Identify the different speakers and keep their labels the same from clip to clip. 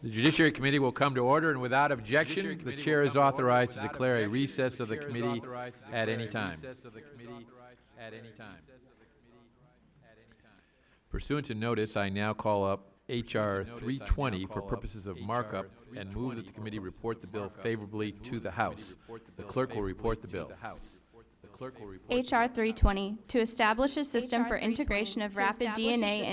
Speaker 1: The Judiciary Committee will come to order, and without objection, the Chair is authorized to declare a recess of the committee at any time. Pursuant to notice, I now call up H.R. 320 for purposes of markup and move that the committee report the bill favorably to the House. The clerk will report the bill.
Speaker 2: H.R. 320, to establish a system for integration of rapid DNA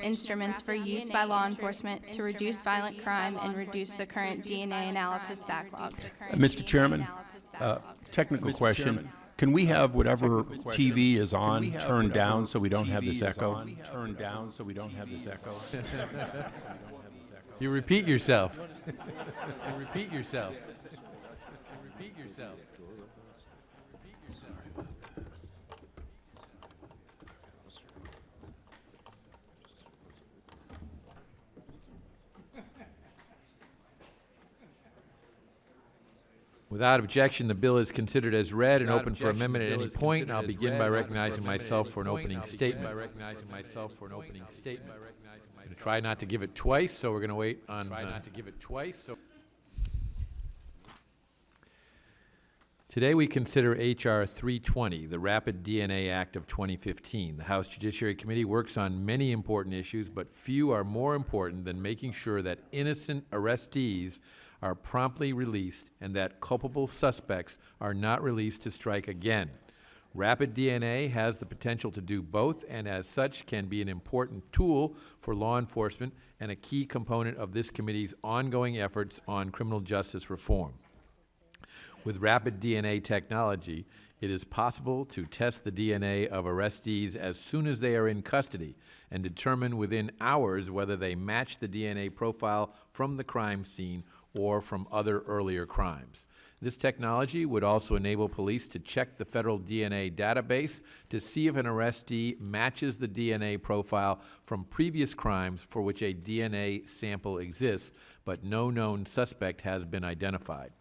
Speaker 2: instruments for use by law enforcement to reduce violent crime and reduce the current DNA analysis backlog.
Speaker 3: Mr. Chairman, technical question. Can we have whatever TV is on turned down so we don't have this echo? Turned down so we don't have this echo.
Speaker 1: You repeat yourself. You repeat yourself. You repeat yourself. Without objection, the bill is considered as read and open for amendment at any point, and I'll begin by recognizing myself for an opening statement. I'm going to try not to give it twice, so we're going to wait on... Today we consider H.R. 320, the Rapid DNA Act of 2015. The House Judiciary Committee works on many important issues, but few are more important than making sure that innocent arrestees are promptly released and that culpable suspects are not released to strike again. Rapid DNA has the potential to do both, and as such can be an important tool for law enforcement and a key component of this committee's ongoing efforts on criminal justice reform. With rapid DNA technology, it is possible to test the DNA of arrestees as soon as they are in custody and determine within hours whether they match the DNA profile from the crime scene or from other earlier crimes. This technology would also enable police to check the federal DNA database to see if an arrestee matches the DNA profile from previous crimes for which a DNA sample exists, but no known suspect has been identified.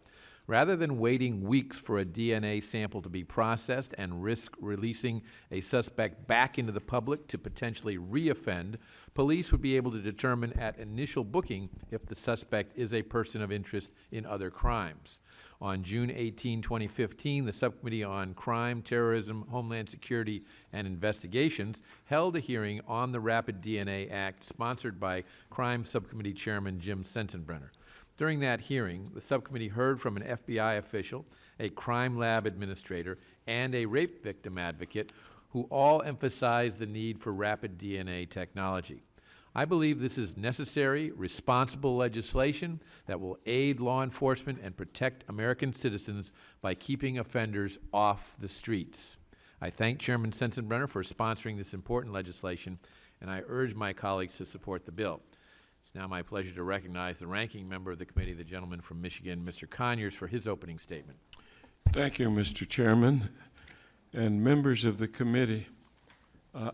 Speaker 1: Rather than waiting weeks for a DNA sample to be processed and risk releasing a suspect back into the public to potentially re-offend, police would be able to determine at initial booking if the suspect is a person of interest in other crimes. On June 18, 2015, the Subcommittee on Crime, Terrorism, Homeland Security, and Investigations held a hearing on the Rapid DNA Act sponsored by Crime Subcommittee Chairman Jim Sensenbrenner. During that hearing, the subcommittee heard from an FBI official, a crime lab administrator, and a rape victim advocate who all emphasized the need for rapid DNA technology. I believe this is necessary, responsible legislation that will aid law enforcement and protect American citizens by keeping offenders off the streets. I thank Chairman Sensenbrenner for sponsoring this important legislation, and I urge my colleagues to support the bill. It's now my pleasure to recognize the ranking member of the committee, the gentleman from Michigan, Mr. Conyers, for his opening statement.
Speaker 4: Thank you, Mr. Chairman, and members of the committee.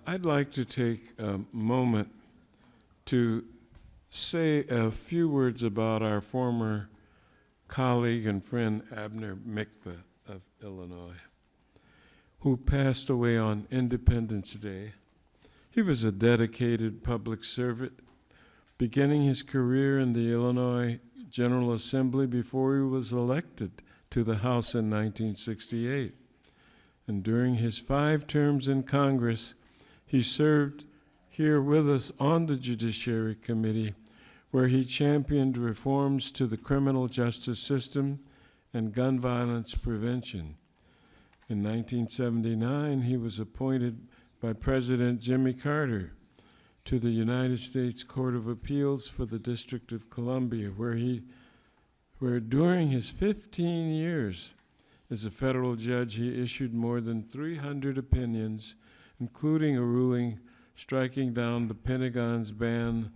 Speaker 4: I'd like to take a moment to say a few words about our former colleague and friend Abner Mikva of Illinois, who passed away on Independence Day. He was a dedicated public servant, beginning his career in the Illinois General Assembly before he was elected to the House in 1968. And during his 5 terms in Congress, he served here with us on the Judiciary Committee, where he championed reforms to the criminal justice system and gun violence prevention. In 1979, he was appointed by President Jimmy Carter to the United States Court of Appeals for the District of Columbia, where during his 15 years as a federal judge, he issued more than 300 opinions, including a ruling striking down the Pentagon's ban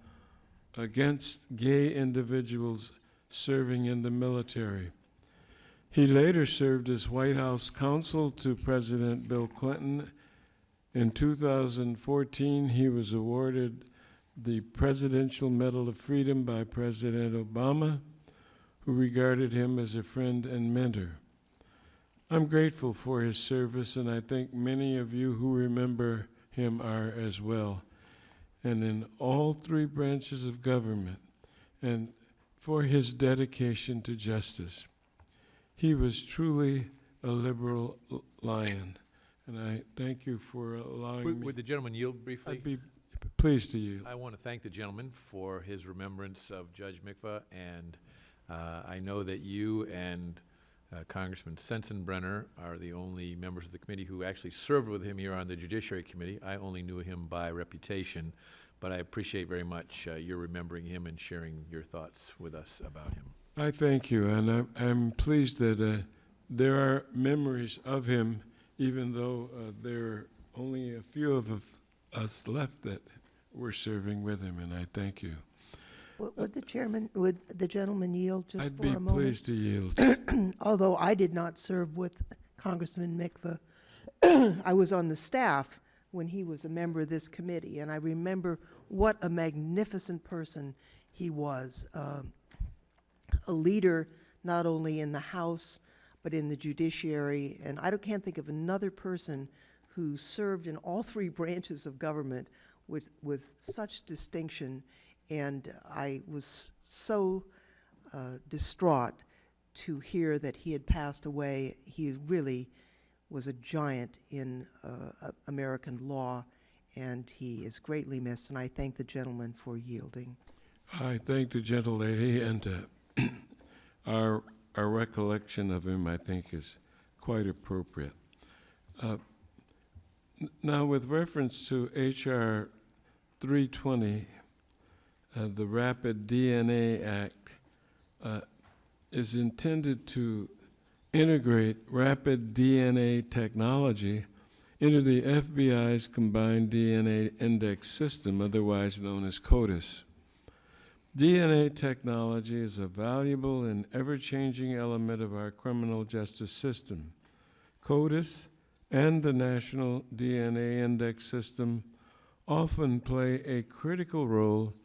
Speaker 4: against gay individuals serving in the military. He later served as White House counsel to President Bill Clinton. In 2014, he was awarded the Presidential Medal of Freedom by President Obama, who regarded him as a friend and mentor. I'm grateful for his service, and I think many of you who remember him are as well. And in all 3 branches of government, and for his dedication to justice. He was truly a liberal lion, and I thank you for allowing me.
Speaker 1: Would the gentleman yield briefly?
Speaker 4: I'd be pleased to yield.
Speaker 1: I want to thank the gentleman for his remembrance of Judge Mikva, and I know that you and Congressman Sensenbrenner are the only members of the committee who actually served with him here on the Judiciary Committee. I only knew him by reputation, but I appreciate very much your remembering him and sharing your thoughts with us about him.
Speaker 4: I thank you, and I'm pleased that there are memories of him, even though there are only a few of us left that were serving with him, and I thank you.
Speaker 5: Would the gentleman yield just
Speaker 4: I'd
Speaker 5: for
Speaker 4: be
Speaker 5: a moment?
Speaker 4: pleased to yield.
Speaker 5: Although I did not serve with Congressman Mikva, I was on the staff when he was a member of this committee, and I remember what a magnificent person he was. A leader not only in the House, but in the judiciary, and I can't think of another person who served in all three branches of government with such distinction, and I was so distraught to hear that he had passed away. He really was a giant in American law, and he is greatly missed, and I thank the gentleman for yielding.
Speaker 4: I thank the gentlelady, and our recollection of him, I think, is quite appropriate. Now, with reference to H.R. 320, the Rapid DNA Act is intended to integrate rapid DNA technology into the FBI's Combined DNA Index System, otherwise known as CODIS. DNA technology is a valuable and ever-changing element of our criminal justice system. CODIS and the National DNA Index System often play a critical role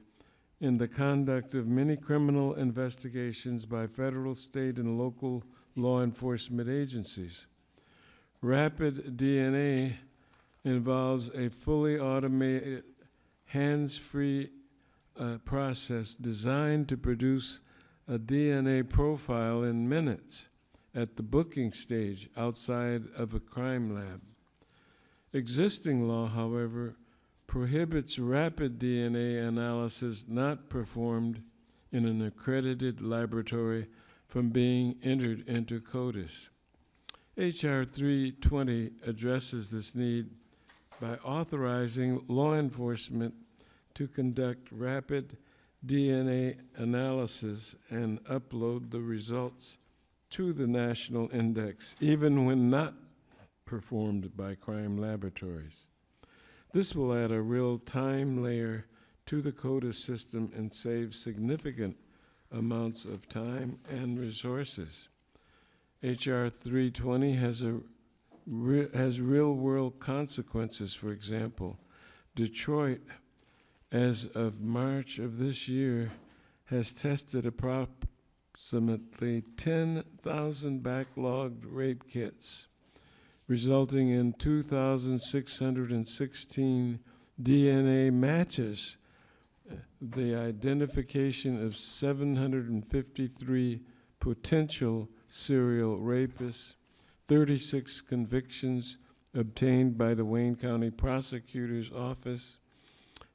Speaker 4: in the conduct of many criminal investigations by federal, state, and local law enforcement agencies. Rapid DNA involves a fully automated, hands-free process designed to produce a DNA profile in minutes at the booking stage outside of a crime lab. Existing law, however, prohibits rapid DNA analysis not performed in an accredited laboratory from being entered into CODIS. H.R. 320 addresses this need by authorizing law enforcement to conduct rapid DNA analysis and upload the results to the National Index, even when not performed by crime laboratories. This will add a real-time layer to the CODIS system and save significant amounts of time and resources. H.R. 320 has real-world consequences. For example, Detroit, as of March of this year, has tested approximately 10,000 backlogged rape kits, resulting in 2,616 DNA matches, the identification of 753 potential serial rapists, 36 convictions obtained by the Wayne County Prosecutor's Office,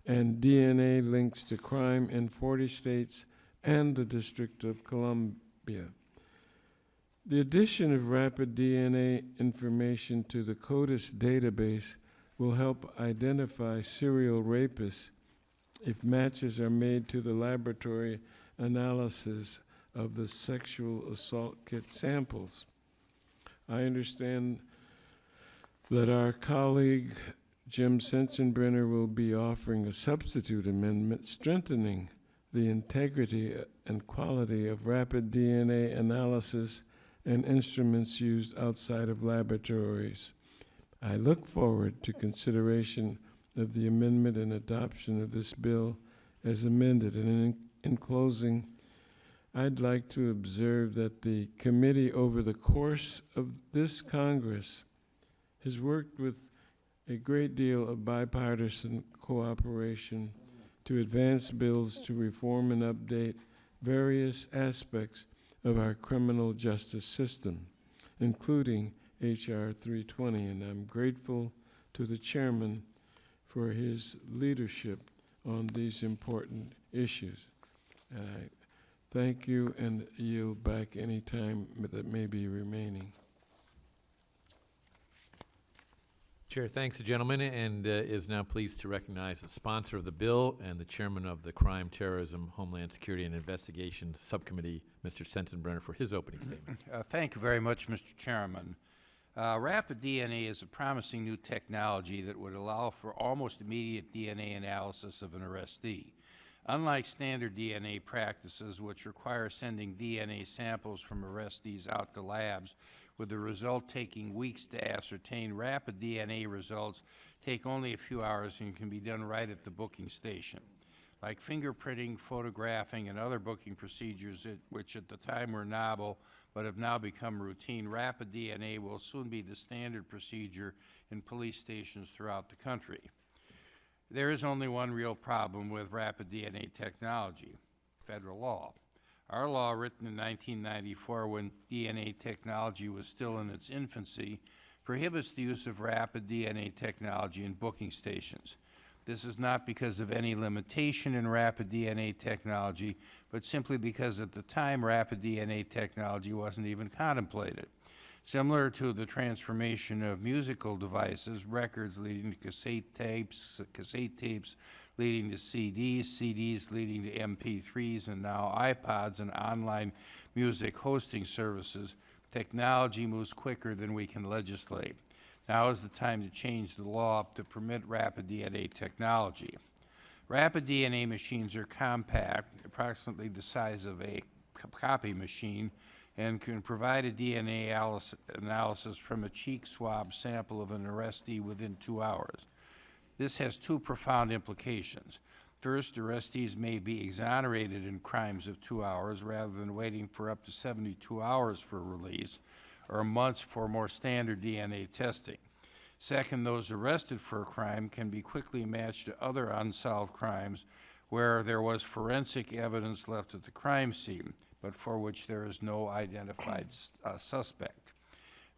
Speaker 4: and DNA links to crime in 40 states and the District of Columbia. The addition of rapid DNA information to the CODIS database will help identify serial rapists if matches are made to the laboratory analysis of the sexual assault kit samples. I understand that our colleague Jim Sensenbrenner will be offering a substitute amendment strengthening the integrity and quality of rapid DNA analysis and instruments used outside of laboratories. I look forward to consideration of the amendment and adoption of this bill as amended. And in closing, I'd like to observe that the committee over the course of this Congress has worked with a great deal of bipartisan cooperation to advance bills to reform and update various aspects of our criminal justice system, including H.R. 320, and I'm grateful to the chairman for his leadership on these important issues. And I thank you and yield back any time that may be remaining.
Speaker 1: Chair thanks the gentleman and is now pleased to recognize the sponsor of the bill and the chairman of the Crime, Terrorism, Homeland Security, and Investigation Subcommittee, Mr. Sensenbrenner, for his opening statement.
Speaker 6: Thank you very much, Mr. Chairman. Rapid DNA is a promising new technology that would allow for almost immediate DNA analysis of an arrestee. Unlike standard DNA practices, which require sending DNA samples from arrestees out to labs, with the result taking weeks to ascertain, rapid DNA results take only a few hours and can be done right at the booking station. Like fingerprinting, photographing, and other booking procedures which at the time were novel but have now become routine, rapid DNA will soon be the standard procedure in police stations throughout the country. There is only one real problem with rapid DNA technology: federal law. Our law, written in 1994 when DNA technology was still in its infancy, prohibits the use of rapid DNA technology in booking stations. This is not because of any limitation in rapid DNA technology, but simply because at the time rapid DNA technology wasn't even contemplated. Similar to the transformation of musical devices, records leading to cassette tapes leading to CDs, CDs leading to MP3s, and now iPods and online music hosting services, technology moves quicker than we can legislate. Now is the time to change the law to permit rapid DNA technology. Rapid DNA machines are compact, approximately the size of a copy machine, and can provide a DNA analysis from a cheek swab sample of an arrestee within 2 hours. This has two profound implications. First, arrestees may be exonerated in crimes of 2 hours rather than waiting for up to 72 hours for release or months for more standard DNA testing. Second, those arrested for a crime can be quickly matched to other unsolved crimes where there was forensic evidence left at the crime scene, but for which there is no identified suspect.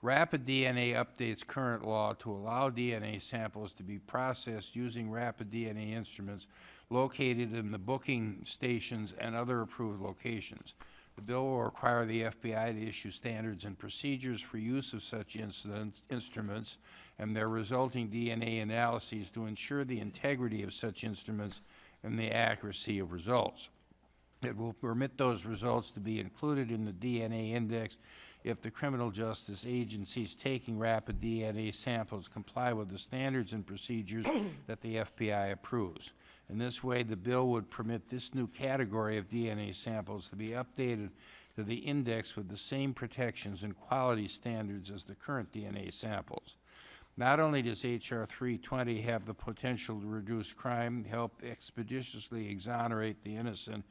Speaker 6: Rapid DNA updates current law to allow DNA samples to be processed using rapid DNA instruments located in the booking stations and other approved locations. The bill will require the FBI to issue standards and procedures for use of such instruments and their resulting DNA analyses to ensure the integrity of such instruments and the accuracy of results. It will permit those results to be included in the DNA index if the criminal justice agencies taking rapid DNA samples comply with the standards and procedures that the FBI approves. In this way, the bill would permit this new category of DNA samples to be updated to the index with the same protections and quality standards as the current DNA samples. Not only does H.R. 320 have the potential to reduce crime, help expeditiously exonerate the innocent,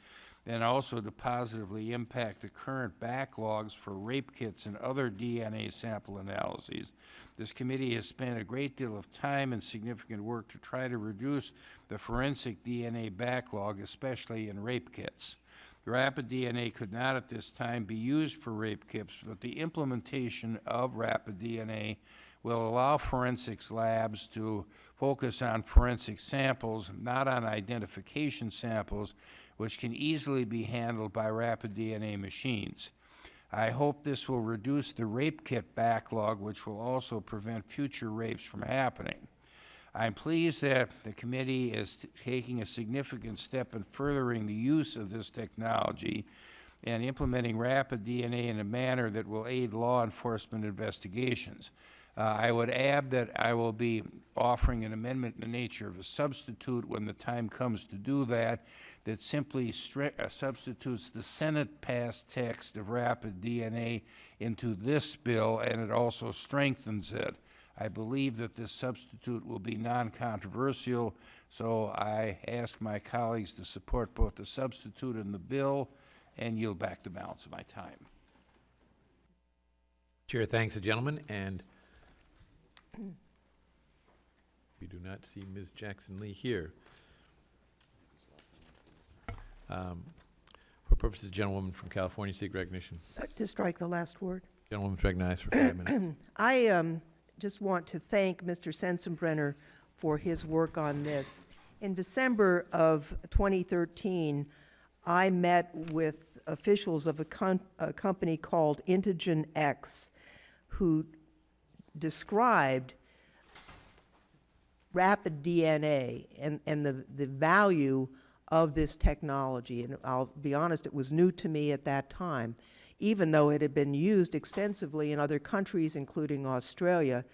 Speaker 6: and also to positively impact the current backlogs for rape kits and other DNA sample analyses, this committee has spent a great deal of time and significant work to try to reduce the forensic DNA backlog, especially in rape kits. Rapid DNA could not at this time be used for rape kits, but the implementation of rapid DNA will allow forensics labs to focus on forensic samples, not on identification samples, which can easily be handled by rapid DNA machines. I hope this will reduce the rape kit backlog, which will also prevent future rapes from happening. I'm pleased that the committee is taking a significant step in furthering the use of this technology and implementing rapid DNA in a manner that will aid law enforcement investigations. I would add that I will be offering an amendment in the nature of a substitute when the time comes to do that, that simply substitutes the Senate-passed text of rapid DNA into this bill, and it also strengthens it. I believe that this substitute will be non-controversial, so I ask my colleagues to support both the substitute and the bill, and yield back the balance of my time.
Speaker 1: Chair thanks the gentleman, and we do not see Ms. Jackson Lee here. For For purposes of gentlewoman from California, seek recognition.
Speaker 5: To strike the last word.
Speaker 1: Gentlewoman's recognized for 5 minutes.
Speaker 5: I just want to thank Mr. Sensenbrenner for his work on this. In December of 2013, I met with officials of a company called Intigen X, who described rapid DNA and the value of this technology. And I'll be honest, it was new to me at that time, even though it had been used extensively in other countries, including Australia,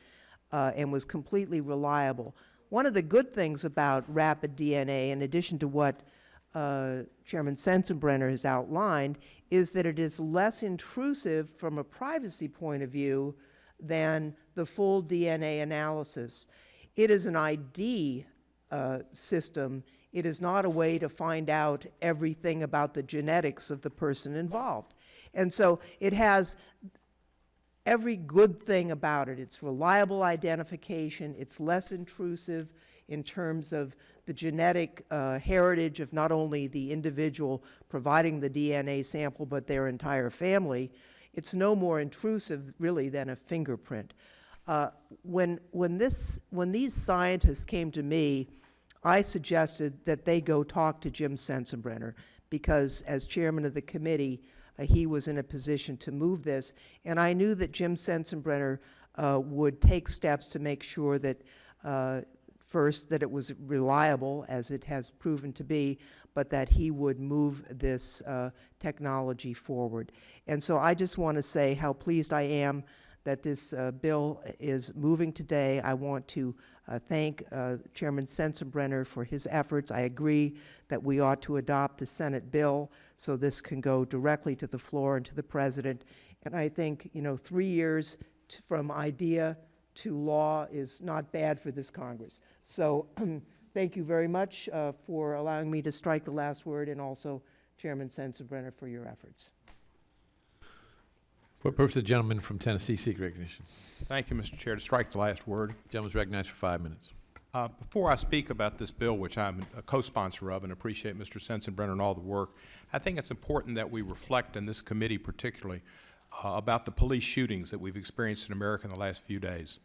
Speaker 5: and was completely reliable. One of the good things about rapid DNA, in addition to what Chairman Sensenbrenner has outlined, is that it is less intrusive from a privacy point of view than the full DNA analysis. It is an ID system. It is not a way to find out everything about the genetics of the person involved. And so it has every good thing about it. It's reliable identification. It's less intrusive in terms of the genetic heritage of not only the individual providing the DNA sample, but their entire family. It's no more intrusive, really, than a fingerprint. When these scientists came to me, I suggested that they go talk to Jim Sensenbrenner, because as chairman of the committee, he was in a position to move this, and I knew that Jim Sensenbrenner would take steps to make sure that, first, that it was reliable, as it has proven to be, but that he would move this technology forward. And so I just want to say how pleased I am that this bill is moving today. I want to thank Chairman Sensenbrenner for his efforts. I agree that we ought to adopt the Senate bill so this can go directly to the floor and to the President. And I think, 3 years from idea to law is not bad for this Congress. So thank you very much for allowing me to strike the last word, and also Chairman Sensenbrenner for your efforts.
Speaker 1: For purpose of the gentleman from Tennessee, seek recognition.
Speaker 7: Thank you, Mr. Chair. To strike the last word.
Speaker 1: Gentleman's recognized for 5 minutes.
Speaker 7: Before I speak about this bill, which I'm a co-sponsor of and appreciate Mr. Sensenbrenner and all the work, I think it's important that we reflect in this committee particularly about the police shootings that we've experienced in America in the last few days.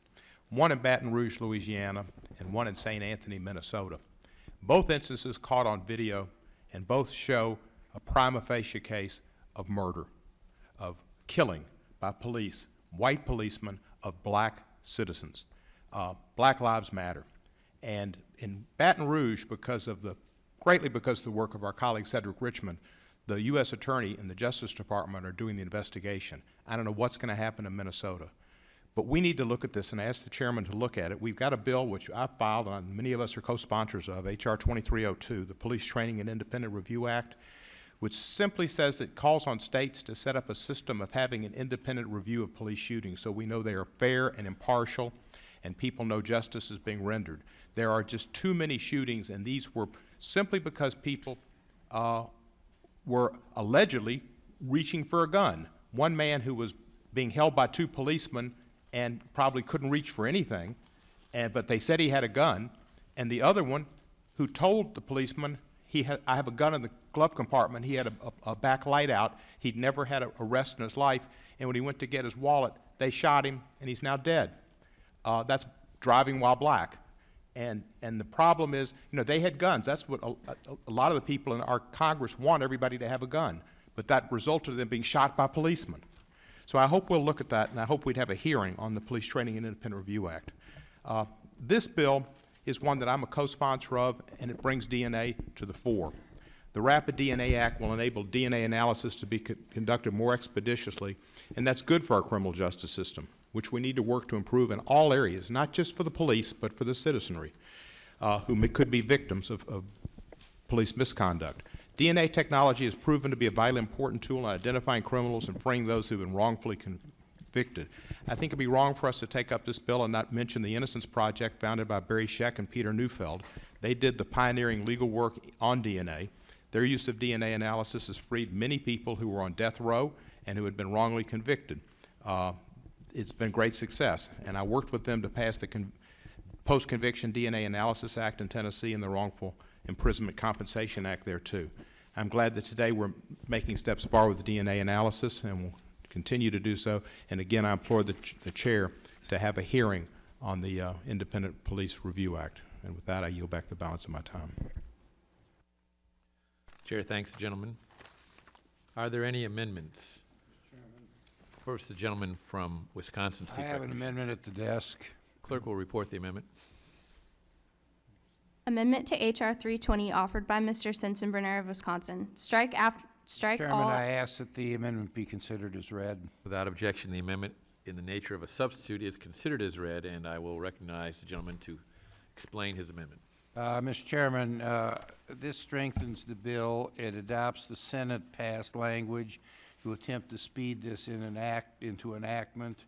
Speaker 7: One in Baton Rouge, Louisiana, and one in St. Anthony, Minnesota. Both instances caught on video, and both show a prima facie case of murder, of killing by police, white policemen, of black citizens. Black lives matter. And in Baton Rouge, greatly because of the work of our colleague Cedric Richmond, the U.S. Attorney and the Justice Department are doing the investigation. I don't know what's going to happen in Minnesota. But we need to look at this and ask the chairman to look at it. We've got a bill which I filed, and many of us are co-sponsors of, H.R. 2302, the Police Training and Independent Review Act, which simply says it calls on states to set up a system of having an independent review of police shootings so we know they are fair and impartial and people know justice is being rendered. There are just too many shootings, and these were simply because people were allegedly reaching for a gun. One man who was being held by two policemen and probably couldn't reach for anything, but they said he had a gun, and the other one who told the policeman, I have a gun in the glove compartment. He had a back light out. He'd never had an arrest in his life, and when he went to get his wallet, they shot him, and he's now dead. That's driving while black. And the problem is, they had guns. That's what a lot of the people in our Congress want everybody to have a gun, but that resulted in them being shot by policemen. So I hope we'll look at that, and I hope we'd have a hearing on the Police Training and Independent Review Act. This bill is one that I'm a co-sponsor of, and it brings DNA to the fore. The Rapid DNA Act will enable DNA analysis to be conducted more expeditiously, and that's good for our criminal justice system, which we need to work to improve in all areas, not just for the police, but for the citizenry, who could be victims of police misconduct. DNA technology has proven to be a vitally important tool in identifying criminals and freeing those who have been wrongfully convicted. I think it would be wrong for us to take up this bill and not mention the Innocence Project founded by Barry Scheck and Peter Neufeld. They did the pioneering legal work on DNA. Their use of DNA analysis has freed many people who were on death row and who had been wrongly convicted. It's been great success, and I worked with them to pass the Post-Conviction DNA Analysis Act in Tennessee and the Wrongful Imprisonment Compensation Act there too. I'm glad that today we're making steps forward with the DNA analysis, and we'll continue to do so. And again, I implore the chair to have a hearing on the Independent Police Review Act. And with that, I yield back the balance of my time.
Speaker 1: Chair thanks the gentleman. Are there any amendments? First, the gentleman from Wisconsin.
Speaker 6: I have an amendment at the desk.
Speaker 1: Clerk will report the amendment.
Speaker 2: Amendment to H.R. 320 offered by Mr. Sensenbrenner of Wisconsin. Strike
Speaker 6: Chairman,
Speaker 2: all.
Speaker 6: I ask that the amendment be considered as read.
Speaker 1: Without objection, the amendment in the nature of a substitute is considered as read, and I will recognize the gentleman to explain his amendment.
Speaker 6: Mr. Chairman, this strengthens the bill. It adopts the Senate-passed language to attempt to speed this into enactment.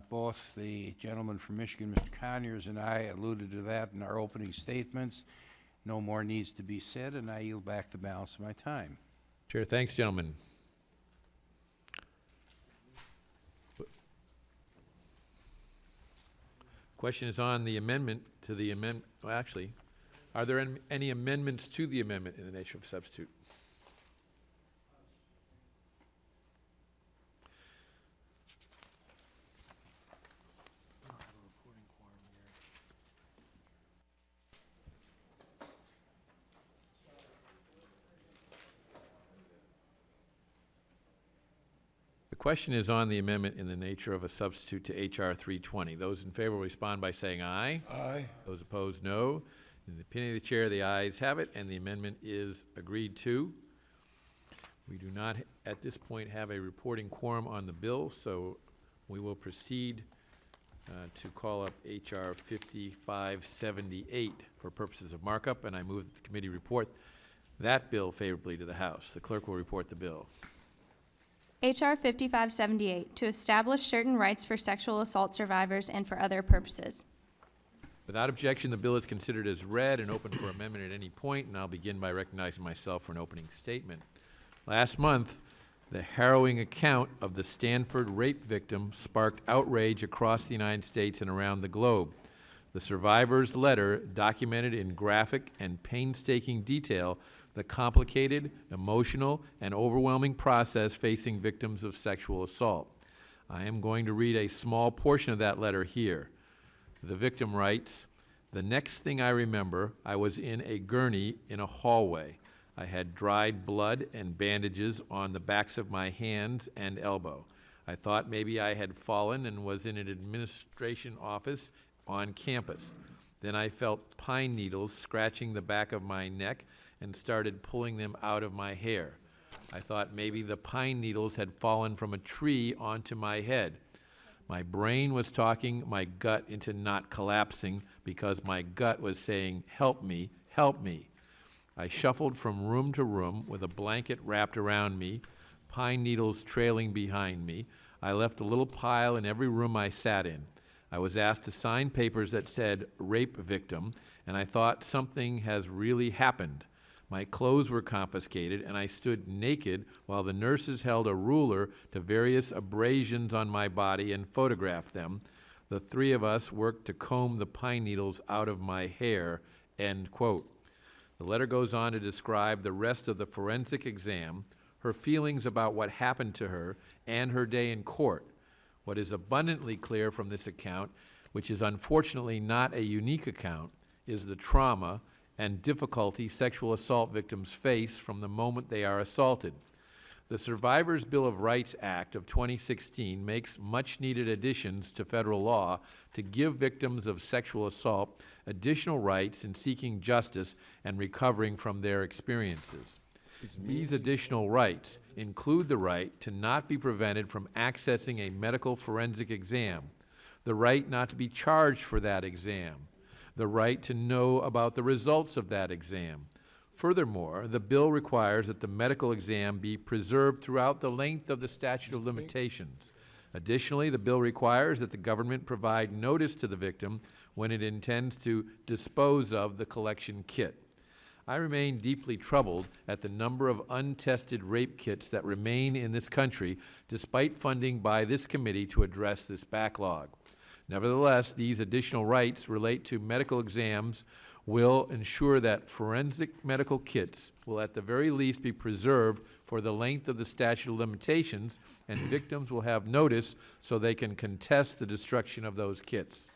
Speaker 6: Both the gentleman from Michigan, Mr. Conyers, and I alluded to that in our opening statements. No more needs to be said, and I yield back the balance of my time.
Speaker 1: Chair thanks, gentlemen. Question is on the amendment to the amendment. Well, actually, are there any amendments to the amendment in the nature of a substitute? The question is on the amendment in the nature of a substitute to H.R. 320. Those in favor will respond by saying aye.
Speaker 4: Aye.
Speaker 1: Those opposed, no. In the opinion of the chair, the ayes have it, and the amendment is agreed to. We do not, at this point, have a reporting quorum on the bill, so we will proceed to call up H.R. 5578 for purposes of markup, and I move that the committee report that bill favorably to the House. The clerk will report the bill.
Speaker 2: H.R. 5578, to establish certain rights for sexual assault survivors and for other purposes.
Speaker 1: Without objection, the bill is considered as read and open for amendment at any point, and I'll begin by recognizing myself for an opening statement. Last month, the harrowing account of the Stanford rape victim sparked outrage across the United States and around the globe. The survivor's letter documented in graphic and painstaking detail the complicated, emotional, and overwhelming process facing victims of sexual assault. I am going to read a small portion of that letter here. The victim writes, "The next thing I remember, I was in a gurney in a hallway. I had dried blood and bandages on the backs of my hands and elbow. I thought maybe I had fallen and was in an administration office on campus. Then I felt pine needles scratching the back of my neck and started pulling them out of my hair. I thought maybe the pine needles had fallen from a tree onto my head. My brain was talking my gut into not collapsing because my gut was saying, 'Help me, help me.' I shuffled from room to room with a blanket wrapped around me, pine needles trailing behind me. I left a little pile in every room I sat in. I was asked to sign papers that said rape victim, and I thought something has really happened. My clothes were confiscated, and I stood naked while the nurses held a ruler to various abrasions on my body and photographed them. The three of us worked to comb the pine needles out of my hair," end quote. The letter goes on to describe the rest of the forensic exam, her feelings about what happened to her, and her day in court. What is abundantly clear from this account, which is unfortunately not a unique account, is the trauma and difficulty sexual assault victims face from the moment they are assaulted. The Survivors' Bill of Rights Act of 2016 makes much-needed additions to federal law to give victims of sexual assault additional rights in seeking justice and recovering from their experiences. These additional rights include the right to not be prevented from accessing a medical forensic exam, the right not to be charged for that exam, the right to know about the results of that exam. Furthermore, the bill requires that the medical exam be preserved throughout the length of the statute of limitations. Additionally, the bill requires that the government provide notice to the victim when it intends to dispose of the collection kit. I remain deeply troubled at the number of untested rape kits that remain in this country despite funding by this committee to address this backlog. Nevertheless, these additional rights relate to medical exams will ensure that forensic medical kits will at the very least be preserved for the length of the statute of limitations, and victims will have notice so they can contest the destruction of those kits.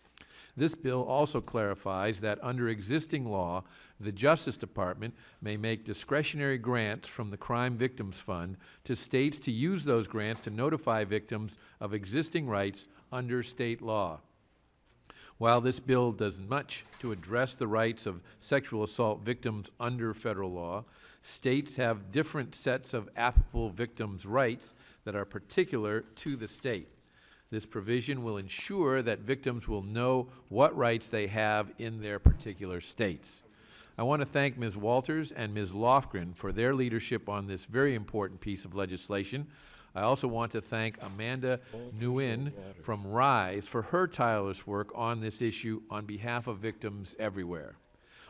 Speaker 1: This bill also clarifies that under existing law, the Justice Department may make discretionary grants from the Crime Victims Fund to states to use those grants to notify victims of existing rights under state law. While this bill does much to address the rights of sexual assault victims under federal law, states have different sets of applicable victims' rights that are particular to the state. This provision will ensure that victims will know what rights they have in their particular states. I want to thank Ms. Walters and Ms. Lofgren for their leadership on this very important piece of legislation. I also want to thank Amanda Nguyen from RISE for her tireless work on this issue on behalf of victims everywhere.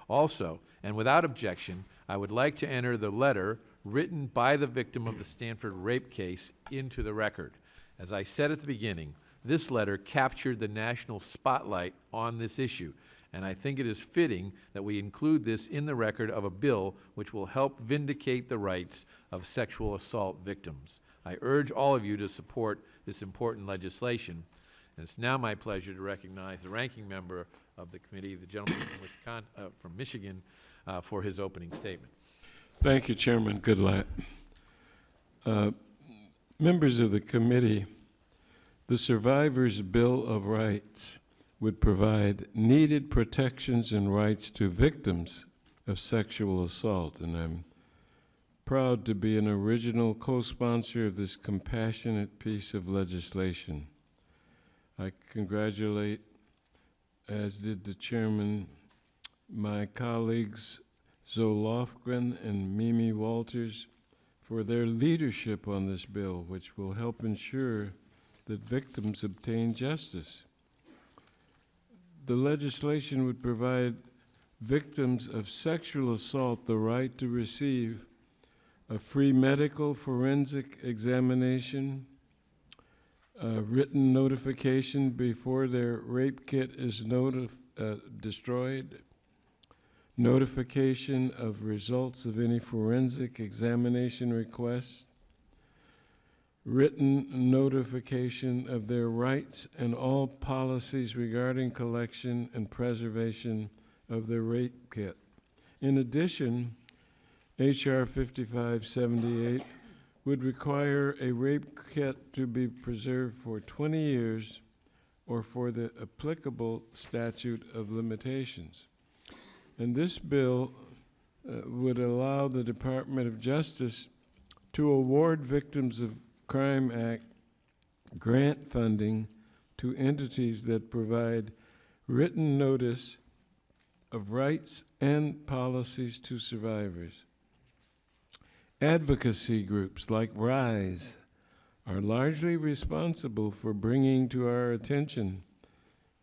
Speaker 1: Also, and without objection, I would like to enter the letter written by the victim of the Stanford rape case into the record. As I said at the beginning, this letter captured the national spotlight on this issue, and I think it is fitting that we include this in the record of a bill which will help vindicate the rights of sexual assault victims. I urge all of you to support this important legislation, and it's now my pleasure to recognize the ranking member of the committee, the gentleman from Michigan, for his opening statement.
Speaker 4: Thank you, Chairman Goodlatte. Members of the committee, the Survivors' Bill of Rights would provide needed protections and rights to victims of sexual assault, and I'm proud to be an original co-sponsor of this compassionate piece of legislation. I congratulate, as did the chairman, my colleagues Zoe Lofgren and Mimi Walters for their leadership on this bill, which will help ensure that victims obtain justice. The legislation would provide victims of sexual assault the right to receive a free medical forensic examination, a written notification before their rape kit is destroyed, notification of results of any forensic examination request, written notification of their rights and all policies regarding collection and preservation of their rape kit. In addition, H.R. 5578 would require a rape kit to be preserved for 20 years or for the applicable statute of limitations. And this bill would allow the Department of Justice to award Victims of Crime Act grant funding to entities that provide written notice of rights and policies to survivors. Advocacy groups like RISE are largely responsible for bringing to our attention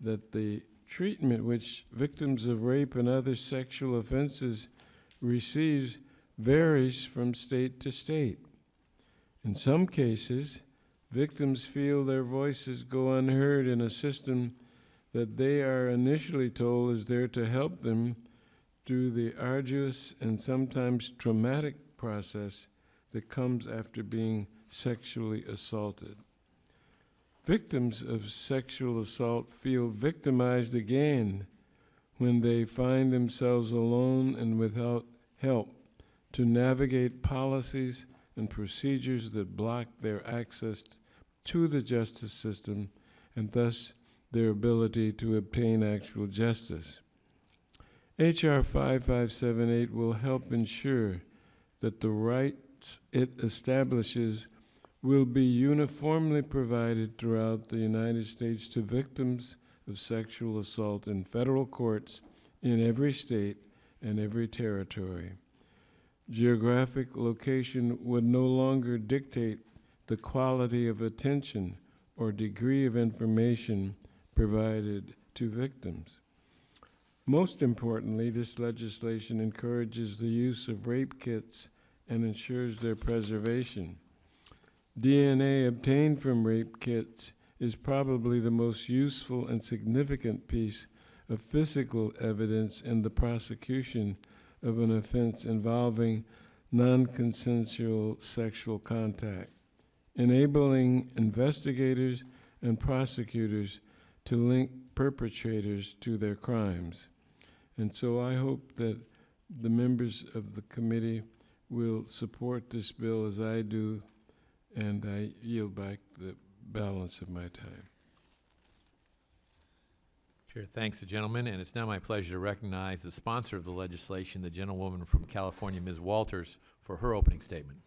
Speaker 4: that the treatment which victims of rape and other sexual offenses receive varies from state to state. In some cases, victims feel their voices go unheard in a system that they are initially told is there to help them through the arduous and sometimes traumatic process that comes after being sexually assaulted. Victims of sexual assault feel victimized again when they find themselves alone and without help to navigate policies and procedures that block their access to the justice system and thus their ability to obtain actual justice. H.R. 5578 will help ensure that the rights it establishes will be uniformly provided throughout the United States to victims of sexual assault in federal courts in every state and every territory. Geographic location would no longer dictate the quality of attention or degree of information provided to victims. Most importantly, this legislation encourages the use of rape kits and ensures their preservation. DNA obtained from rape kits is probably the most useful and significant piece of physical evidence in the prosecution of an offense involving non-consensual sexual contact, enabling investigators and prosecutors to link perpetrators to their crimes. And so I hope that the members of the committee will support this bill as I do, and I yield back the balance of my time.
Speaker 1: Chair thanks the gentleman, and it's now my pleasure to recognize the sponsor of the legislation, the gentlewoman from California, Ms. Walters, for her opening statement.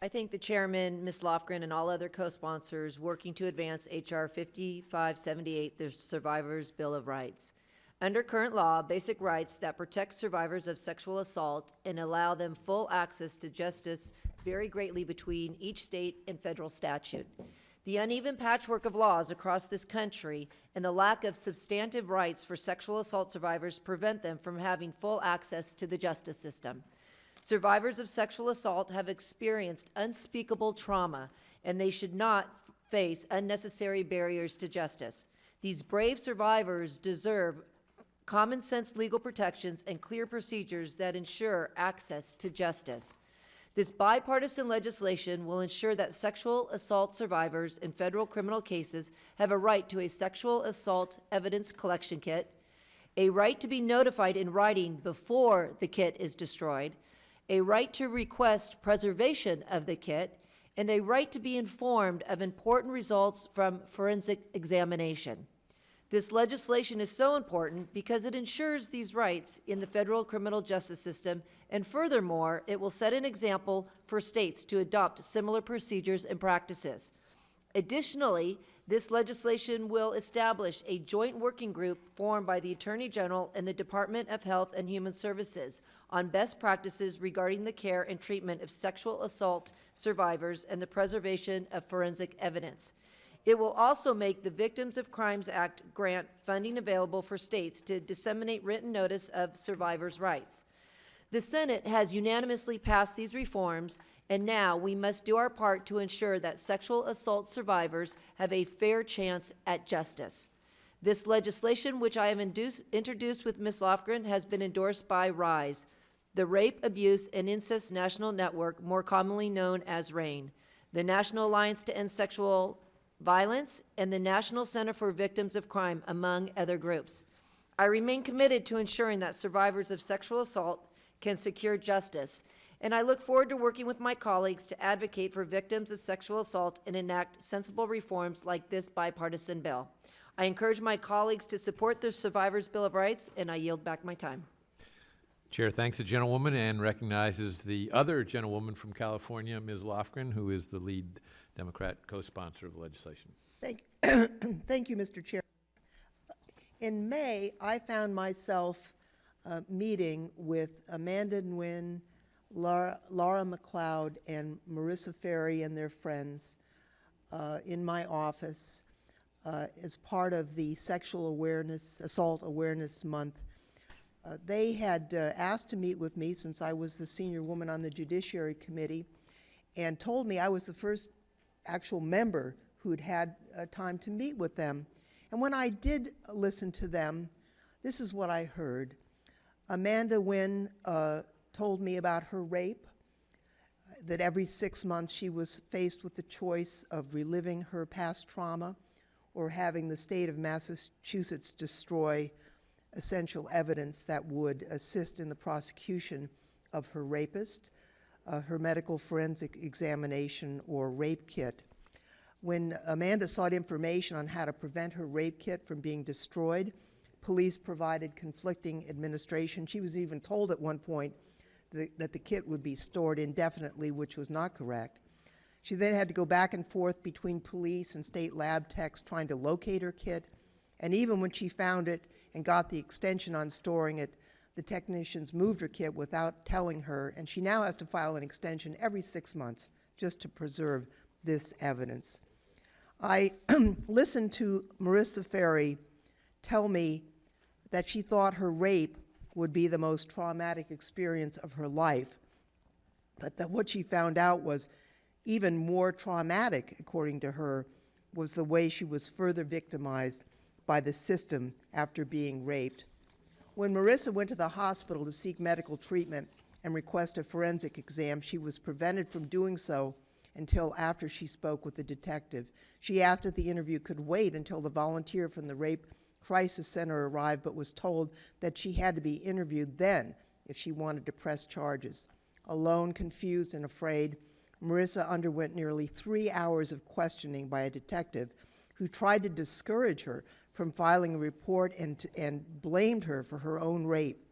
Speaker 8: I thank the chairman, Ms. Lofgren, and all other co-sponsors working to advance H.R. 5578, the Survivors' Bill of Rights. Under current law, basic rights that protect survivors of sexual assault and allow them full access to justice vary greatly between each state and federal statute. The uneven patchwork of laws across this country and the lack of substantive rights for sexual assault survivors prevent them from having full access to the justice system. Survivors of sexual assault have experienced unspeakable trauma, and they should not face unnecessary barriers to justice. These brave survivors deserve common sense legal protections and clear procedures that ensure access to justice. This bipartisan legislation will ensure that sexual assault survivors in federal criminal cases have a right to a sexual assault evidence collection kit, a right to be notified in writing before the kit is destroyed, a right to request preservation of the kit, and a right to be informed of important results from forensic examination. This legislation is so important because it ensures these rights in the federal criminal justice system, and furthermore, it will set an example for states to adopt similar procedures and practices. Additionally, this legislation will establish a joint working group formed by the Attorney General and the Department of Health and Human Services on best practices regarding the care and treatment of sexual assault survivors and the preservation of forensic evidence. It will also make the Victims of Crimes Act grant funding available for states to disseminate written notice of survivors' rights. The Senate has unanimously passed these reforms, and now we must do our part to ensure that sexual assault survivors have a fair chance at justice. This legislation, which I have introduced with Ms. Lofgren, has been endorsed by RISE, the Rape, Abuse, and Incest National Network, more commonly known as RAIN, the National Alliance to End Sexual Violence, and the National Center for Victims of Crime, among other groups. I remain committed to ensuring that survivors of sexual assault can secure justice, and I look forward to working with my colleagues to advocate for victims of sexual assault and enact sensible reforms like this bipartisan bill. I encourage my colleagues to support the Survivors' Bill of Rights, and I yield back my time.
Speaker 1: Chair thanks the gentlewoman and recognizes the other gentlewoman from California, Ms. Lofgren, who is the lead Democrat co-sponsor of the legislation.
Speaker 5: Thank you, Mr. Chair. In May, I found myself meeting with Amanda Nguyen, Laura McLeod, and Marissa Ferry and their friends in my office as part of the Assault Awareness Month. They had asked to meet with me since I was the senior woman on the Judiciary Committee, and told me I was the first actual member who'd had time to meet with them. And when I did listen to them, this is what I heard. Amanda Nguyen told me about her rape, that every 6 months she was faced with the choice of reliving her past trauma or having the state of Massachusetts destroy essential evidence that would assist in the prosecution of her rapist, her medical forensic examination or rape kit. When Amanda sought information on how to prevent her rape kit from being destroyed, police provided conflicting administration. She was even told at one point that the kit would be stored indefinitely, which was not correct. She then had to go back and forth between police and state lab techs trying to locate her kit, and even when she found it and got the extension on storing it, the technicians moved her kit without telling her, and she now has to file an extension every 6 months just to preserve this evidence. I listened to Marissa Ferry tell me that she thought her rape would be the most traumatic experience of her life, but that what she found out was even more traumatic, according to her, was the way she was further victimized by the system after being raped. When Marissa went to the hospital to seek medical treatment and request a forensic exam, she was prevented from doing so until after she spoke with the detective. She asked if the interview could wait until the volunteer from the Rape Crisis Center arrived, but was told that she had to be interviewed then if she wanted to press charges. Alone, confused, and afraid, Marissa underwent nearly 3 hours of questioning by a detective who tried to discourage her from filing a report and blamed her for her own rape.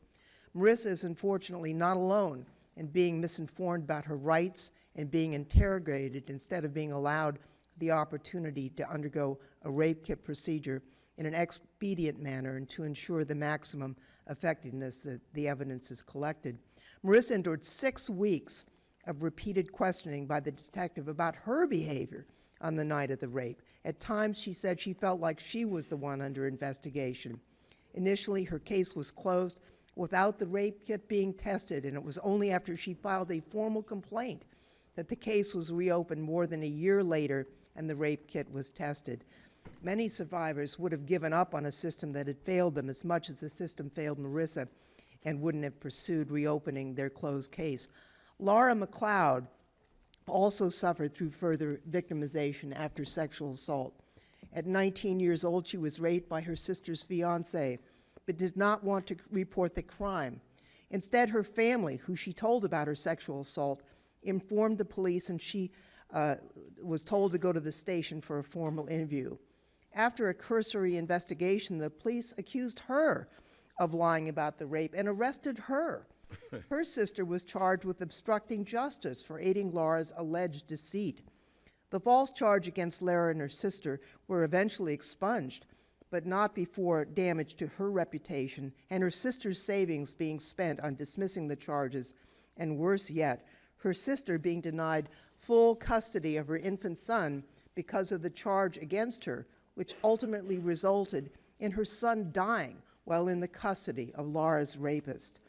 Speaker 5: Marissa is unfortunately not alone in being misinformed about her rights and being interrogated instead of being allowed the opportunity to undergo a rape kit procedure in an expedient manner and to ensure the maximum effectiveness that the evidence is collected. Marissa endured 6 weeks of repeated questioning by the detective about her behavior on the night of the rape. At times, she said she felt like she was the one under investigation. Initially, her case was closed without the rape kit being tested, and it was only after she filed a formal complaint that the case was reopened more than a year later and the rape kit was tested. Many survivors would have given up on a system that had failed them as much as the system failed Marissa and wouldn't have pursued reopening their closed case. Laura McLeod also suffered through further victimization after sexual assault. At 19 years old, she was raped by her sister's fiancé, but did not want to report the crime. Instead, her family, who she told about her sexual assault, informed the police, and she was told to go to the station for a formal interview. After a cursory investigation, the police accused her of lying about the rape and arrested her. Her sister was charged with obstructing justice for aiding Laura's alleged deceit. The false charge against Lara and her sister were eventually expunged, but not before damage to her reputation and her sister's savings being spent on dismissing the charges, and worse yet, her sister being denied full custody of her infant son because of the charge against her, which ultimately resulted in her son dying while in the custody of Laura's rapist.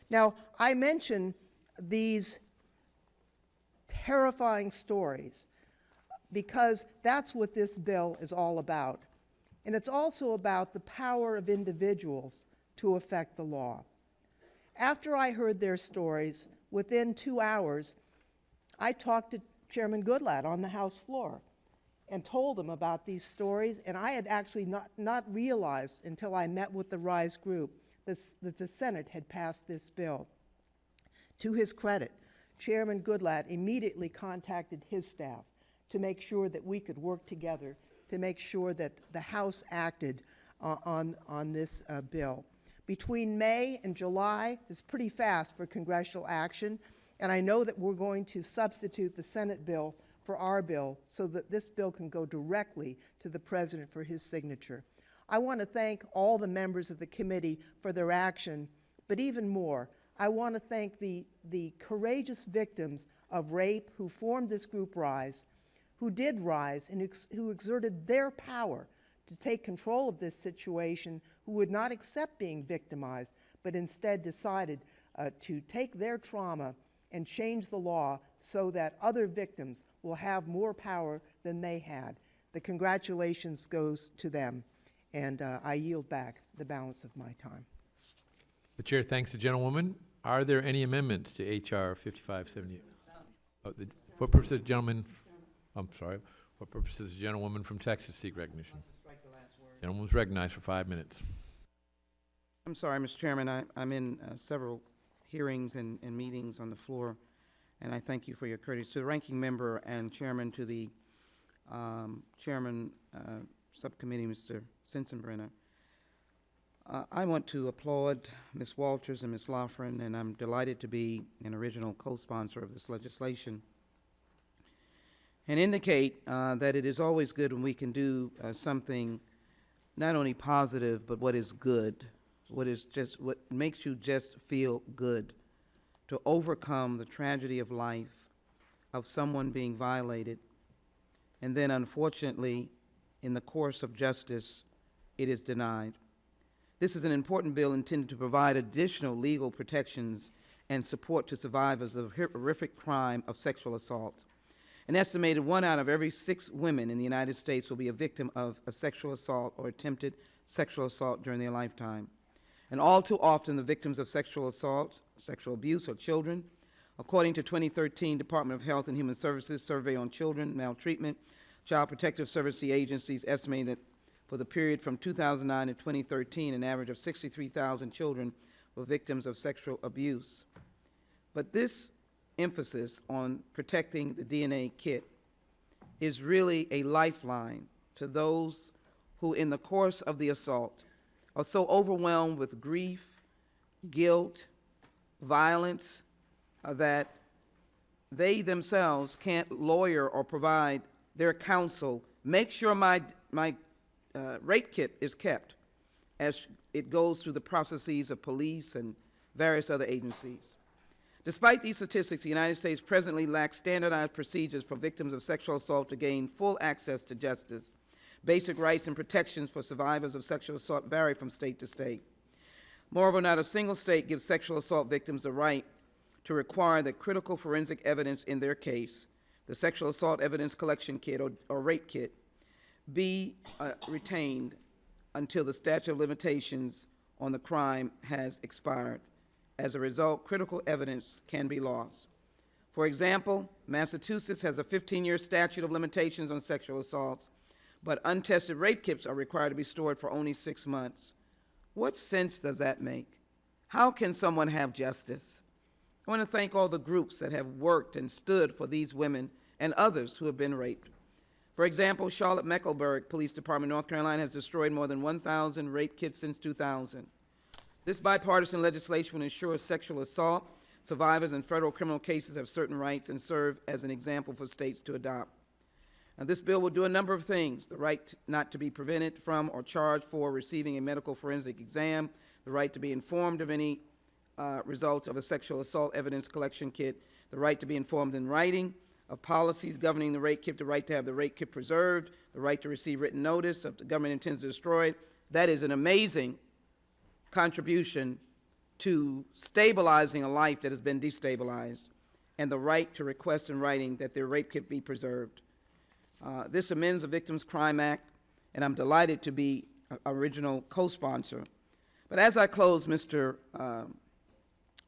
Speaker 5: Now, I mention these terrifying stories because that's what this bill is all about. And it's also about the power of individuals to affect the law. After I heard their stories, within 2 hours, I talked to Chairman Goodlatte on the House floor and told him about these stories, and I had actually not realized until I met with the RISE group that the Senate had passed this bill. To his credit, Chairman Goodlatte immediately contacted his staff to make sure that we could work together to make sure that the House acted on this bill. Between May and July is pretty fast for congressional action, and I know that we're going to substitute the Senate bill for our bill so that this bill can go directly to the President for his signature. I want to thank all the members of the committee for their action, but even more, I want to thank the courageous victims of rape who formed this group RISE, who did rise and who exerted their power to take control of this situation, who would not accept being victimized, but instead decided to take their trauma and change the law so that other victims will have more power than they had. The congratulations goes to them, and I yield back the balance of my time.
Speaker 1: The chair thanks the gentlewoman. Are there any amendments to H.R. 5578? What purpose does the gentleman, I'm sorry, what purpose does the gentlewoman from Texas seek recognition? Gentlewoman's recognized for 5 minutes.
Speaker 9: I'm sorry, Mr. Chairman. I'm in several hearings and meetings on the floor, and I thank you for your courtesy. To the ranking member and chairman, to the chairman subcommittee, Mr. Sensenbrenner, I want to applaud Ms. Walters and Ms. Loughran, and I'm delighted to be an original co-sponsor of this legislation, and indicate that it is always good when we can do something not only positive, but what is good, what makes you just feel good, to overcome the tragedy of life, of someone being violated, and then unfortunately, in the course of justice, it is denied. This is an important bill intended to provide additional legal protections and support to survivors of horrific crime of sexual assault. An estimated 1 out of every 6 women in the United States will be a victim of a sexual assault or attempted sexual assault during their lifetime. And all too often, the victims of sexual assault, sexual abuse are children. According to 2013 Department of Health and Human Services Survey on Children Maltreatment, Child Protective Service agencies estimate that for the period from 2009 to 2013, an average of 63,000 children were victims of sexual abuse. But this emphasis on protecting the DNA kit is really a lifeline to those who, in the course of the assault, are so overwhelmed with grief, guilt, violence, that they themselves can't lawyer or provide their counsel. Make sure my rape kit is kept as it goes through the processes of police and various other agencies. Despite these statistics, the United States presently lacks standardized procedures for victims of sexual assault to gain full access to justice. Basic rights and protections for survivors of sexual assault vary from state to state. Moreover, not a single state gives sexual assault victims the right to require that critical forensic evidence in their case, the sexual assault evidence collection kit or rape kit, be retained until the statute of limitations on the crime has expired. As a result, critical evidence can be lost. For example, Massachusetts has a 15-year statute of limitations on sexual assaults, but untested rape kits are required to be stored for only 6 months. What sense does that make? How can someone have justice? I want to thank all the groups that have worked and stood for these women and others who have been raped. For example, Charlotte-Mecklenburg Police Department, North Carolina, has destroyed more than 1,000 rape kits since 2000. This bipartisan legislation will ensure sexual assault survivors in federal criminal cases have certain rights and serve as an example for states to adopt. Now, this bill will do a number of things: the right not to be prevented from or charged for receiving a medical forensic exam, the right to be informed of any results of a sexual assault evidence collection kit, the right to be informed in writing of policies governing the rape kit, the right to have the rape kit preserved, the right to receive written notice if the government intends to destroy it. That is an amazing contribution to stabilizing a life that has been destabilized, and the right to request in writing that their rape kit be preserved. This amends the Victims' Crime Act, and I'm delighted to be an original co-sponsor. But as I close, Mr.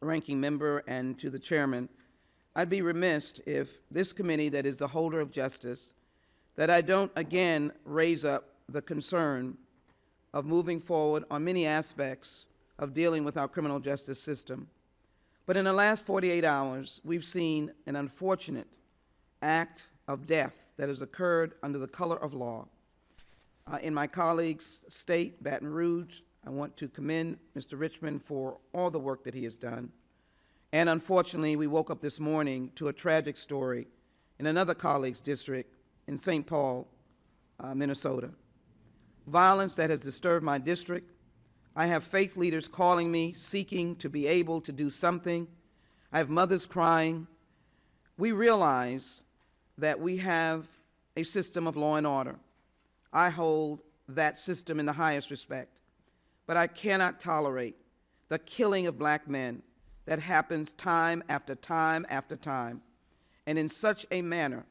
Speaker 9: Ranking Member, and to the Chairman, I'd be remiss if this committee that is the holder of justice, that I don't again raise up the concern of moving forward on many aspects of dealing with our criminal justice system. But in the last 48 hours, we've seen an unfortunate act of death that has occurred under the color of law. In my colleague's state, Baton Rouge, I want to commend Mr. Richmond for all the work that he has done. And unfortunately, we woke up this morning to a tragic story in another colleague's district in St. Paul, Minnesota. Violence that has disturbed my district. I have faith leaders calling me, seeking to be able to do something. I have mothers crying. We realize that we have a system of law and order. I hold that system in the highest respect. But I cannot tolerate the killing of black men that happens time after time after time, and in such a manner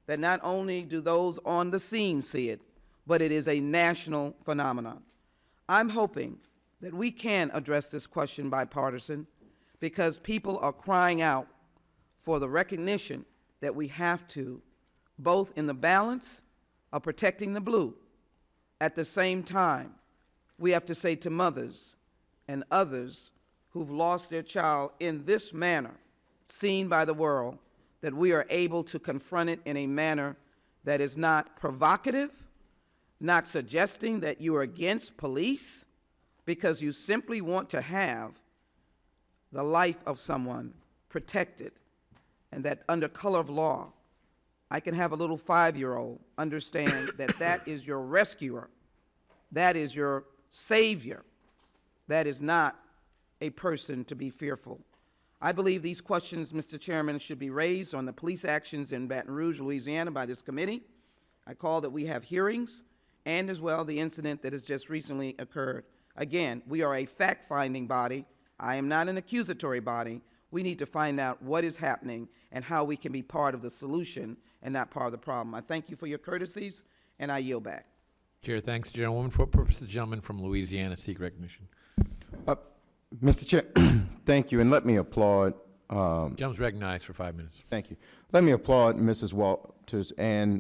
Speaker 9: that not only do those on the scene see it, but it is a national phenomenon. I'm hoping that we can address this question bipartisan, because people are crying out for the recognition that we have to, both in the balance of protecting the blue, at the same time, we have to say to mothers and others who've lost their child in this manner, seen by the world, that we are able to confront it in a manner that is not provocative, not suggesting that you are against police, because you simply want to have the life of someone protected, and that under color of law, I can have a little 5-year-old understand that that is your rescuer, that is your savior, that is not a person to be fearful. I believe these questions, Mr. Chairman, should be raised on the police actions in Baton Rouge, Louisiana by this committee. I call that we have hearings, and as well the incident that has just recently occurred. Again, we are a fact-finding body. I am not an accusatory body. We need to find out what is happening and how we can be part of the solution and not part of the problem. I thank you for your courtesies, and I yield back.
Speaker 1: Chair, thanks, gentlewoman. For what purpose the gentleman from Louisiana seek recognition?
Speaker 3: Mr. Chair, thank you, and let me applaud.
Speaker 1: Gentleman's recognized for 5 minutes.
Speaker 3: Thank you. Let me applaud Mrs. Walters and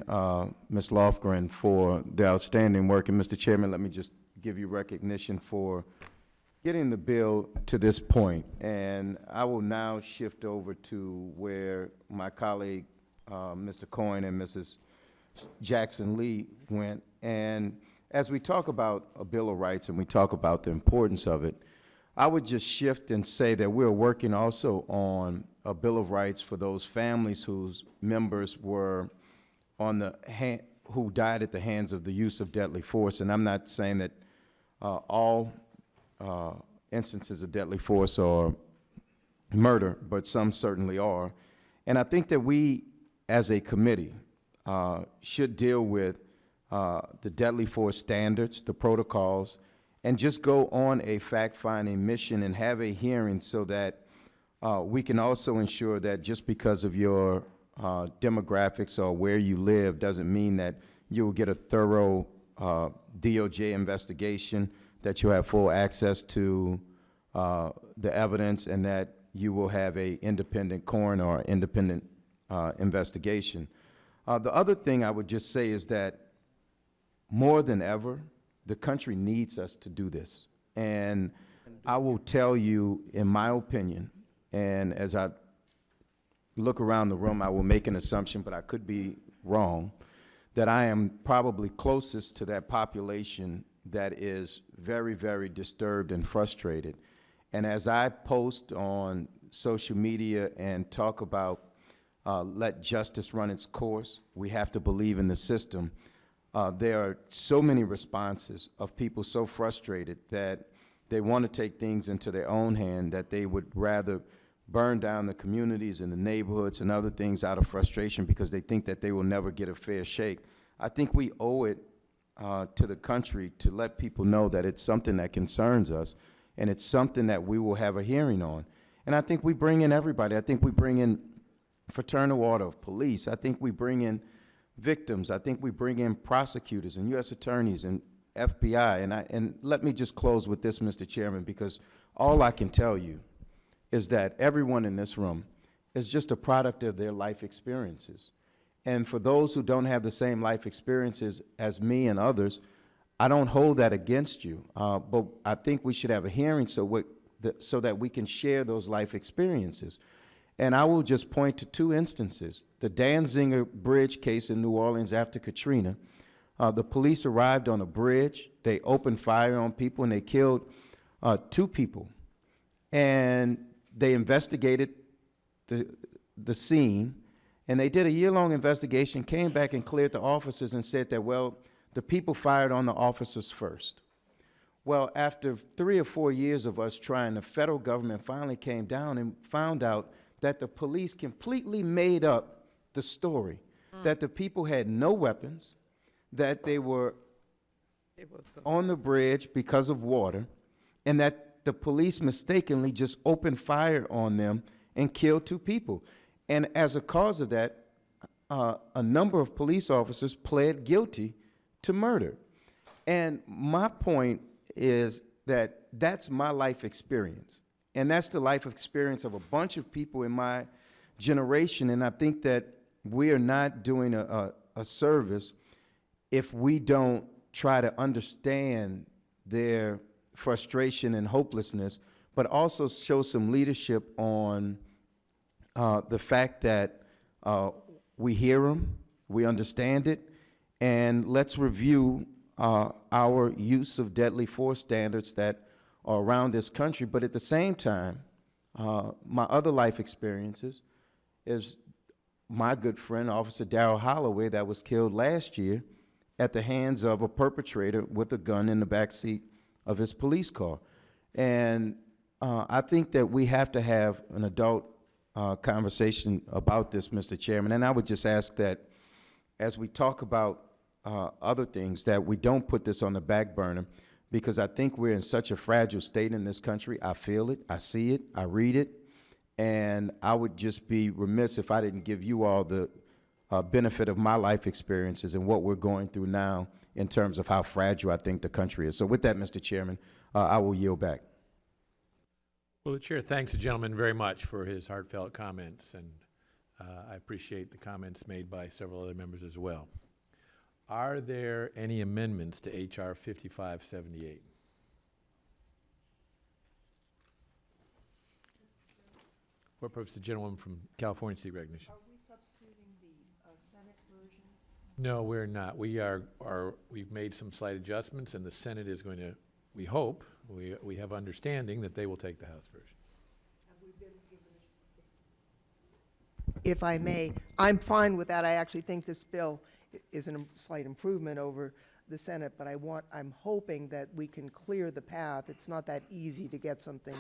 Speaker 3: Ms. Lofgren for the outstanding work. And Mr. Chairman, let me just give you recognition for getting the bill to this point. And I will now shift over to where my colleague, Mr. Coyne and Mrs. Jackson Lee went. And as we talk about a Bill of Rights and we talk about the importance of it, I would just shift and say that we're working also on a Bill of Rights for those families whose members were on the who died at the hands of the use of deadly force. And I'm not saying that all instances of deadly force are murder, but some certainly are. And I think that we, as a committee, should deal with the deadly force standards, the protocols, and just go on a fact-finding mission and have a hearing so that we can also ensure that just because of your demographics or where you live doesn't mean that you will get a thorough DOJ investigation, that you have full access to the evidence, and that you will have a independent coroner or independent investigation. The other thing I would just say is that more than ever, the country needs us to do this. And I will tell you, in my opinion, and as I look around the room, I will make an assumption, but I could be wrong, that I am probably closest to that population that is very, very disturbed and frustrated. And as I post on social media and talk about let justice run its course, we have to believe in the system, there are so many responses of people so frustrated that they want to take things into their own hand, that they would rather burn down the communities and the neighborhoods and other things out of frustration because they think that they will never get a fair shake. I think we owe it to the country to let people know that it's something that concerns us, and it's something that we will have a hearing on. And I think we bring in everybody. I think we bring in fraternal order of police. I think we bring in victims. I think we bring in prosecutors and U.S. attorneys and FBI. And let me just close with this, Mr. Chairman, because all I can tell you is that everyone in this room is just a product of their life experiences. And for those who don't have the same life experiences as me and others, I don't hold that against you. But I think we should have a hearing so that we can share those life experiences. And I will just point to two instances. The Danziger Bridge case in New Orleans after Katrina. The police arrived on a bridge. They opened fire on people, and they killed 2 people. And they investigated the scene, and they did a year-long investigation, came back and cleared the officers and said that, well, the people fired on the officers first. Well, after 3 or 4 years of us trying, the federal government finally came down and found out that the police completely made up the story, that the people had no weapons, that they were on the bridge because of water, and that the police mistakenly just opened fire on them and killed 2 people. And as a cause of that, a number of police officers pled guilty to murder. And my point is that that's my life experience. And that's the life experience of a bunch of people in my generation. And I think that we are not doing a service if we don't try to understand their frustration and hopelessness, but also show some leadership on the fact that we hear them, we understand it, and let's review our use of deadly force standards that are around this country. But at the same time, my other life experiences is my good friend, Officer Darrell Holloway, that was killed last year at the hands of a perpetrator with a gun in the backseat of his police car. And I think that we have to have an adult conversation about this, Mr. Chairman. And I would just ask that as we talk about other things, that we don't put this on the back burner, because I think we're in such a fragile state in this country. I feel it, I see it, I read it, and I would just be remiss if I didn't give you all the benefit of my life experiences and what we're going through now in terms of how fragile I think the country is. So with that, Mr. Chairman, I will yield back.
Speaker 1: Well, the chair thanks the gentleman very much for his heartfelt comments, and I appreciate the comments made by several other members as well. Are there any amendments to H.R. 5578? What purpose the gentleman from California seek recognition?
Speaker 5: Are we substituting the Senate version?
Speaker 1: No, we're not. We've made some slight adjustments, and the Senate is going to, we hope, we have understanding that they will take the House version.
Speaker 5: If I may, I'm fine with that. I actually think this bill is a slight improvement over the Senate, but I'm hoping that we can clear the path. It's not that easy to get something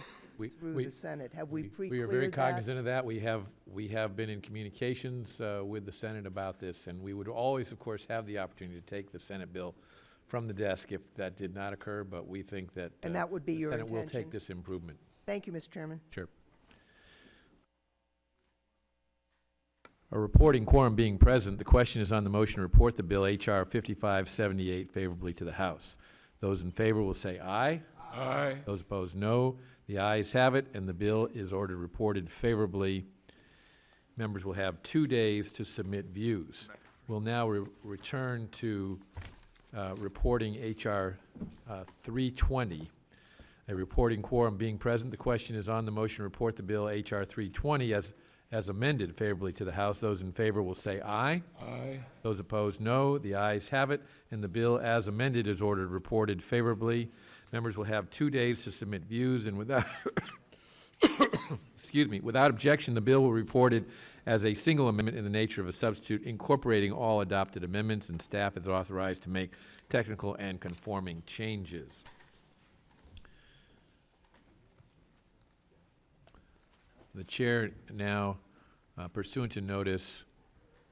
Speaker 5: through the Senate. Have we pre-cleared that?
Speaker 1: We are very cognizant of that. We have been in communications with the Senate about this, and we would always, of course, have the opportunity to take the Senate bill from the desk if that did not occur, but we think that
Speaker 5: And that would be your
Speaker 1: the Senate will take
Speaker 5: intention.
Speaker 1: this improvement.
Speaker 5: Thank you, Mr. Chairman.
Speaker 1: Sure. A reporting quorum being present, the question is on the motion to report the bill H.R. 5578 favorably to the House. Those in favor will say aye.
Speaker 4: Aye.
Speaker 1: Those opposed, no. The ayes have it, and the bill is ordered reported favorably. Members will have 2 days to submit views. We'll now return to reporting H.R. 320. A reporting quorum being present, the question is on the motion to report the bill H.R. 320 as amended favorably to the House. Those in favor will say aye.
Speaker 4: Aye.
Speaker 1: Those opposed, no. The ayes have it, and the bill as amended is ordered reported favorably. Members will have 2 days to submit views, and without, excuse me, without objection, the bill will be reported as a single amendment in the nature of a substitute incorporating all adopted amendments, and staff is authorized to make technical and conforming changes. The chair now, pursuant to notice,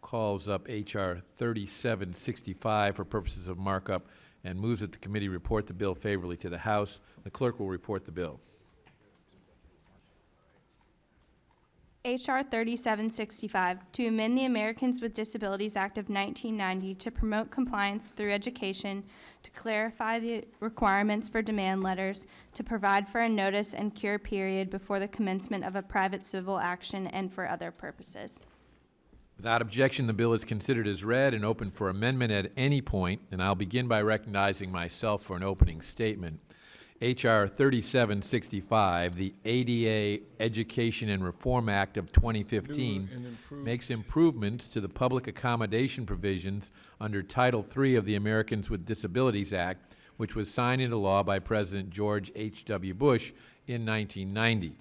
Speaker 1: calls up H.R. 3765 for purposes of markup and moves that the committee report the bill favorably to the House. The clerk will report the bill.
Speaker 2: H.R. 3765, to amend the Americans with Disabilities Act of 1990 to promote compliance through education, to clarify the requirements for demand letters, to provide for a notice and cure period before the commencement of a private civil action, and for other purposes.
Speaker 1: Without objection, the bill is considered as read and open for amendment at any point, and I'll begin by recognizing myself for an opening statement. H.R. 3765, the ADA Education and Reform Act of 2015, makes improvements to the public accommodation provisions under Title III of the Americans with Disabilities Act, which was signed into law by President George H.W. Bush in 1990.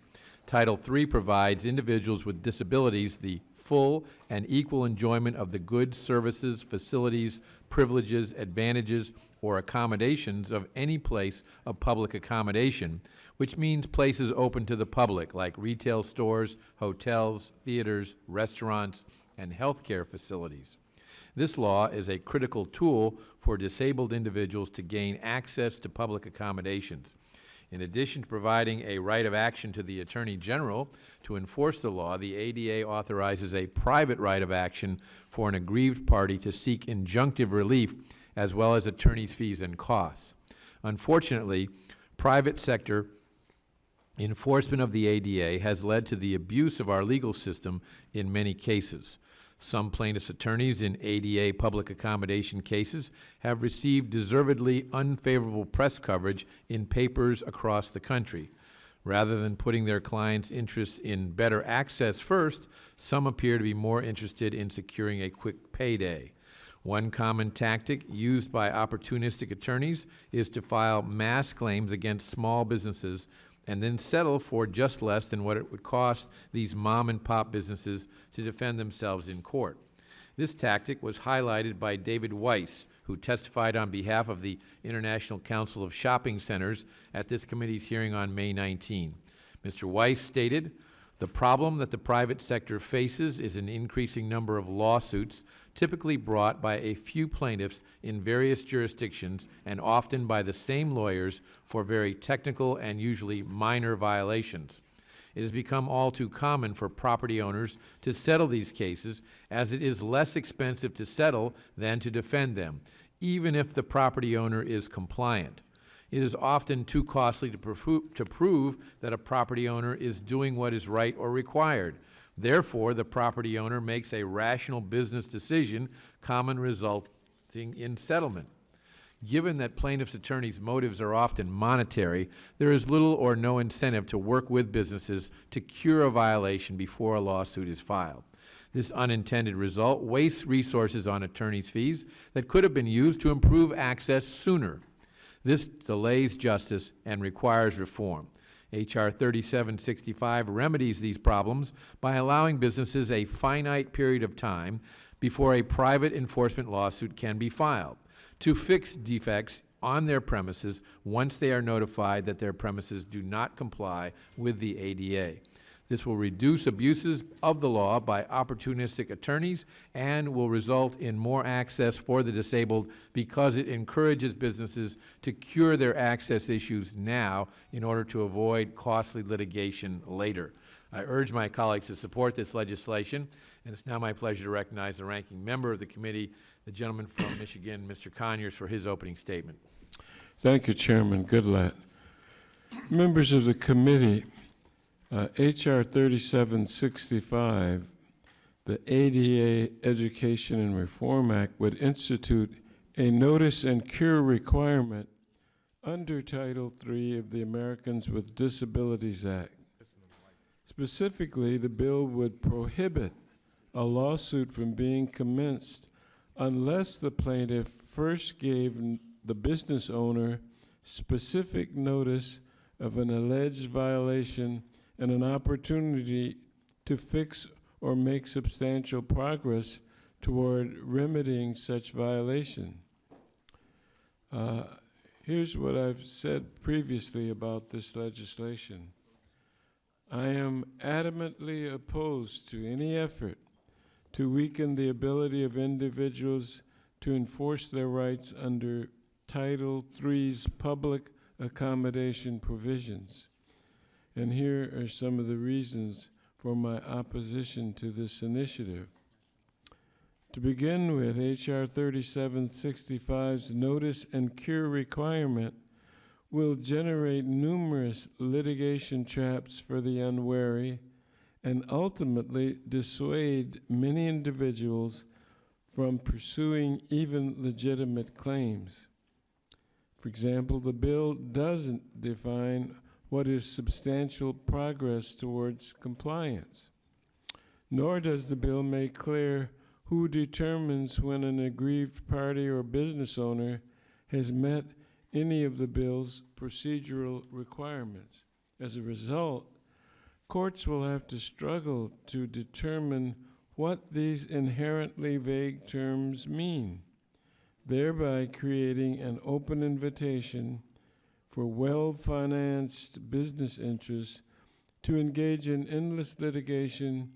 Speaker 1: Title III provides individuals with disabilities the full and equal enjoyment of the goods, services, facilities, privileges, advantages, or accommodations of any place of public accommodation, which means places open to the public like retail stores, hotels, theaters, restaurants, and healthcare facilities. This law is a critical tool for disabled individuals to gain access to public accommodations. In addition to providing a right of action to the Attorney General to enforce the law, the ADA authorizes a private right of action for an aggrieved party to seek injunctive relief as well as attorney's fees and costs. Unfortunately, private sector enforcement of the ADA has led to the abuse of our legal system in many cases. Some plaintiffs' attorneys in ADA public accommodation cases have received deservedly unfavorable press coverage in papers across the country. Rather than putting their clients' interests in better access first, some appear to be more interested in securing a quick payday. One common tactic used by opportunistic attorneys is to file mass claims against small businesses and then settle for just less than what it would cost these mom-and-pop businesses to defend themselves in court. This tactic was highlighted by David Weiss, who testified on behalf of the International Council of Shopping Centers at this committee's hearing on May 19. Mr. Weiss stated, "The problem that the private sector faces is an increasing number of lawsuits, typically brought by a few plaintiffs in various jurisdictions and often by the same lawyers for very technical and usually minor violations. It has become all too common for property owners to settle these cases, as it is less expensive to settle than to defend them, even if the property owner is compliant. It is often too costly to prove that a property owner is doing what is right or required. Therefore, the property owner makes a rational business decision, common resulting in settlement. Given that plaintiff's attorneys' motives are often monetary, there is little or no incentive to work with businesses to cure a violation before a lawsuit is filed. This unintended result wastes resources on attorneys' fees that could have been used to improve access sooner. This delays justice and requires reform. H.R. 3765 remedies these problems by allowing businesses a finite period of time before a private enforcement lawsuit can be filed to fix defects on their premises once they are notified that their premises do not comply with the ADA. This will reduce abuses of the law by opportunistic attorneys and will result in more access for the disabled because it encourages businesses to cure their access issues now in order to avoid costly litigation later. I urge my colleagues to support this legislation, and it's now my pleasure to recognize the ranking member of the committee, the gentleman from Michigan, Mr. Conyers, for his opening statement.
Speaker 4: Thank you, Chairman Goodlatte. Members of the committee, H.R. 3765, the ADA Education and Reform Act, would institute a notice and cure requirement under Title III of the Americans with Disabilities Act. Specifically, the bill would prohibit a lawsuit from being commenced unless the plaintiff first gave the business owner specific notice of an alleged violation and an opportunity to fix or make substantial progress toward remedying such violation. Here's what I've said previously about this legislation. I am adamantly opposed to any effort to weaken the ability of individuals to enforce their rights under Title III's public accommodation provisions. And here are some of the reasons for my opposition to this initiative. To begin with, H.R. 3765's notice and cure requirement will generate numerous litigation traps for the unwary and ultimately dissuade many individuals from pursuing even legitimate claims. For example, the bill doesn't define what is substantial progress towards compliance, nor does the bill make clear who determines when an aggrieved party or business owner has met any of the bill's procedural requirements. As a result, courts will have to struggle to determine what these inherently vague terms mean, thereby creating an open invitation for well-financed business interests to engage in endless litigation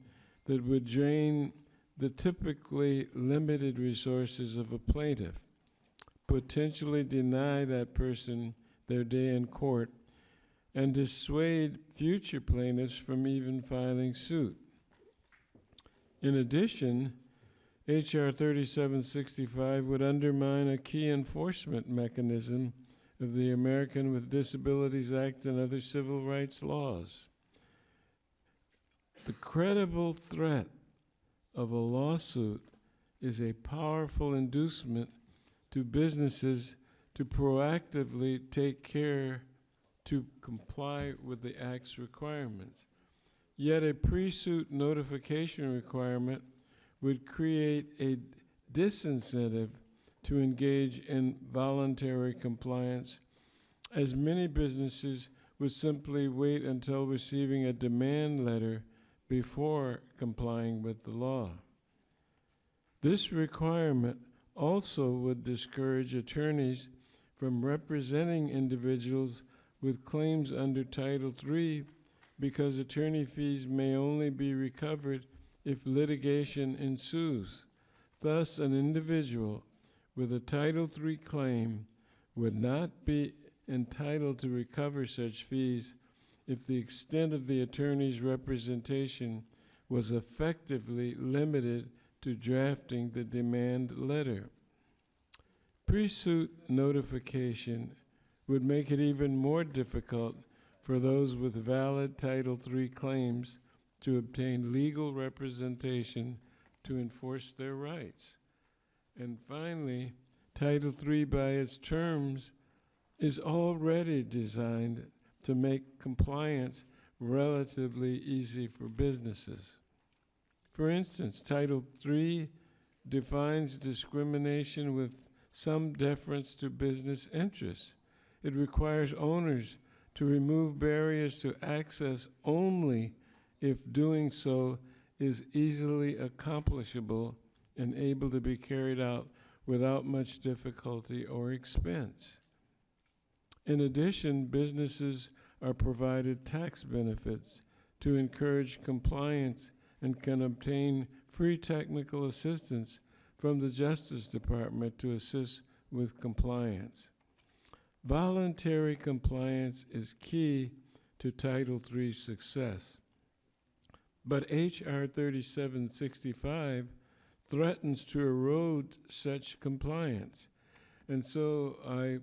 Speaker 4: that would drain the typically limited resources of a plaintiff, potentially deny that person their day in court, and dissuade future plaintiffs from even filing suit. In addition, H.R. 3765 would undermine a key enforcement mechanism of the American with Disabilities Act and other civil rights laws. The credible threat of a lawsuit is a powerful inducement to businesses to proactively take care to comply with the Act's requirements. Yet a pre-suit notification requirement would create a disincentive to engage in voluntary compliance, as many businesses would simply wait until receiving a demand letter before complying with the law. This requirement also would discourage attorneys from representing individuals with claims under Title III because attorney fees may only be recovered if litigation ensues. Thus, an individual with a Title III claim would not be entitled to recover such fees if the extent of the attorney's representation was effectively limited to drafting the demand letter. Pre-suit notification would make it even more difficult for those with valid Title III claims to obtain legal representation to enforce their rights. And finally, Title III by its terms is already designed to make compliance relatively easy for businesses. For instance, Title III defines discrimination with some deference to business interests. It requires owners to remove barriers to access only if doing so is easily accomplishable and able to be carried out without much difficulty or expense. In addition, businesses are provided tax benefits to encourage compliance and can obtain free technical assistance from the Justice Department to assist with compliance. Voluntary compliance is key to Title III's success. But H.R. 3765 threatens to erode such compliance. And so I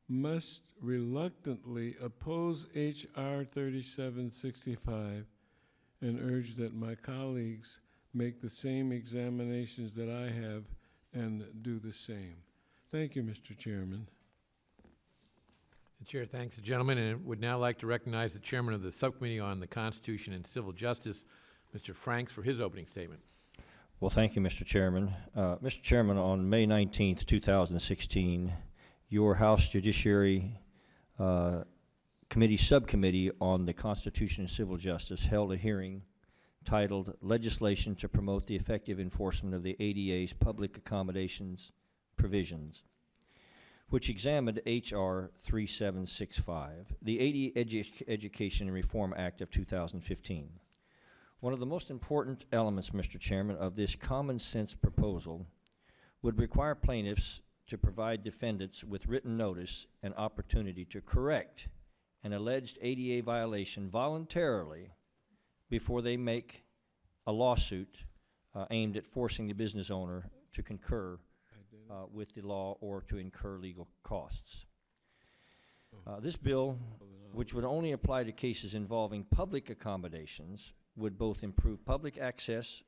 Speaker 4: must reluctantly oppose H.R. 3765 and urge that my colleagues make the same examinations that I have and do the same. Thank you, Mr. Chairman.
Speaker 1: The chair thanks the gentleman and would now like to recognize the chairman of the Subcommittee on the Constitution and Civil Justice, Mr. Franks, for his opening statement.
Speaker 10: Well, thank you, Mr. Chairman. Mr. Chairman, on May 19th, 2016, your House Judiciary Subcommittee on the Constitution and Civil Justice held a hearing titled Legislation to Promote the Effective Enforcement of the ADA's Public Accommodations Provisions, which examined H.R. 3765, the ADA Education and Reform Act of 2015. One of the most important elements, Mr. Chairman, of this common sense proposal would require plaintiffs to provide defendants with written notice and opportunity to correct an alleged ADA violation voluntarily before they make a lawsuit aimed at forcing the business owner to concur with the law or to incur legal costs. This bill, which would only apply to cases involving public accommodations, would both improve public access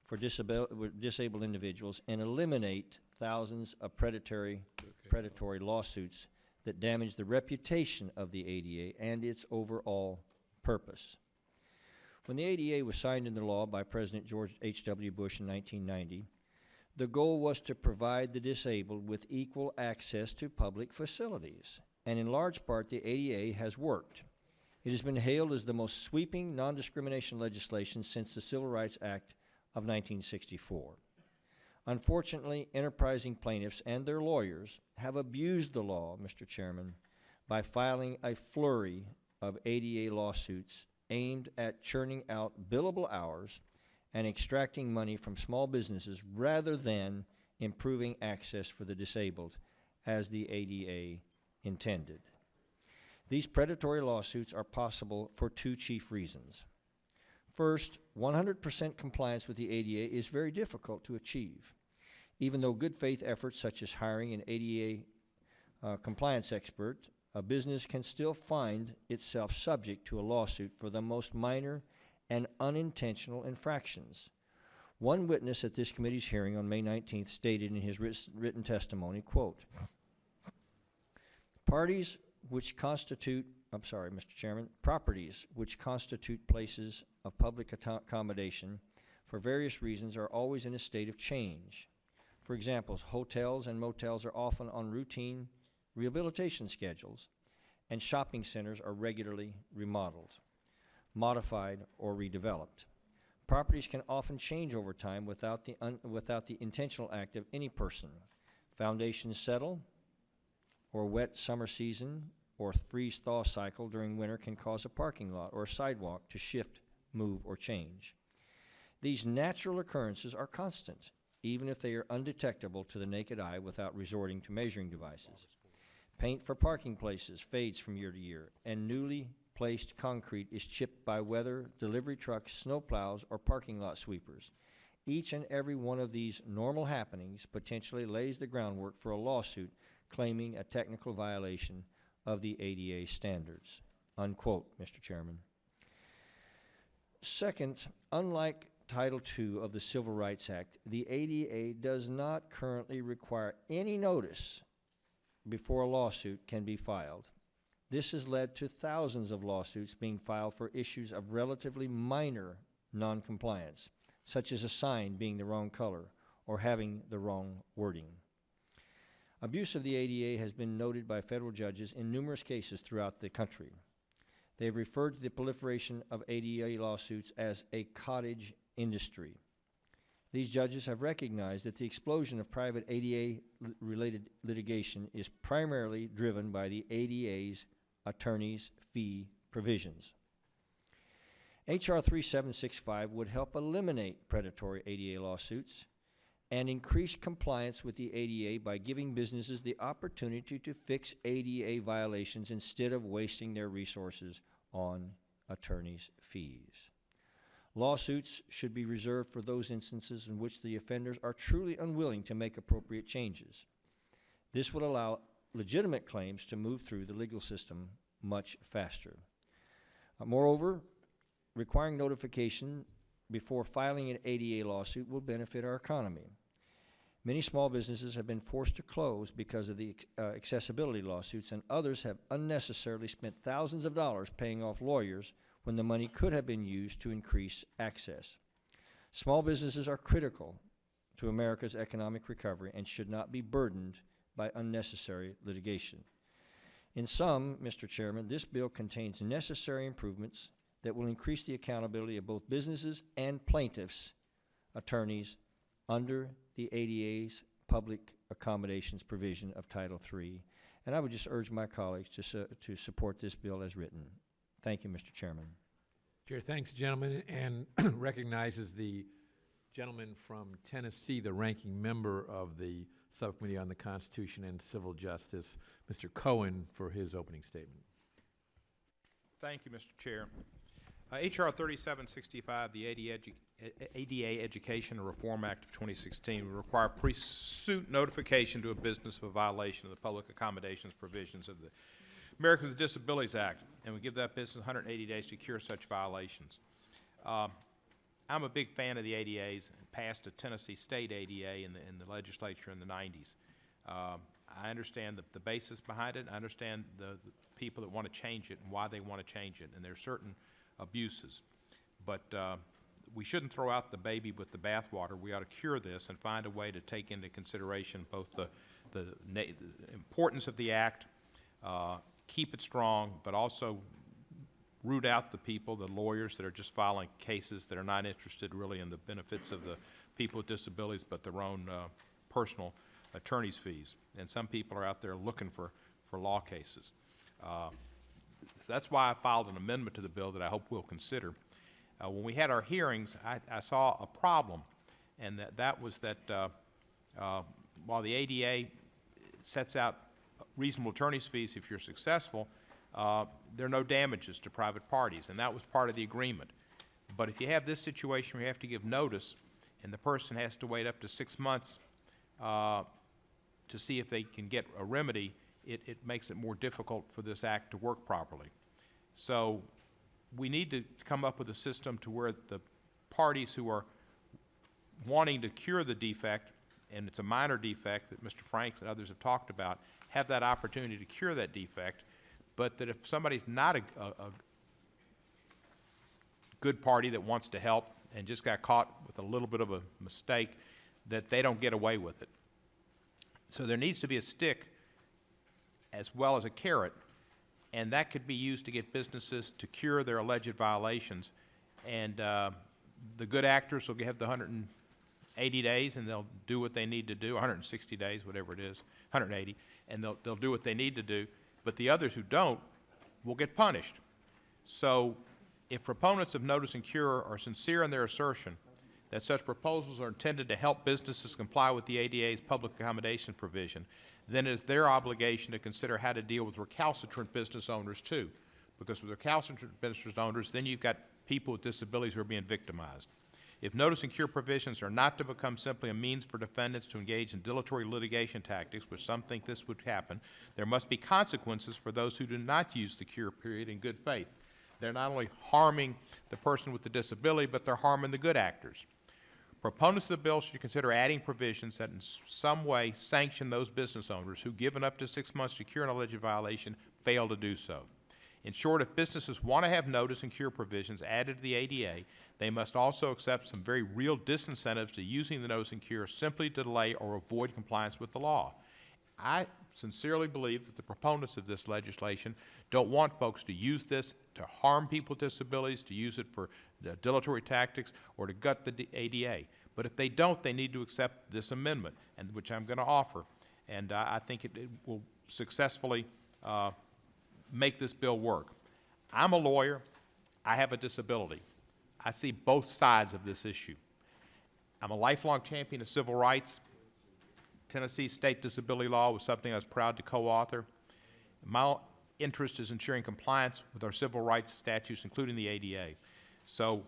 Speaker 10: for disabled individuals and eliminate thousands of predatory lawsuits that damage the reputation of the ADA and its overall purpose. When the ADA was signed into law by President George H.W. Bush in 1990, the goal was to provide the disabled with equal access to public facilities, and in large part the ADA has worked. It has been hailed as the most sweeping non-discrimination legislation since the Civil Rights Act of 1964. Unfortunately, enterprising plaintiffs and their lawyers have abused the law, Mr. Chairman, by filing a flurry of ADA lawsuits aimed at churning out billable hours and extracting money from small businesses rather than improving access for the disabled as the ADA intended. These predatory lawsuits are possible for two chief reasons. First, 100% compliance with the ADA is very difficult to achieve. Even though good faith efforts such as hiring an ADA compliance expert, a business can still find itself subject to a lawsuit for the most minor and unintentional infractions. One witness at this committee's hearing on May 19th stated in his written testimony, quote, properties which constitute places of public accommodation for various reasons are always in a state of change. For example, hotels and motels are often on routine rehabilitation schedules, and shopping centers are regularly remodeled, modified, or redeveloped. Properties can often change over time without the intentional act of any person. Foundations settle, or wet summer season, or freeze-thaw cycle during winter can cause a parking lot or a sidewalk to shift, move, or change. These natural occurrences are constant, even if they are undetectable to the naked eye without resorting to measuring devices. Paint for parking places fades from year to year, and newly placed concrete is chipped by weather, delivery trucks, snowplows, or parking lot sweepers. Each and every one of these normal happenings potentially lays the groundwork for a lawsuit claiming a technical violation of the ADA standards." Unquote, Mr. Chairman. Second, unlike Title II of the Civil Rights Act, the ADA does not currently require any notice before a lawsuit can be filed. This has led to thousands of lawsuits being filed for issues of relatively minor noncompliance, such as a sign being the wrong color or having the wrong wording. Abuse of the ADA has been noted by federal judges in numerous cases throughout the country. They have referred to the proliferation of ADA lawsuits as a cottage industry. These judges have recognized that the explosion of private ADA-related litigation is primarily driven by the ADA's attorney's fee provisions. H.R. 3765 would help eliminate predatory ADA lawsuits and increase compliance with the ADA by giving businesses the opportunity to fix ADA violations instead of wasting their resources on attorneys' fees. Lawsuits should be reserved for those instances in which the offenders are truly unwilling to make appropriate changes. This would allow legitimate claims to move through the legal system much faster. Moreover, requiring notification before filing an ADA lawsuit will benefit our economy. Many small businesses have been forced to close because of the accessibility lawsuits, and others have unnecessarily spent thousands of dollars paying off lawyers when the money could have been used to increase access. Small businesses are critical to America's economic recovery and should not be burdened by unnecessary litigation. In sum, Mr. Chairman, this bill contains necessary improvements that will increase the accountability of both businesses and plaintiffs' attorneys under the ADA's public accommodations provision of Title III. And I would just urge my colleagues to support this bill as written. Thank you, Mr. Chairman.
Speaker 1: Chair thanks the gentleman and recognizes the gentleman from Tennessee, the ranking member of the Subcommittee on the Constitution and Civil Justice, Mr. Cohen, for his opening statement.
Speaker 7: Thank you, Mr. Chair. H.R. 3765, the ADA Education and Reform Act of 2016, would require pre-suit notification to a business of a violation of the public accommodations provisions of the Americans with Disabilities Act, and would give that business 180 days to cure such violations. I'm a big fan of the ADAs, and passed a Tennessee state ADA in the legislature in the 90s. I understand the basis behind it. I understand the people that want to change it and why they want to change it, and there are certain abuses. But we shouldn't throw out the baby with the bathwater. We ought to cure this and find a way to take into consideration both the importance of the act, keep it strong, but also root out the people, the lawyers that are just filing cases that are not interested really in the benefits of the people with disabilities, but their own personal attorney's fees. And some people are out there looking for law cases. So that's why I filed an amendment to the bill that I hope we'll consider. When we had our hearings, I saw a problem, and that was that while the ADA sets out reasonable attorney's fees if you're successful, there are no damages to private parties, and that was part of the agreement. But if you have this situation where you have to give notice, and the person has to wait up to 6 months to see if they can get a remedy, it makes it more difficult for this act to work properly. So we need to come up with a system to where the parties who are wanting to cure the defect, and it's a minor defect that Mr. Franks and others have talked about, have that opportunity to cure that defect, but that if somebody's not a good party that wants to help and just got caught with a little bit of a mistake, that they don't get away with it. So there needs to be a stick as well as a carrot, and that could be used to get businesses to cure their alleged violations. And the good actors will have the 180 days, and they'll do what they need to do, 160 days, whatever it is, 180, and they'll do what they need to do. But the others who don't will get punished. So if proponents of notice and cure are sincere in their assertion that such proposals are intended to help businesses comply with the ADA's public accommodation provision, then it is their obligation to consider how to deal with recalcitrant business owners too, because with recalcitrant business owners, then you've got people with disabilities who are being victimized. If notice and cure provisions are not to become simply a means for defendants to engage in dilatory litigation tactics, which some think this would happen, there must be consequences for those who do not use the cure period in good faith. They're not only harming the person with the disability, but they're harming the good actors. Proponents of the bill should consider adding provisions that in some way sanction those business owners who, given up to 6 months to cure an alleged violation, fail to do so. In short, if businesses want to have notice and cure provisions added to the ADA, they must also accept some very real disincentives to using the notice and cure simply to delay or avoid compliance with the law. I sincerely believe that the proponents of this legislation don't want folks to use this to harm people with disabilities, to use it for dilatory tactics, or to gut the ADA. But if they don't, they need to accept this amendment, and which I'm going to offer. And I think it will successfully make this bill work. I'm a lawyer. I have a disability. I see both sides of this issue. I'm a lifelong champion of civil rights. Tennessee state disability law was something I was proud to co-author. My interest is ensuring compliance with our civil rights statutes, including the ADA. So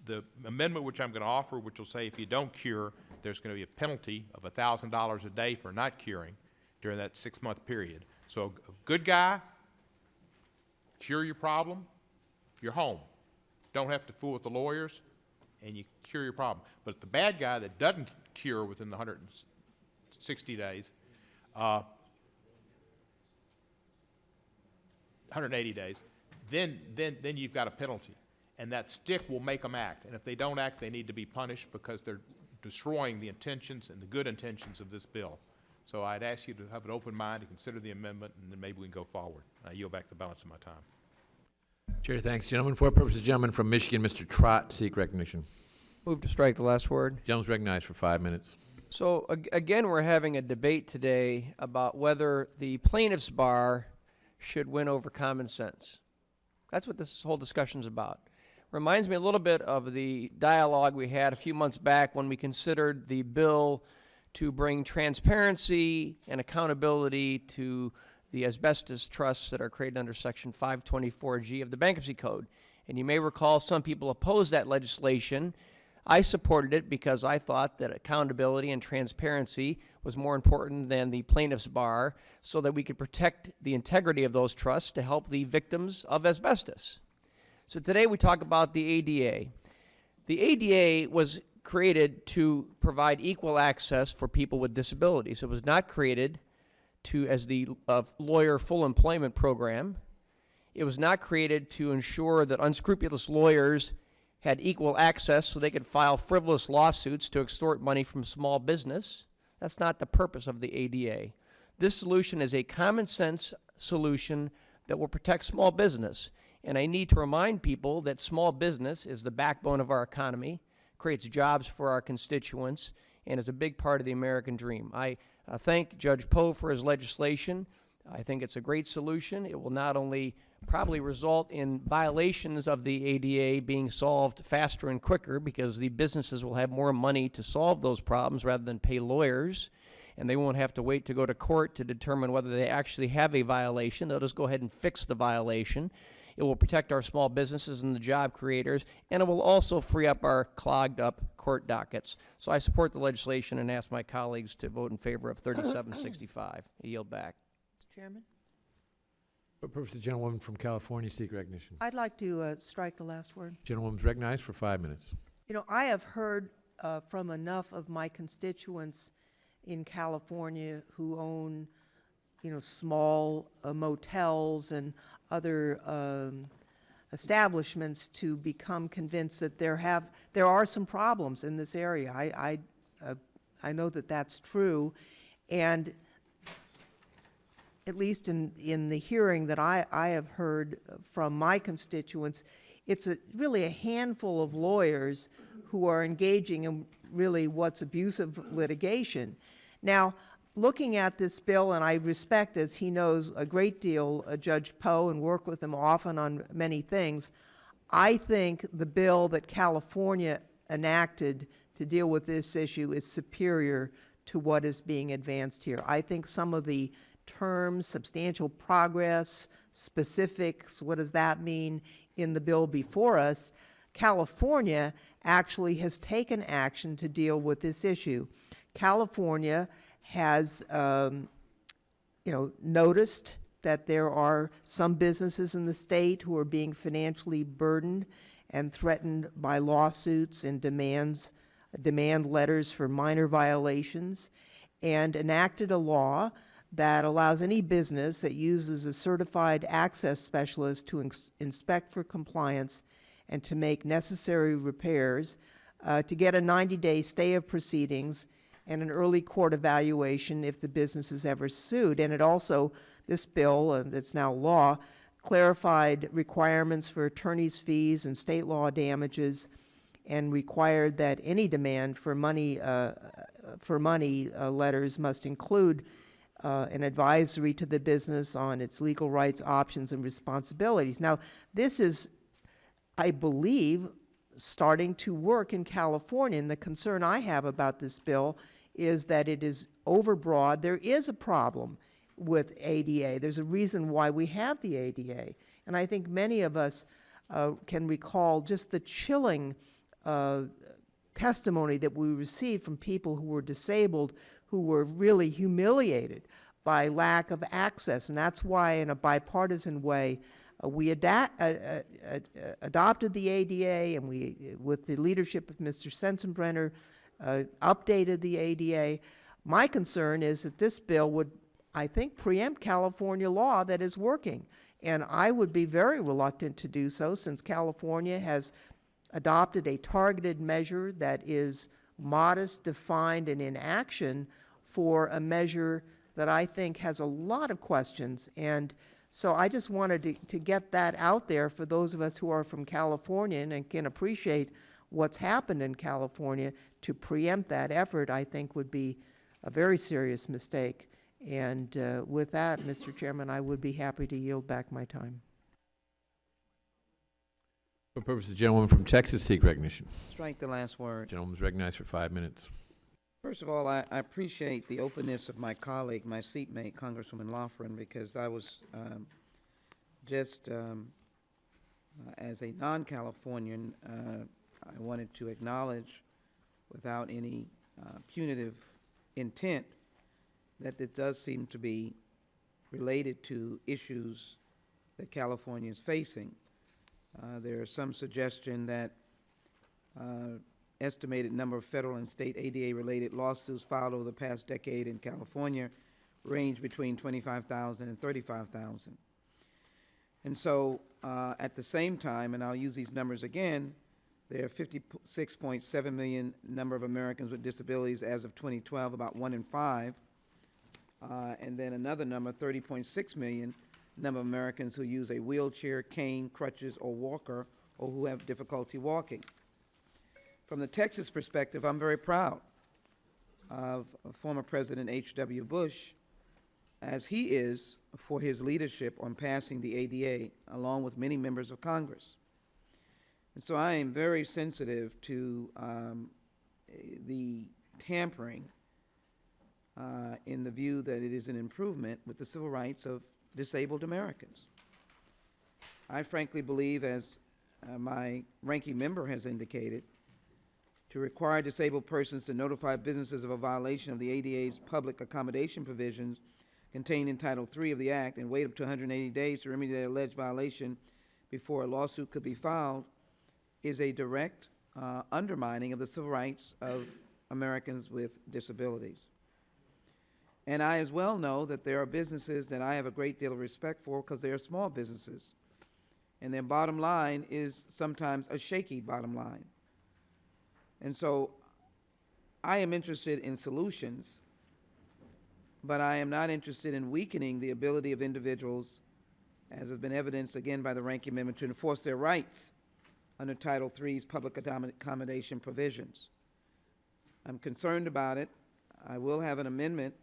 Speaker 7: the amendment which I'm going to offer, which will say if you don't cure, there's going to be a penalty of $1,000 a day for not curing during that 6-month period. So a good guy, cure your problem, you're home. Don't have to fool with the lawyers, and you cure your problem. But the bad guy that doesn't cure within the 160 days, 180 days, then you've got a penalty. And that stick will make them act. And if they don't act, they need to be punished because they're destroying the intentions and the good intentions of this bill. So I'd ask you to have an open mind to consider the amendment, and then maybe we can go forward. I yield back the balance of my time.
Speaker 1: Chair, thanks. Gentlemen, for purposes, gentleman from Michigan, Mr. Trott, seek recognition.
Speaker 11: Move to strike the last word.
Speaker 1: Gentleman's recognized for 5 minutes.
Speaker 11: So again, we're having a debate today about whether the plaintiff's bar should win over common sense. That's what this whole discussion's about. Reminds me a little bit of the dialogue we had a few months back when we considered the bill to bring transparency and accountability to the asbestos trusts that are created under Section 524G of the Bankruptcy Code. And you may recall some people opposed that legislation. I supported it because I thought that accountability and transparency was more important than the plaintiff's bar so that we could protect the integrity of those trusts to help the victims of asbestos. So today we talk about the ADA. The ADA was created to provide equal access for people with disabilities. It was not created as the lawyer full employment program. It was not created to ensure that unscrupulous lawyers had equal access so they could file frivolous lawsuits to extort money from small business. That's not the purpose of the ADA. This solution is a common sense solution that will protect small business. And I need to remind people that small business is the backbone of our economy, creates jobs for our constituents, and is a big part of the American dream. I thank Judge Poe for his legislation. I think it's a great solution. It will not only probably result in violations of the ADA being solved faster and quicker because the businesses will have more money to solve those problems rather than pay lawyers, and they won't have to wait to go to court to determine whether they actually have a violation. They'll just go ahead and fix the violation. It will protect our small businesses and the job creators, and it will also free up our clogged up court dockets. So I support the legislation and ask my colleagues to vote in favor of 3765. I yield back.
Speaker 5: Mr. Chairman?
Speaker 1: For purposes, the gentlewoman from California, seek recognition.
Speaker 5: I'd like to strike the last word.
Speaker 1: Gentlewoman's recognized for 5 minutes.
Speaker 5: You know, I have heard from enough of my constituents in California who own, small motels and other establishments to become convinced that there are some problems in this area. I know that that's true, and at least in the hearing that I have heard from my constituents, it's really a handful of lawyers who are engaging in really what's abusive litigation. Now, looking at this bill, and I respect, as he knows, a great deal Judge Poe and work with him often on many things, I think the bill that California enacted to deal with this issue is superior to what is being advanced here. I think some of the terms, substantial progress, specifics, what does that mean in the bill before us, California actually has taken action to deal with this issue. California has, noticed that there are some businesses in the state who are being financially burdened and threatened by lawsuits and demand letters for minor violations, and enacted a law that allows any business that uses a certified access specialist to inspect for compliance and to make necessary repairs to get a 90-day stay of proceedings and an early court evaluation if the business is ever sued. And it also, this bill that's now law, clarified requirements for attorney's fees and state law damages, and required that any demand for money letters must include an advisory to the business on its legal rights, options, and responsibilities. Now, this is, I believe, starting to work in California, and the concern I have about this bill is that it is overbroad. There is a problem with ADA. There's a reason why we have the ADA, and I think many of us can recall just the chilling testimony that we received from people who were disabled, who were really humiliated by lack of access. And that's why, in a bipartisan way, we adopted the ADA, and we, with the leadership of Mr. Sensenbrenner, updated the ADA. My concern is that this bill would, I think, preempt California law that is working. And I would be very reluctant to do so, since California has adopted a targeted measure that is modest, defined, and in action for a measure that I think has a lot of questions. And so I just wanted to get that out there for those of us who are from California and can appreciate what's happened in California. To preempt that effort, I think, would be a very serious mistake. And with that, Mr. Chairman, I would be happy to yield back my time.
Speaker 1: For purposes, the gentlewoman from Texas seek recognition.
Speaker 9: Strike the last word.
Speaker 1: Gentlewoman's recognized for 5 minutes.
Speaker 9: First of all, I appreciate the openness of my colleague, my seatmate, Congresswoman Loughran, because I was as a non-Californian, I wanted to acknowledge, without any punitive intent, that it does seem to be related to issues that California is facing. There is some suggestion that estimated number of federal and state ADA-related lawsuits filed over the past decade in California range between 25,000 and 35,000. And so, at the same time, and I'll use these numbers again, there are 56.7 million number of Americans with disabilities as of 2012, about 1 in 5. And then another number, 30.6 million number of Americans who use a wheelchair, cane, crutches, or walker, or who have difficulty walking. From the Texas perspective, I'm very proud of former President H.W. Bush, as he is for his leadership on passing the ADA, along with many members of Congress. And so I am very sensitive to the tampering in the view that it is an improvement with the civil rights of disabled Americans. I frankly believe, as my ranking member has indicated, to require disabled persons to notify businesses of a violation of the ADA's public accommodation provisions contained in Title III of the Act and wait up to 180 days to remedy their alleged violation before a lawsuit could be filed is a direct undermining of the civil rights of Americans with disabilities. And I as well know that there are businesses that I have a great deal of respect for because they are small businesses, and their bottom line is sometimes a shaky bottom line. And so I am interested in solutions, but I am not interested in weakening the ability of individuals, as has been evidenced again by the ranking member, to enforce their rights under Title III's public accommodation provisions. I'm concerned about it. I will have an amendment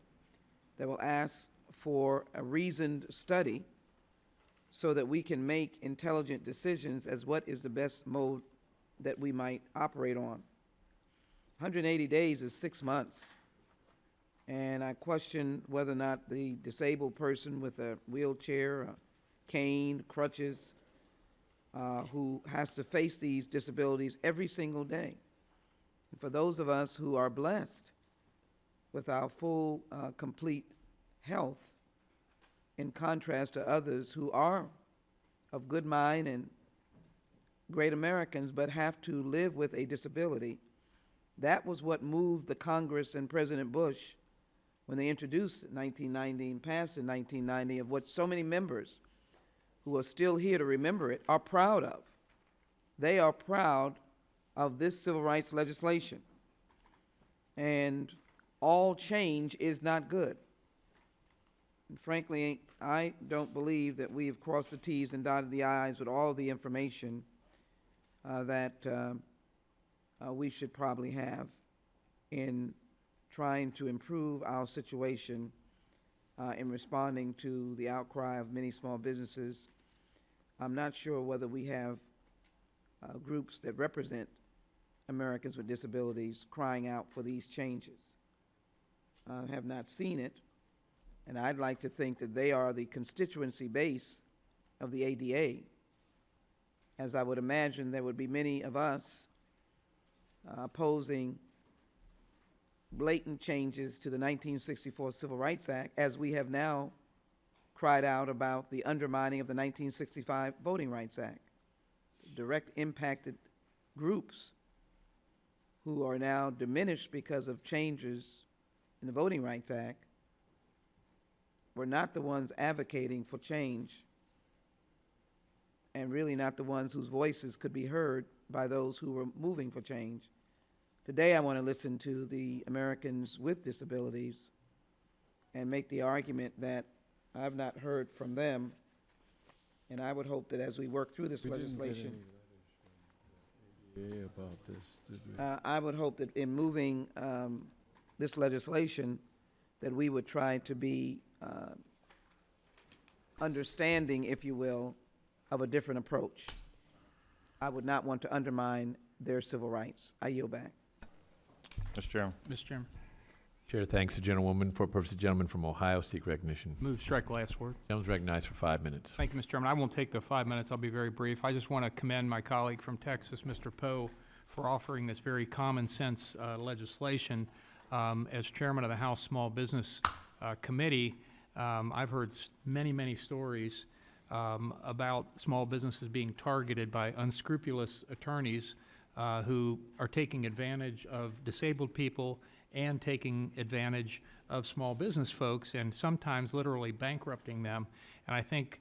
Speaker 9: that will ask for a reasoned study so that we can make intelligent decisions as what is the best mode that we might operate on. 180 days is 6 months. And I question whether or not the disabled person with a wheelchair, a cane, crutches, who has to face these disabilities every single day. And for those of us who are blessed with our full, complete health, in contrast to others who are of good mind and great Americans but have to live with a disability, that was what moved the Congress and President Bush when they introduced 1990 and passed in 1990, of what so many members who are still here to remember it are proud of. They are proud of this civil rights legislation. And all change is not good. And frankly, I don't believe that we have crossed the T's and dotted the I's with all the information that we should probably have in trying to improve our situation in responding to the outcry of many small businesses. I'm not sure whether we have groups that represent Americans with disabilities crying out for these changes. I have not seen it, and I'd like to think that they are the constituency base of the ADA, as I would imagine there would be many of us opposing blatant changes to the 1964 Civil Rights Act, as we have now cried out about the undermining of the 1965 Voting Rights Act. Direct impacted groups who are now diminished because of changes in the Voting Rights Act were not the ones advocating for change, and really not the ones whose voices could be heard by those who were moving for change. Today I want to listen to the Americans with disabilities and make the argument that I've not heard from them, and I would hope that as we work through this legislation,
Speaker 4: about this, did we?
Speaker 9: I would hope that in moving this legislation, that we would try to be understanding, if you will, of a different approach. I would not want to undermine their civil rights. I yield back.
Speaker 12: Mr. Chairman.
Speaker 13: Mr. Chairman.
Speaker 1: Chair thanks the gentlewoman. For purpose of the gentleman from Ohio, seek recognition.
Speaker 13: Move strike last word.
Speaker 1: Gentleman's recognized for 5 minutes.
Speaker 13: Thank you, Mr. Chairman. I won't take the 5 minutes. I'll be very brief. I just want to commend my colleague from Texas, Mr. Poe, for offering this very common sense legislation. As chairman of the House Small Business Committee, I've heard many stories about small businesses being targeted by unscrupulous attorneys who are taking advantage of disabled people and taking advantage of small business folks, and sometimes literally bankrupting them. And I think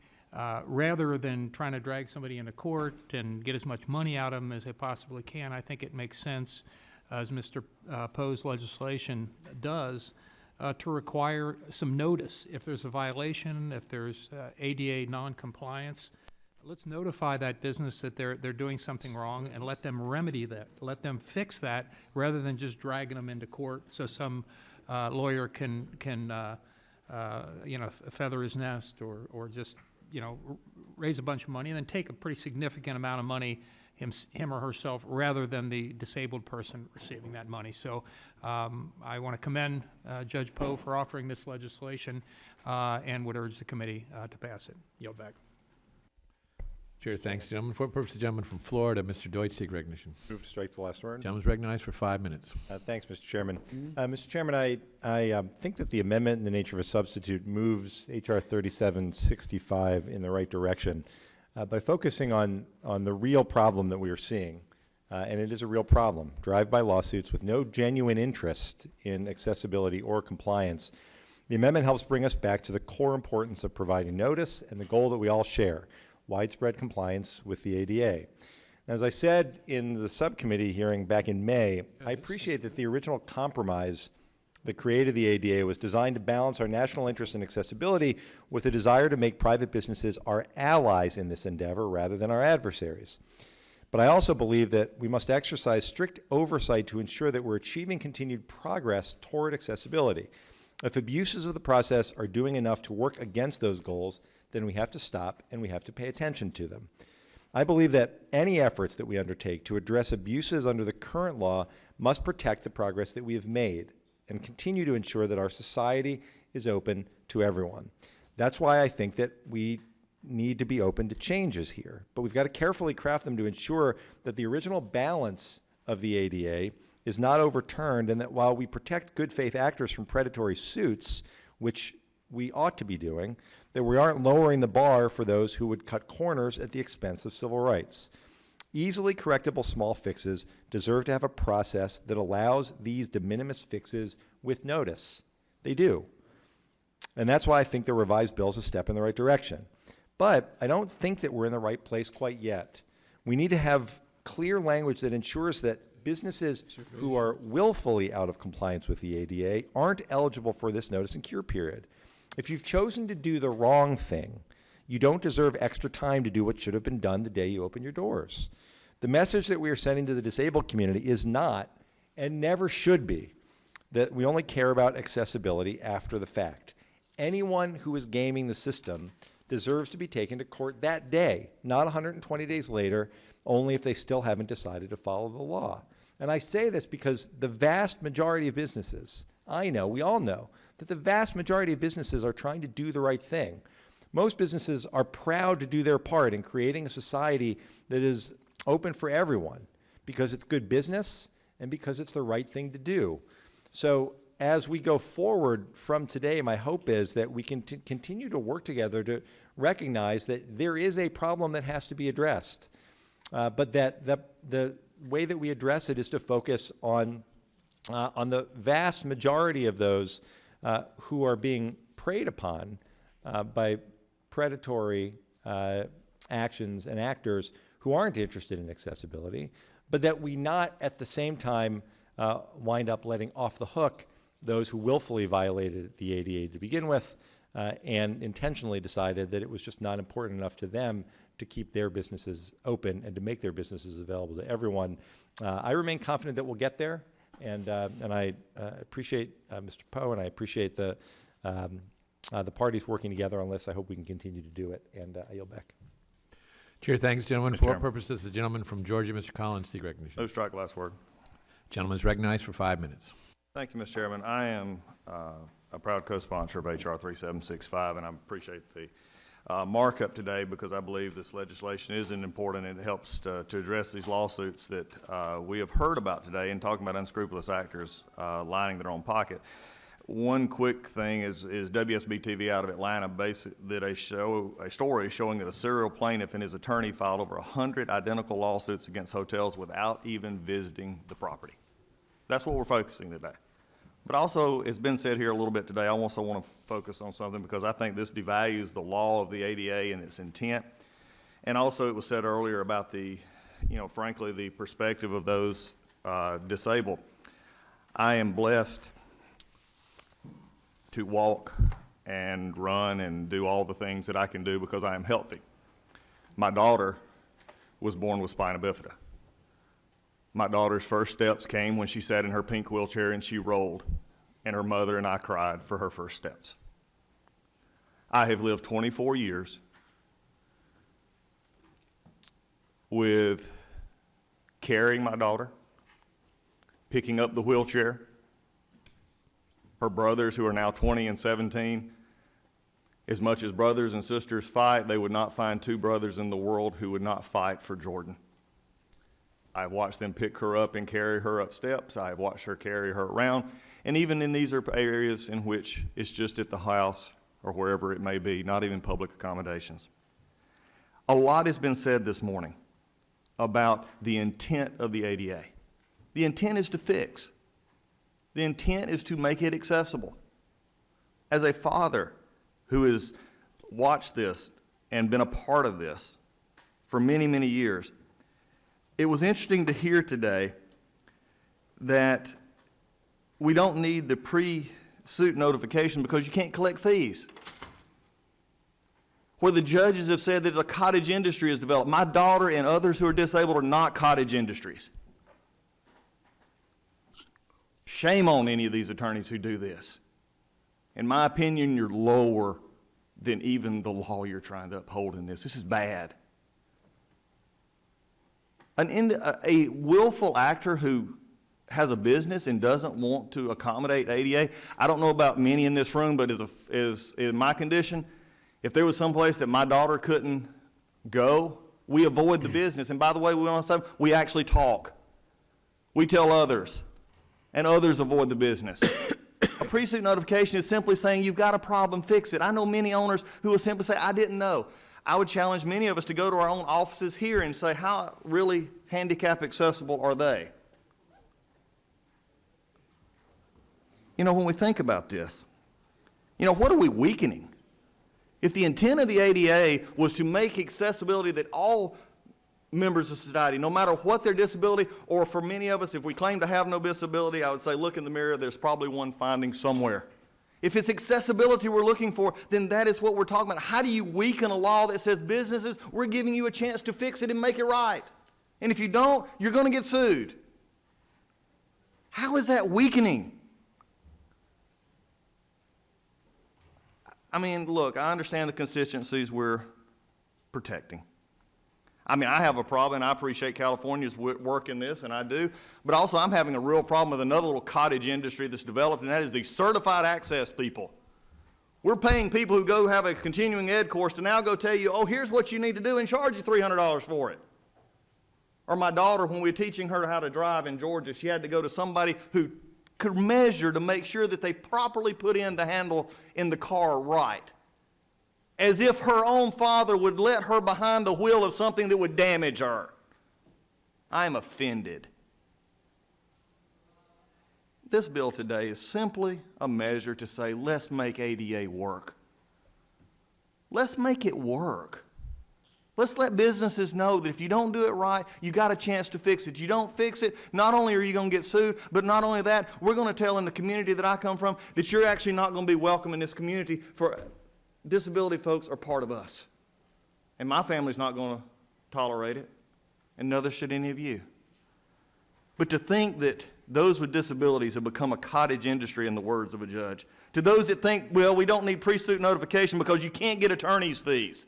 Speaker 13: rather than trying to drag somebody into court and get as much money out of them as they possibly can, I think it makes sense, as Mr. Poe's legislation does, to require some notice. If there's a violation, if there's ADA non-compliance, let's notify that business that they're doing something wrong and let them remedy that, let them fix that, rather than just dragging them into court so some lawyer can feather his nest or just raise a bunch of money and then take a pretty significant amount of money him or herself, rather than the disabled person receiving that money. So I want to commend Judge Poe for offering this legislation and would urge the committee to pass it. Yield back.
Speaker 1: Chair thanks the gentleman. For purpose of the gentleman from Florida, Mr. Deutsch, seek recognition.
Speaker 12: Move to strike the last word.
Speaker 1: Gentleman's recognized for 5 minutes.
Speaker 12: Thanks, Mr. Chairman. Mr. Chairman, I think that the amendment in the nature of a substitute moves H.R. 3765 in the right direction by focusing on the real problem that we are seeing. And it is a real problem. Drive-by lawsuits with no genuine interest in accessibility or compliance. The amendment helps bring us back to the core importance of providing notice and the goal that we all share: widespread compliance with the ADA. As I said in the subcommittee hearing back in May, I appreciate that the original compromise that created the ADA was designed to balance our national interest in accessibility with a desire to make private businesses our allies in this endeavor rather than our adversaries. But I also believe that we must exercise strict oversight to ensure that we're achieving continued progress toward accessibility. If abuses of the process are doing enough to work against those goals, then we have to stop and we have to pay attention to them. I believe that any efforts that we undertake to address abuses under the current law must protect the progress that we have made, and continue to ensure that our society is open to everyone. That's why I think that we need to be open to changes here. But we've got to carefully craft them to ensure that the original balance of the ADA is not overturned, and that while we protect good faith actors from predatory suits, which we ought to be doing, that we aren't lowering the bar for those who would cut corners at the expense of civil rights. Easily correctable small fixes deserve to have a process that allows these de minimis fixes with notice. They do. And that's why I think the revised bill is a step in the right direction. But I don't think that we're in the right place quite yet. We need to have clear language that ensures that businesses who are willfully out of compliance with the ADA aren't eligible for this notice and cure period. If you've chosen to do the wrong thing, you don't deserve extra time to do what should have been done the day you open your doors. The message that we are sending to the disabled community is not, and never should be, that we only care about accessibility after the fact. Anyone who is gaming the system deserves to be taken to court that day, not 120 days later, only if they still haven't decided to follow the law. And I say this because the vast majority of businesses, I know, we all know, that the vast majority of businesses are trying to do the right thing. Most businesses are proud to do their part in creating a society that is open for everyone because it's good business and because it's the right thing to do. So as we go forward from today, my hope is that we can continue to work together to recognize that there is a problem that has to be addressed, but that the way that we address it is to focus on the vast majority of those who are being preyed upon by predatory actions and actors who aren't interested in accessibility, but that we not at the same time wind up letting off the hook those who willfully violated the ADA to begin with and intentionally decided that it was just not important enough to them to keep their businesses open and to make their businesses available to everyone. I remain confident that we'll get there, and I appreciate Mr. Poe, and I appreciate the parties working together on this. I hope we can continue to do it, and I yield back.
Speaker 1: Chair thanks, gentlemen. For what purposes, the gentleman from Georgia, Mr. Collins, seek recognition.
Speaker 14: No strike, last word.
Speaker 1: Gentleman is recognized for 5 minutes.
Speaker 14: Thank you, Mr. Chairman. I am a proud co-sponsor of H.R. 3765, and I appreciate the markup today because I believe this legislation is important and it helps to address these lawsuits that we have heard about today and talking about unscrupulous actors lining their own pocket. One quick thing is WSB TV out of Atlanta did a story showing that a serial plaintiff and his attorney filed over 100 identical lawsuits against hotels without even visiting the property. That's what we're focusing today. But also, it's been said here a little bit today, I also want to focus on something because I think this devalues the law of the ADA and its intent. And also, it was said earlier about frankly, the perspective of those disabled. I am blessed to walk and run and do all the things that I can do because I am healthy. My daughter was born with spina bifida. My daughter's first steps came when she sat in her pink wheelchair and she rolled, and her mother and I cried for her first steps. I have lived 24 years with carrying my daughter, picking up the wheelchair. Her brothers, who are now 20 and 17, as much as brothers and sisters fight, they would not find two brothers in the world who would not fight for Jordan. I've watched them pick her up and carry her up steps. I've watched her carry her around. And even in these are areas in which it's just at the house or wherever it may be, not even public accommodations. A lot has been said this morning about the intent of the ADA. The intent is to fix. The intent is to make it accessible. As a father who has watched this and been a part of this for many, many years, it was interesting to hear today that we don't need the pre-suit notification because you can't collect fees. Where the judges have said that a cottage industry is developed. My daughter and others who are disabled are not cottage industries. Shame on any of these attorneys who do this. In my opinion, you're lower than even the law you're trying to uphold in this. This is bad. A willful actor who has a business and doesn't want to accommodate ADA, I don't know about many in this room, but is in my condition, if there was someplace that my daughter couldn't go, we avoid the business. And by the way, we actually talk. We tell others, and others avoid the business. A pre-suit notification is simply saying you've got a problem, fix it. I know many owners who will simply say, I didn't know. I would challenge many of us to go to our own offices here and say, how really handicap accessible are they? You know, when we think about this, you know, what are we weakening? If the intent of the ADA was to make accessibility that all members of society, no matter what their disability, or for many of us, if we claim to have no disability, I would say look in the mirror, there's probably one finding somewhere. If it's accessibility we're looking for, then that is what we're talking about. How do you weaken a law that says businesses, we're giving you a chance to fix it and make it right? And if you don't, you're going to get sued. How is that weakening? I mean, look, I understand the constituencies we're protecting. I mean, I have a problem, and I appreciate California's work in this, and I do, but also I'm having a real problem with another little cottage industry that's developed, and that is the certified access people. We're paying people who go have a continuing ed course to now go tell you, oh, here's what you need to do, and charge you $300 for it. Or my daughter, when we were teaching her how to drive in Georgia, she had to go to somebody who could measure to make sure that they properly put in the handle in the car right. As if her own father would let her behind the wheel of something that would damage her. I am offended. This bill today is simply a measure to say, let's make ADA work. Let's make it work. Let's let businesses know that if you don't do it right, you got a chance to fix it. You don't fix it, not only are you going to get sued, but not only that, we're going to tell in the community that I come from that you're actually not going to be welcome in this community, for disability folks are part of us. And my family's not going to tolerate it, and neither should any of you. But to think that those with disabilities have become a cottage industry, in the words of a judge, to those that think, well, we don't need pre-suit notification because you can't get attorney's fees.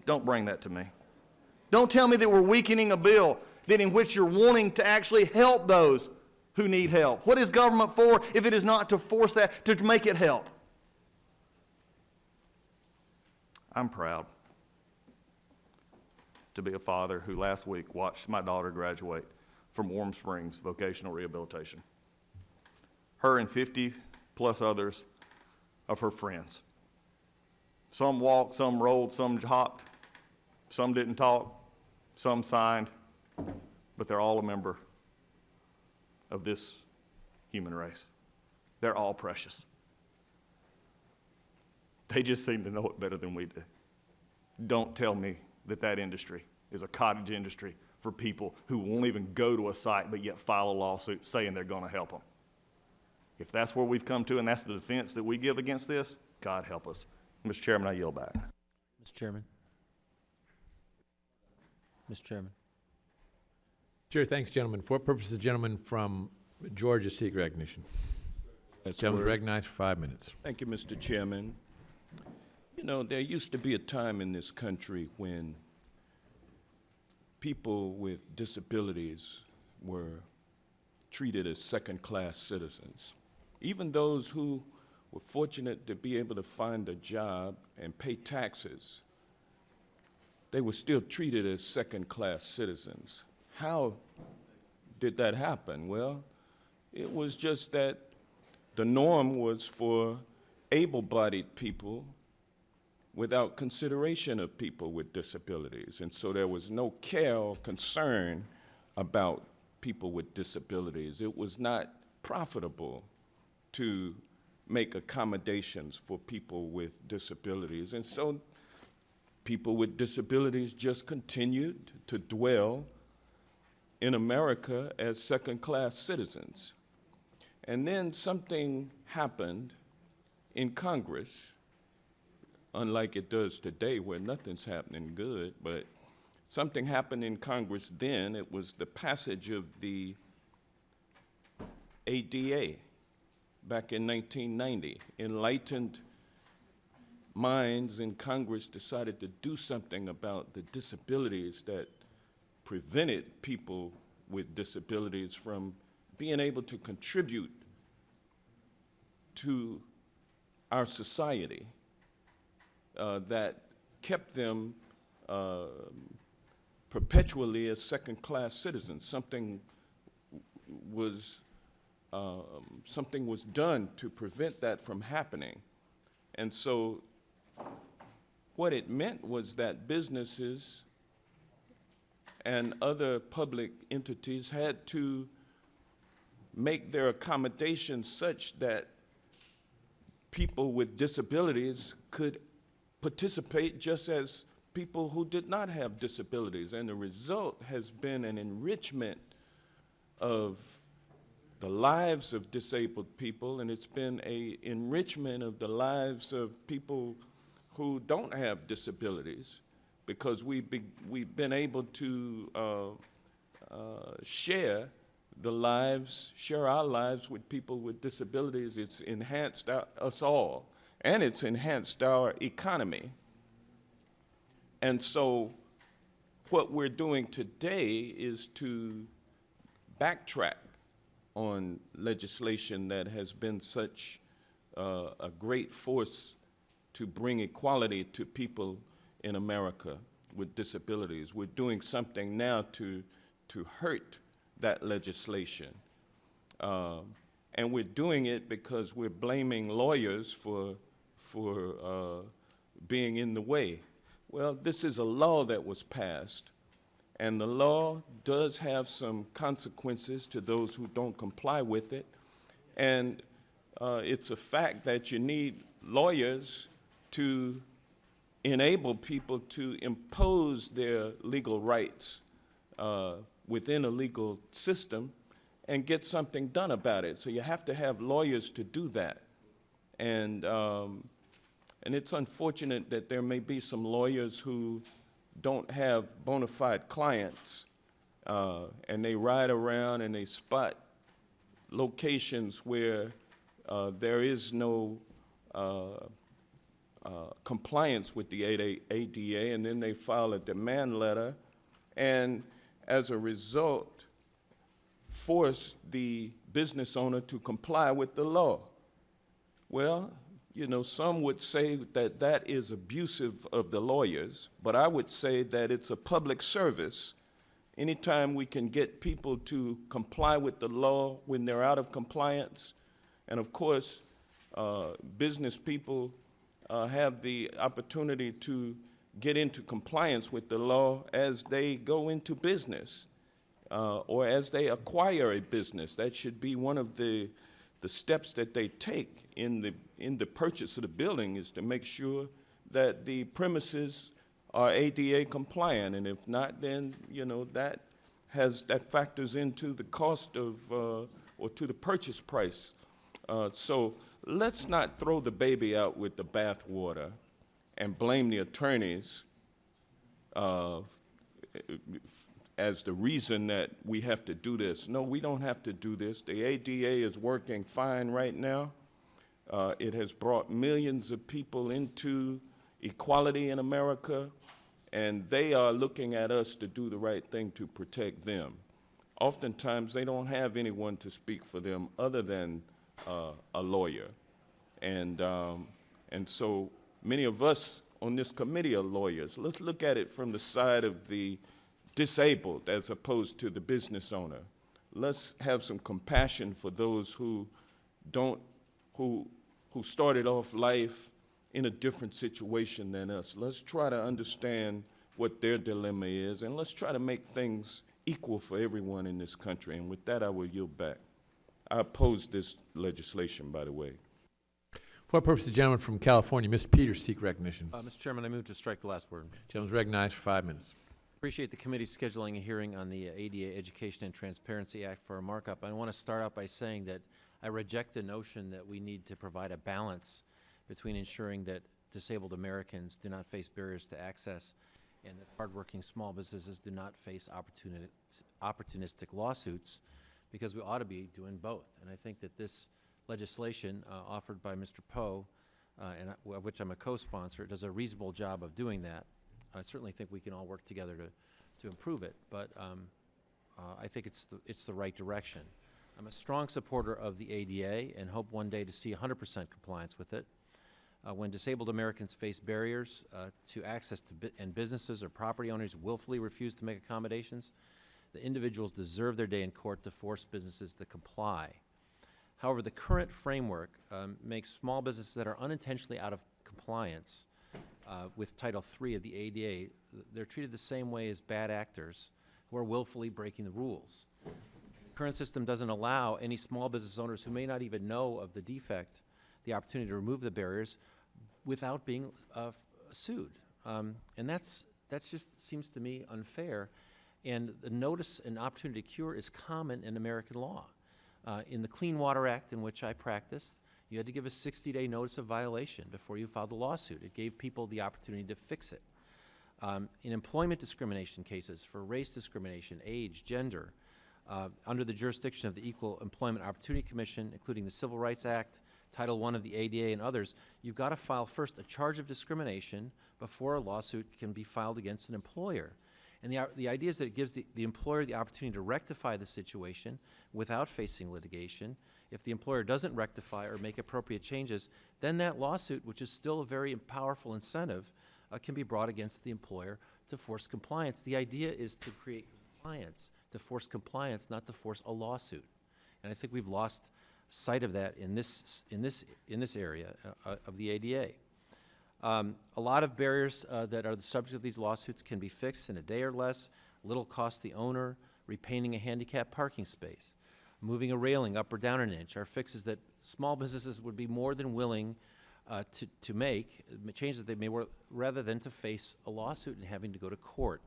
Speaker 14: Don't bring that to me. Don't tell me that we're weakening a bill that in which you're wanting to actually help those who need help. What is government for if it is not to force that, to make it help? I'm proud to be a father who last week watched my daughter graduate from Warm Springs Vocational Rehabilitation. Her and 50 plus others of her friends. Some walked, some rolled, some hopped, some didn't talk, some signed, but they're all a member of this human race. They're all precious. They just seem to know it better than we do. Don't tell me that that industry is a cottage industry for people who won't even go to a site but yet file a lawsuit saying they're going to help them. If that's where we've come to and that's the defense that we give against this, God help us. Mr. Chairman, I yield back.
Speaker 1: Mr. Chairman. Mr. Chairman. Sure, thanks, gentlemen. For what purpose the gentleman from Georgia seek recognition? Gentleman recognized for 5 minutes.
Speaker 15: Thank you, Mr. Chairman. You know, there used to be a time in this country when people with disabilities were treated as second-class citizens. Even those who were fortunate to be able to find a job and pay taxes, they were still treated as second-class citizens. How did that happen? Well, it was just that the norm was for able-bodied people without consideration of people with disabilities. And so there was no care or concern about people with disabilities. It was not profitable to make accommodations for people with disabilities. And so people with disabilities just continued to dwell in America as second-class citizens. And then something happened in Congress, unlike it does today where nothing's happening good, but something happened in Congress then. It was the passage of the ADA back in 1990. Enlightened minds in Congress decided to do something about the disabilities that prevented people with disabilities from being able to contribute to our society that kept them perpetually as second-class citizens. Something was done to prevent that from happening. And so what it meant was that businesses and other public entities had to make their accommodations such that people with disabilities could participate just as people who did not have disabilities. And the result has been an enrichment of the lives of disabled people, and it's been an enrichment of the lives of people who don't have disabilities, because we've been able to share our lives with people with disabilities. It's enhanced us all, and it's enhanced our economy. And so what we're doing today is to backtrack on legislation that has been such a great force to bring equality to people in America with disabilities. We're doing something now to hurt that legislation. And we're doing it because we're blaming lawyers for being in the way. Well, this is a law that was passed, and the law does have some consequences to those who don't comply with it. And it's a fact that you need lawyers to enable people to impose their legal rights within a legal system and get something done about it. So you have to have lawyers to do that. And it's unfortunate that there may be some lawyers who don't have bona fide clients, and they ride around and they spot locations where there is no compliance with the ADA, and then they file a demand letter, and as a result, force the business owner to comply with the law. Well, you know, some would say that that is abusive of the lawyers, but I would say that it's a public service. Anytime we can get people to comply with the law when they're out of compliance, and of course, business people have the opportunity to get into compliance with the law as they go into business or as they acquire a business. That should be one of the steps that they take in the purchase of the building, is to make sure that the premises are ADA compliant, and if not, then you know that factors into the cost of or to the purchase price. So let's not throw the baby out with the bathwater and blame the attorneys as the reason that we have to do this. No, we don't have to do this. The ADA is working fine right now. It has brought millions of people into equality in America, and they are looking at us to do the right thing to protect them. Oftentimes, they don't have anyone to speak for them other than a lawyer. And so many of us on this committee are lawyers. Let's look at it from the side of the disabled as opposed to the business owner. Let's have some compassion for those who started off life in a different situation than us. Let's try to understand what their dilemma is, and let's try to make things equal for everyone in this country. And with that, I will yield back. I oppose this legislation, by the way.
Speaker 1: For what purpose, the gentleman from California, Mr. Peters, seek recognition.
Speaker 16: Mr. Chairman, I move to strike the last word.
Speaker 1: Gentleman's recognized for 5 minutes.
Speaker 16: Appreciate the committee scheduling a hearing on the ADA Education and Transparency Act for a markup. I want to start out by saying that I reject the notion that we need to provide a balance between ensuring that disabled Americans do not face barriers to access and that hardworking small businesses do not face opportunistic lawsuits, because we ought to be doing both. And I think that this legislation offered by Mr. Poe, of which I'm a co-sponsor, does a reasonable job of doing that. I certainly think we can all work together to improve it, but I think it's the right direction. I'm a strong supporter of the ADA and hope one day to see 100% compliance with it. When disabled Americans face barriers to access to and businesses or property owners willfully refuse to make accommodations, the individuals deserve their day in court to force businesses to comply. However, the current framework makes small businesses that are unintentionally out of compliance with Title III of the ADA, they're treated the same way as bad actors who are willfully breaking the rules. The current system doesn't allow any small business owners who may not even know of the defect the opportunity to remove the barriers without being sued. And that's just seems to me unfair. And the notice and opportunity to cure is common in American law. In the Clean Water Act, in which I practiced, you had to give a 60-day notice of violation before you filed a lawsuit. It gave people the opportunity to fix it. In employment discrimination cases for race discrimination, age, gender, under the jurisdiction of the Equal Employment Opportunity Commission, including the Civil Rights Act, Title I of the ADA, and others, you've got to file first a charge of discrimination before a lawsuit can be filed against an employer. And the idea is that it gives the employer the opportunity to rectify the situation without facing litigation. If the employer doesn't rectify or make appropriate changes, then that lawsuit, which is still a very powerful incentive, can be brought against the employer to force compliance. The idea is to create compliance, to force compliance, not to force a lawsuit. And I think we've lost sight of that in this area of the ADA. A lot of barriers that are the subject of these lawsuits can be fixed in a day or less. Little cost the owner. Repainting a handicapped parking space, moving a railing up or down an inch are fixes that small businesses would be more than willing to make, changes that they may, rather than to face a lawsuit and having to go to court.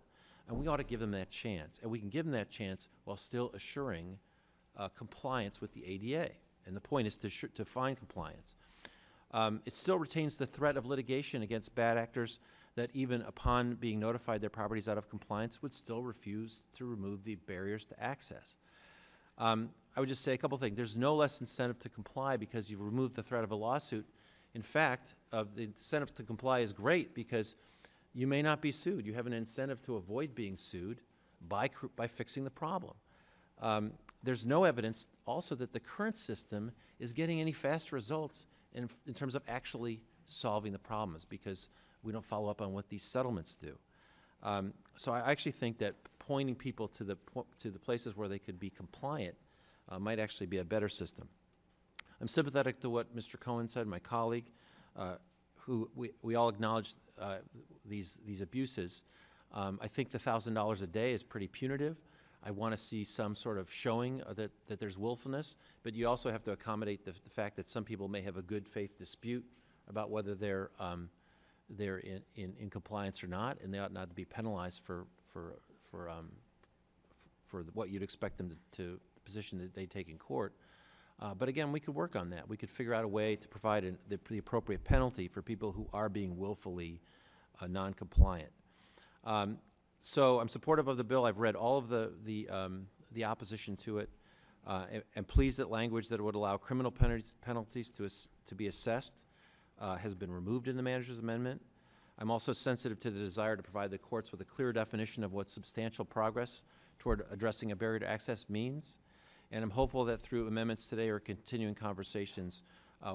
Speaker 16: And we ought to give them that chance. And we can give them that chance while still assuring compliance with the ADA. And the point is to find compliance. It still retains the threat of litigation against bad actors that even upon being notified their property is out of compliance would still refuse to remove the barriers to access. I would just say a couple things. There's no less incentive to comply because you've removed the threat of a lawsuit. In fact, the incentive to comply is great because you may not be sued. You have an incentive to avoid being sued by fixing the problem. There's no evidence also that the current system is getting any fast results in terms of actually solving the problems because we don't follow up on what these settlements do. So I actually think that pointing people to the places where they could be compliant might actually be a better system. I'm sympathetic to what Mr. Cohen said, my colleague, who we all acknowledge these abuses. I think the $1,000 a day is pretty punitive. I want to see some sort of showing that there's willfulness, but you also have to accommodate the fact that some people may have a good faith dispute about whether they're in compliance or not, and they ought not to be penalized for what you'd expect them to the position that they take in court. But again, we could work on that. We could figure out a way to provide the appropriate penalty for people who are being willfully non-compliant. So I'm supportive of the bill. I've read all of the opposition to it, and pleased that language that would allow criminal penalties to be assessed has been removed in the manager's amendment. I'm also sensitive to the desire to provide the courts with a clear definition of what substantial progress toward addressing a barrier to access means. And I'm hopeful that through amendments today or continuing conversations,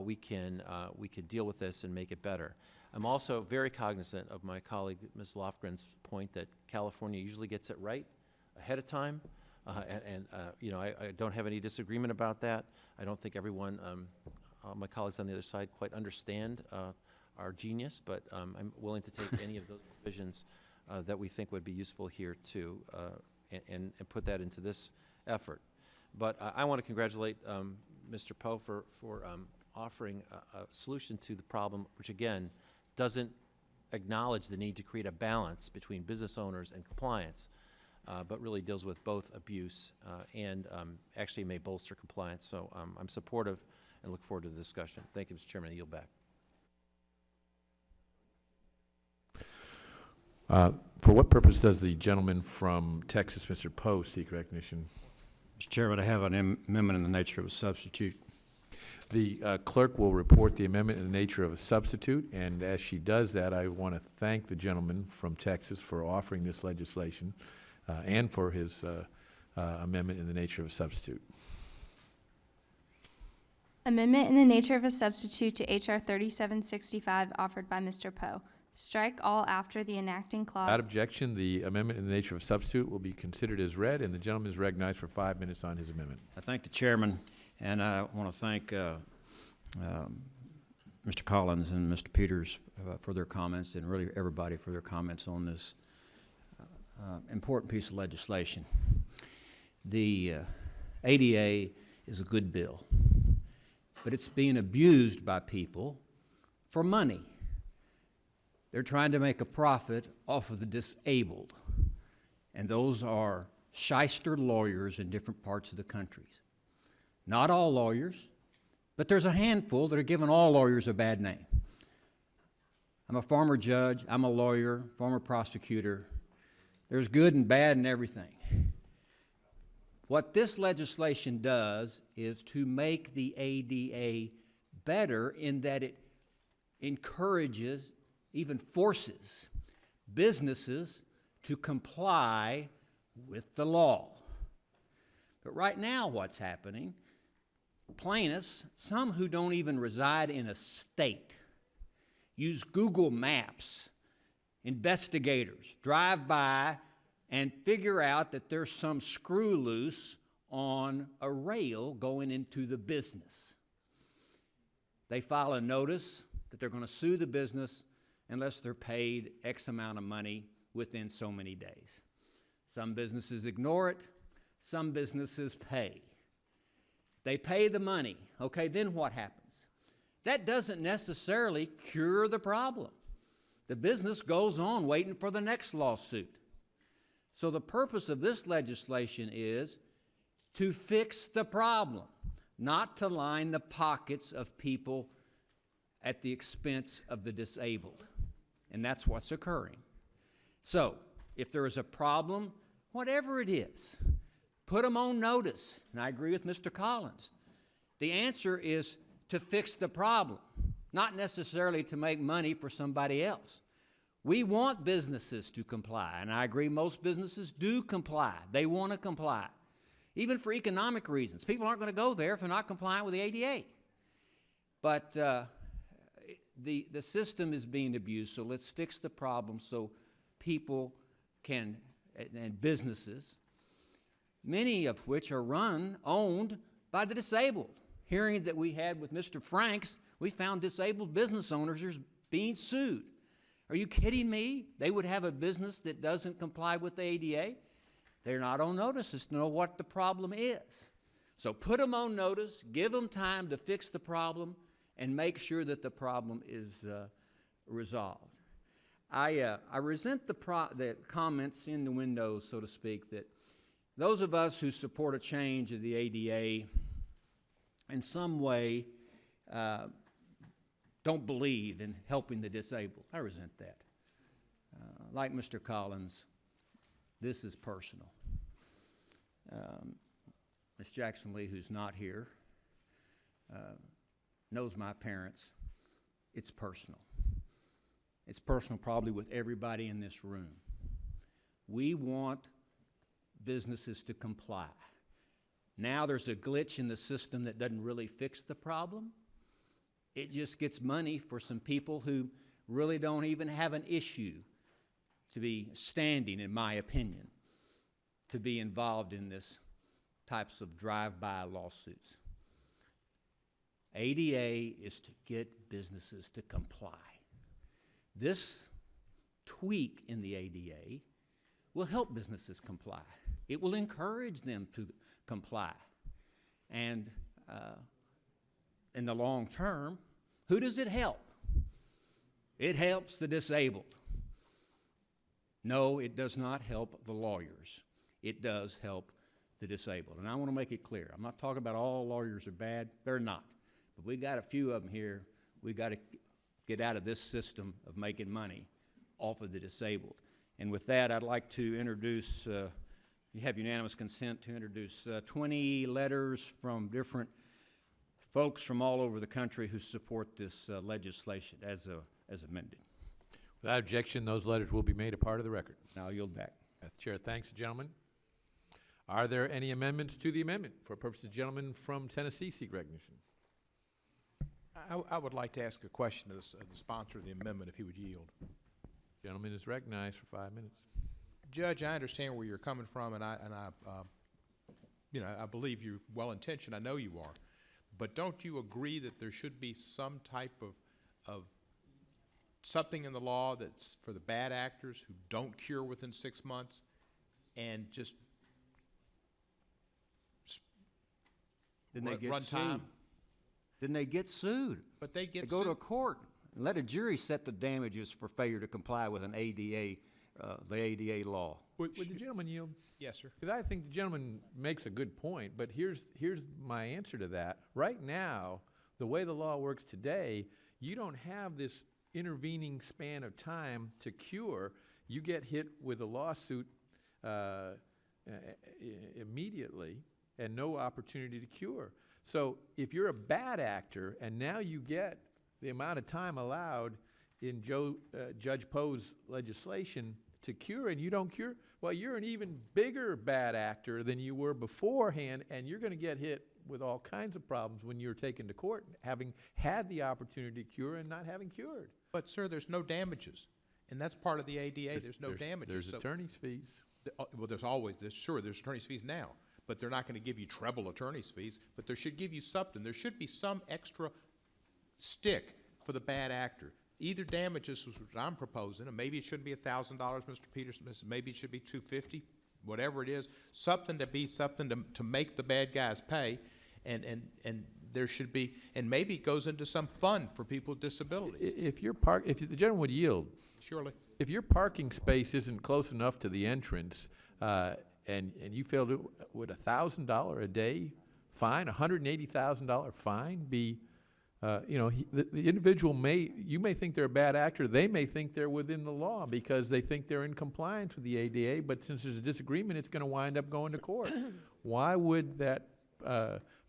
Speaker 16: we can deal with this and make it better. I'm also very cognizant of my colleague, Ms. Lofgren's point that California usually gets it right ahead of time. You know, I don't have any disagreement about that. I don't think everyone, my colleagues on the other side quite understand our genius, but I'm willing to take any of those provisions that we think would be useful here too, and put that into this effort. But I want to congratulate Mr. Poe for offering a solution to the problem, which again doesn't acknowledge the need to create a balance between business owners and compliance, but really deals with both abuse and actually may bolster compliance. So I'm supportive and look forward to the discussion. Thank you, Mr. Chairman. I yield back.
Speaker 1: For what purpose does the gentleman from Texas, Mr. Poe, seek recognition?
Speaker 17: Mr. Chairman, I have an amendment in the nature of a substitute.
Speaker 1: The clerk will report the amendment in the nature of a substitute, and as she does that, I want to thank the gentleman from Texas for offering this legislation and for his amendment in the nature of a substitute.
Speaker 2: Amendment in the nature of a substitute to H.R. 3765 offered by Mr. Poe. Strike all after the enacting clause.
Speaker 1: Without objection, the amendment in the nature of a substitute will be considered as read, and the gentleman is recognized for 5 minutes on his amendment.
Speaker 17: I thank the chairman, and I want to thank Mr. Collins and Mr. Peters for their comments, and really everybody for their comments on this important piece of legislation. The ADA is a good bill, but it's being abused by people for money. They're trying to make a profit off of the disabled, and those are shyster lawyers in different parts of the country. Not all lawyers, but there's a handful that are giving all lawyers a bad name. I'm a former judge, I'm a lawyer, former prosecutor. There's good and bad in everything. What this legislation does is to make the ADA better in that it encourages, even forces, businesses to comply with the law. But right now what's happening, plaintiffs, some who don't even reside in a state, use Google Maps, investigators drive by and figure out that there's some screw loose on a rail going into the business. They file a notice that they're going to sue the business unless they're paid X amount of money within so many days. Some businesses ignore it, some businesses pay. They pay the money. Okay, then what happens? That doesn't necessarily cure the problem. The business goes on waiting for the next lawsuit. So the purpose of this legislation is to fix the problem, not to line the pockets of people at the expense of the disabled. And that's what's occurring. So if there is a problem, whatever it is, put them on notice. And I agree with Mr. Collins. The answer is to fix the problem, not necessarily to make money for somebody else. We want businesses to comply, and I agree most businesses do comply. They want to comply, even for economic reasons. People aren't going to go there if they're not compliant with the ADA. But the system is being abused, so let's fix the problem so people can, and businesses, many of which are owned by the disabled. Hearings that we had with Mr. Franks, we found disabled business owners are being sued. Are you kidding me? They would have a business that doesn't comply with the ADA? They're not on notice as to know what the problem is. So put them on notice, give them time to fix the problem, and make sure that the problem is resolved. I resent the comments in the windows, so to speak, that those of us who support a change of the ADA in some way don't believe in helping the disabled. I resent that. Like Mr. Collins, this is personal. Ms. Jackson Lee, who's not here, knows my parents. It's personal. It's personal probably with everybody in this room. We want businesses to comply. Now there's a glitch in the system that doesn't really fix the problem. It just gets money for some people who really don't even have an issue to be standing, in my opinion, to be involved in this types of drive-by lawsuits. ADA is to get businesses to comply. This tweak in the ADA will help businesses comply. It will encourage them to comply. And in the long term, who does it help? It helps the disabled. No, it does not help the lawyers. It does help the disabled. And I want to make it clear. I'm not talking about all lawyers are bad. They're not. But we've got a few of them here. We've got to get out of this system of making money off of the disabled. And with that, I'd like to introduce, you have unanimous consent to introduce 20 letters from different folks from all over the country who support this legislation as amended.
Speaker 1: Without objection, those letters will be made a part of the record.
Speaker 17: Now I'll yield back.
Speaker 1: Chair thanks the gentleman. Are there any amendments to the amendment? For purpose of the gentleman from Tennessee seek recognition.
Speaker 7: I would like to ask a question of the sponsor of the amendment, if he would yield.
Speaker 1: Gentleman is recognized for 5 minutes.
Speaker 7: Judge, I understand where you're coming from, and I believe you're well-intentioned. I know you are. But don't you agree that there should be some type of something in the law that's for the bad actors who don't cure within 6 months and just
Speaker 17: Then they get
Speaker 7: run
Speaker 17: sued.
Speaker 7: time?
Speaker 17: Then they get sued.
Speaker 7: But they get
Speaker 17: They go to
Speaker 7: sued.
Speaker 17: court and let a jury set the damages for failure to comply with an ADA, the ADA law.
Speaker 1: Would the gentleman yield?
Speaker 7: Yes, sir.
Speaker 1: Because I think the gentleman makes a good point, but here's my answer to that. Right now, the way the law works today, you don't have this intervening span of time to cure. You get hit with a lawsuit immediately and no opportunity to cure. So if you're a bad actor and now you get the amount of time allowed in Judge Poe's legislation to cure and you don't cure, well, you're an even bigger bad actor than you were beforehand, and you're going to get hit with all kinds of problems when you're taken to court, having had the opportunity to cure and not having cured.
Speaker 7: But, sir, there's no damages, and that's part of the ADA. There's no damages.
Speaker 1: There's
Speaker 7: So-
Speaker 1: attorney's fees.
Speaker 7: Well, there's attorney's fees now, but they're not going to give you treble attorney's fees, but there should give you something. There should be some extra stick for the bad actor. Either damages, which I'm proposing, and maybe it shouldn't be $1,000, Mr. Peterson, maybe it should be $250, whatever it is, something to make the bad guys pay, and there should be, and maybe it goes into some fund for people with disabilities.
Speaker 1: If the gentleman would yield,
Speaker 7: Surely.
Speaker 1: if your parking space isn't close enough to the entrance, and you fail to, would $1,000 a day fine, $180,000 fine be, the individual you may think they're a bad actor, they may think they're within the law because they think they're in compliance with the ADA, but since there's a disagreement, it's going to wind up going to court. Why would that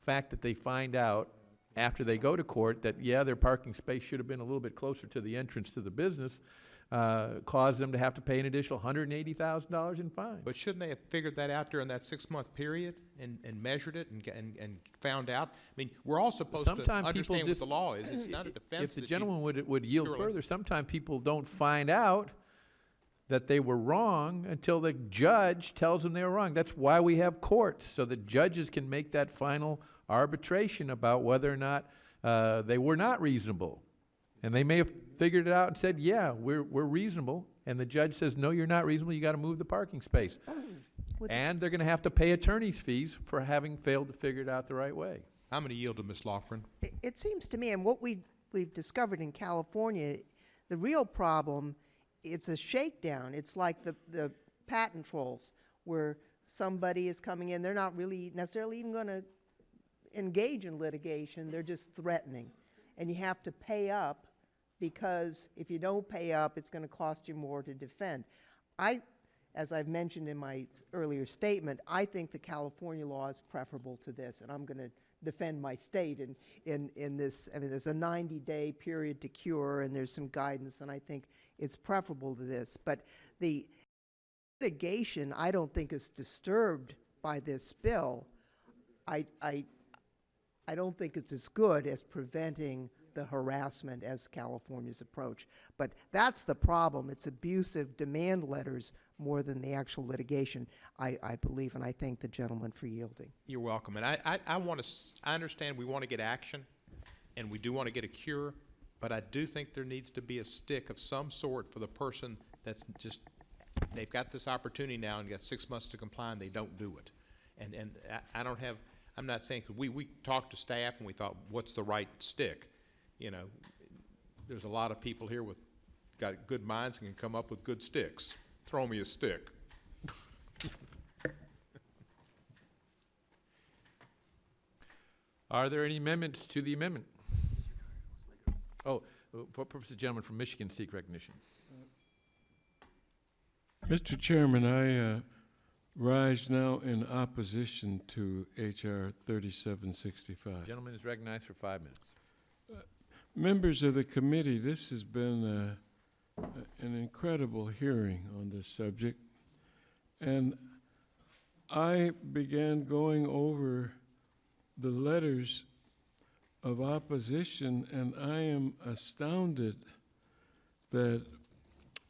Speaker 1: fact that they find out after they go to court that, yeah, their parking space should have been a little bit closer to the entrance to the business, cause them to have to pay an additional $180,000 in fines?
Speaker 7: But shouldn't they have figured that out during that 6-month period and measured it and found out? I mean, we're all supposed to understand what the law is. It's not a defense.
Speaker 1: If the gentleman would yield further, sometimes people don't find out that they were wrong until the judge tells them they were wrong. That's why we have courts, so the judges can make that final arbitration about whether or not they were not reasonable. And they may have figured it out and said, yeah, we're reasonable. And the judge says, no, you're not reasonable. You got to move the parking space. And they're going to have to pay attorney's fees for having failed to figure it out the right way.
Speaker 7: I'm going to yield to Ms. Lofgren.
Speaker 5: It seems to me, and what we've discovered in California, the real problem, it's a shakedown. It's like the patent trolls, where somebody is coming in, they're not really necessarily even going to engage in litigation, they're just threatening. And you have to pay up, because if you don't pay up, it's going to cost you more to defend. As I've mentioned in my earlier statement, I think the California law is preferable to this, and I'm going to defend my state in this. I mean, there's a 90-day period to cure, and there's some guidance, and I think it's preferable to this. But the litigation, I don't think, is disturbed by this bill. I don't think it's as good as preventing the harassment as California's approach. But that's the problem. It's abusive demand letters more than the actual litigation, I believe, and I thank the gentleman for yielding.
Speaker 7: You're welcome. And I understand we want to get action, and we do want to get a cure, but I do think there needs to be a stick of some sort for the person that's just, they've got this opportunity now and got 6 months to comply, and they don't do it. And I don't have, I'm not saying, we talked to staff and we thought, what's the right stick? You know, there's a lot of people here with got good minds and can come up with good sticks. Throw me a stick.
Speaker 1: Are there any amendments to the amendment? Oh, for purpose, the gentleman from Michigan seek recognition.
Speaker 4: Mr. Chairman, I rise now in opposition to H.R. 3765.
Speaker 1: Gentleman is recognized for 5 minutes.
Speaker 4: Members of the committee, this has been an incredible hearing on this subject, and I began going over the letters of opposition, and I am astounded that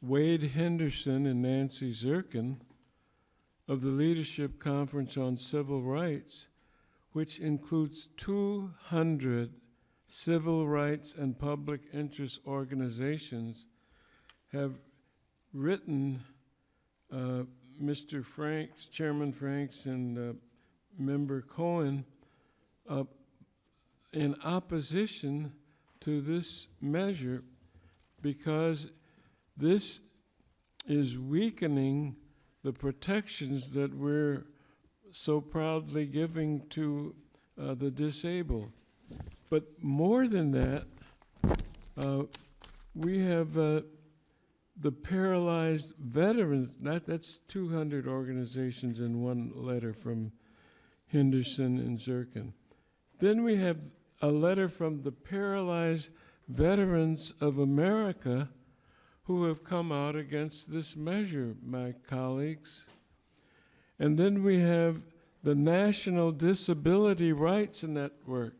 Speaker 4: Wade Henderson and Nancy Zirkin of the Leadership Conference on Civil Rights, which includes 200 civil rights and public interest organizations, have written Mr. Franks, Chairman Franks, and Member Cohen in opposition to this measure, because this is weakening the protections that we're so proudly giving to the disabled. But more than that, we have the paralyzed veterans. That's 200 organizations in one letter from Henderson and Zirkin. Then we have a letter from the Paralyzed Veterans of America, who have come out against this measure, my colleagues. And then we have the National Disability Rights Network,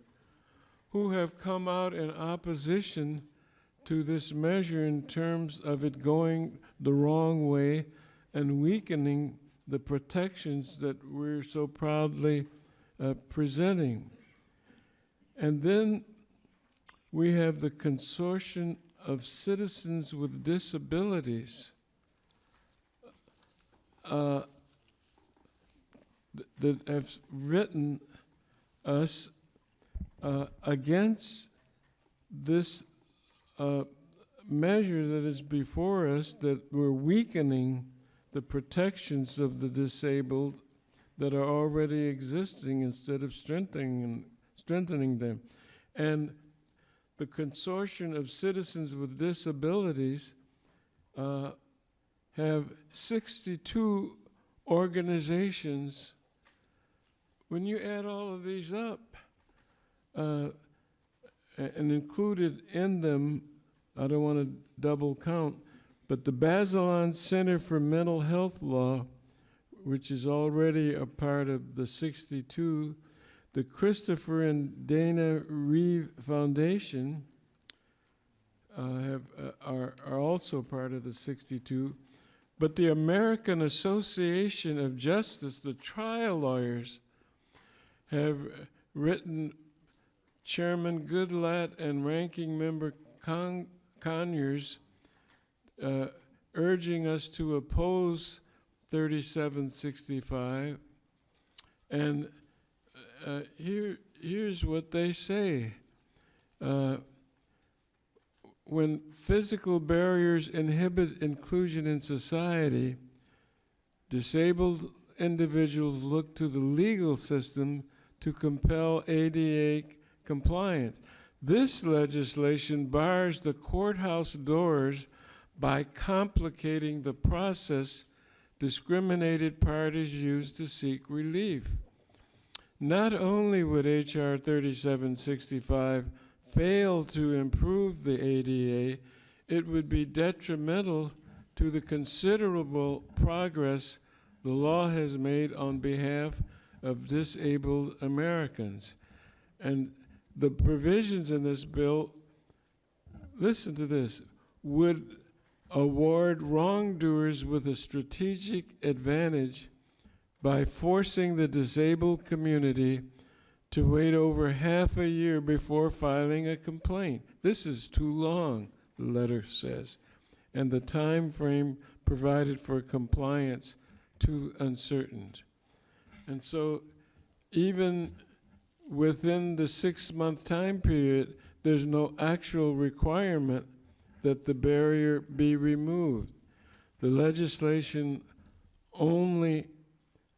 Speaker 4: who have come out in opposition to this measure in terms of it going the wrong way and weakening the protections that we're so proudly presenting. And then we have the Consortium of Citizens with Disabilities that have written us against this measure that is before us, that we're weakening the protections of the disabled that are already existing instead of strengthening them. And the Consortium of Citizens with Disabilities have 62 organizations. When you add all of these up, and included in them, I don't want to double count, but the Bazelon Center for Mental Health Law, which is already a part of the 62, the Christopher and Dana Reeve Foundation are also part of the 62, but the American Association of Justice, the trial lawyers, have written Chairman Goodlatte and Ranking Member Conyers urging us to oppose 3765. And here's what they say. When physical barriers inhibit inclusion in society, disabled individuals look to the legal system to compel ADA compliance. This legislation bars the courthouse doors by complicating the process discriminated parties use to seek relief. Not only would H.R. 3765 fail to improve the ADA, it would be detrimental to the considerable progress the law has made on behalf of disabled Americans. And the provisions in this bill, listen to this, would award wrongdoers with a strategic advantage by forcing the disabled community to wait over half a year before filing a complaint. This is too long, the letter says, and the time frame provided for compliance too uncertain. And so even within the 6-month time period, there's no actual requirement that the barrier be removed. The legislation only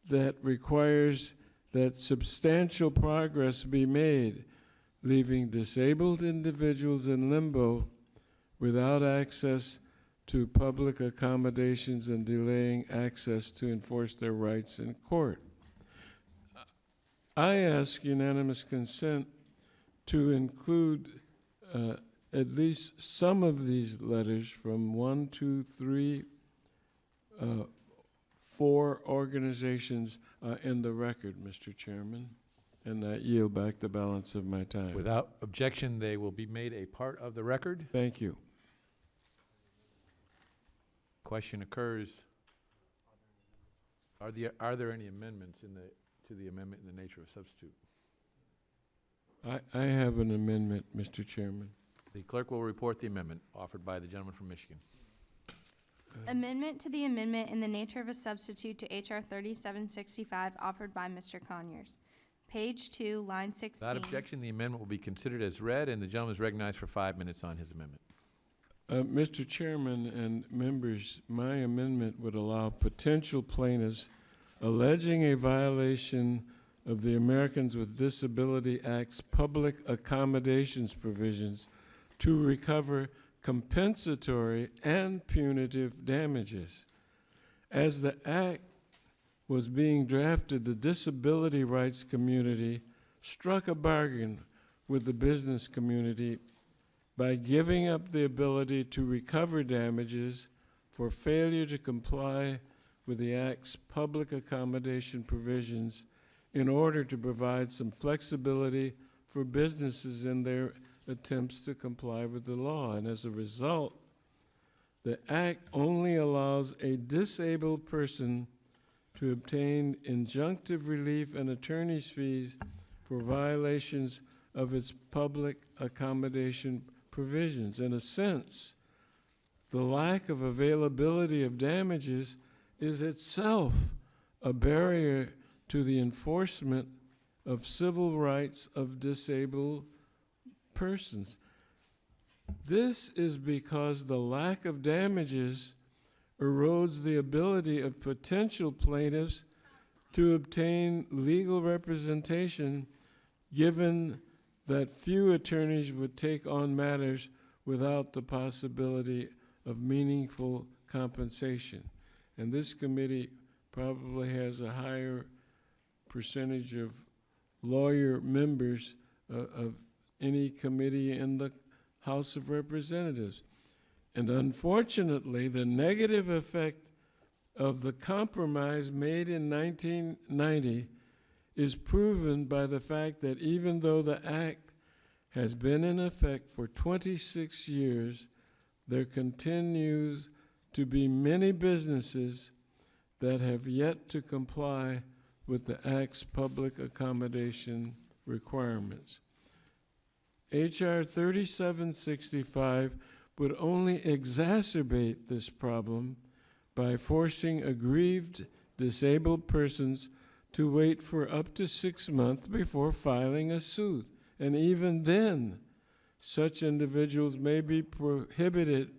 Speaker 4: that requires that substantial progress be made, leaving disabled individuals in limbo without access to public accommodations and delaying access to enforce their rights in court. I ask unanimous consent to include at least some of these letters from 1, 2, 3, 4 organizations are in the record, Mr. Chairman, and I yield back the balance of my time.
Speaker 1: Without objection, they will be made a part of the record.
Speaker 4: Thank you.
Speaker 1: Question occurs, are there any amendments to the amendment in the nature of substitute?
Speaker 4: I have an amendment, Mr. Chairman.
Speaker 1: The clerk will report the amendment offered by the gentleman from Michigan.
Speaker 2: Amendment to the amendment in the nature of a substitute to H.R. 3765 offered by Mr. Conyers. Page 2, line 16.
Speaker 1: Without objection, the amendment will be considered as read, and the gentleman is recognized for 5 minutes on his amendment.
Speaker 4: Mr. Chairman and members, my amendment would allow potential plaintiffs alleging a violation of the Americans with Disability Act's public accommodations provisions to recover compensatory and punitive damages. As the act was being drafted, the disability rights community struck a bargain with the business community by giving up the ability to recover damages for failure to comply with the Act's public accommodation provisions in order to provide some flexibility for businesses in their attempts to comply with the law. And as a result, the Act only allows a disabled person to obtain injunctive relief and attorney's fees for violations of its public accommodation provisions. In a sense, the lack of availability of damages is itself a barrier to the enforcement of civil rights of disabled persons. This is because the lack of damages erodes the ability of potential plaintiffs to obtain legal representation, given that few attorneys would take on matters without the possibility of meaningful compensation. And this committee probably has a higher percentage of lawyer members of any committee in the House of Representatives. And unfortunately, the negative effect of the compromise made in 1990 is proven by the fact that even though the Act has been in effect for 26 years, there continues to be many businesses that have yet to comply with the Act's public accommodation requirements. H.R. 3765 would only exacerbate this problem by forcing aggrieved disabled persons to wait for up to 6 months before filing a suit. And even then, such individuals may be prohibited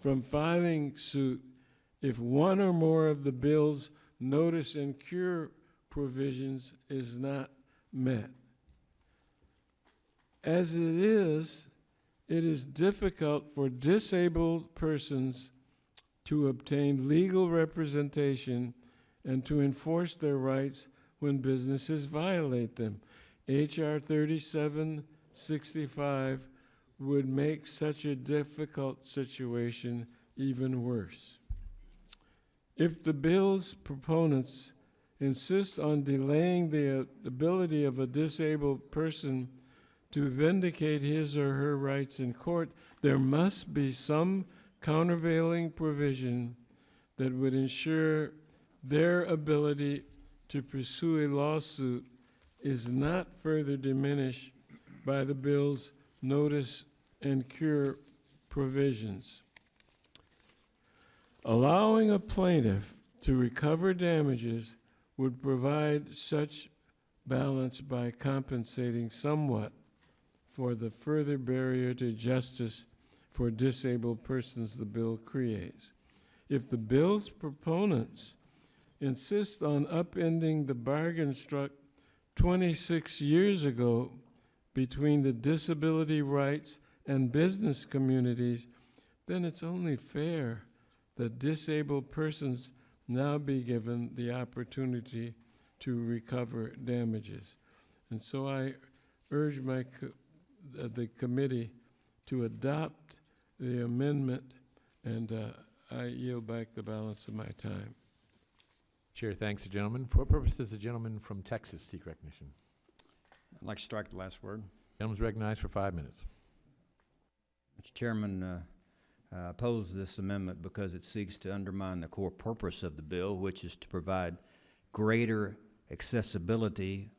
Speaker 4: from filing suit if one or more of the bill's notice and cure provisions is not met. As it is difficult for disabled persons to obtain legal representation and to enforce their rights when businesses violate them. H.R. 3765 would make such a difficult situation even worse. If the bill's proponents insist on delaying the ability of a disabled person to vindicate his or her rights in court, there must be some countervailing provision that would ensure their ability to pursue a lawsuit is not further diminished by the bill's notice and cure provisions. Allowing a plaintiff to recover damages would provide such balance by compensating somewhat for the further barrier to justice for disabled persons the bill creates. If the bill's proponents insist on upending the bargain struck 26 years ago between the disability rights and business communities, then it's only fair that disabled persons now be given the opportunity to recover damages. And so I urge the committee to adopt the amendment, and I yield back the balance of my time.
Speaker 1: Chair thanks the gentleman. For what purpose does the gentleman from Texas seek recognition?
Speaker 17: I'd like to strike the last word.
Speaker 1: Gentleman's recognized for 5 minutes.
Speaker 17: Mr. Chairman, oppose this amendment because it seeks to undermine the core purpose of the bill, which is to provide greater accessibility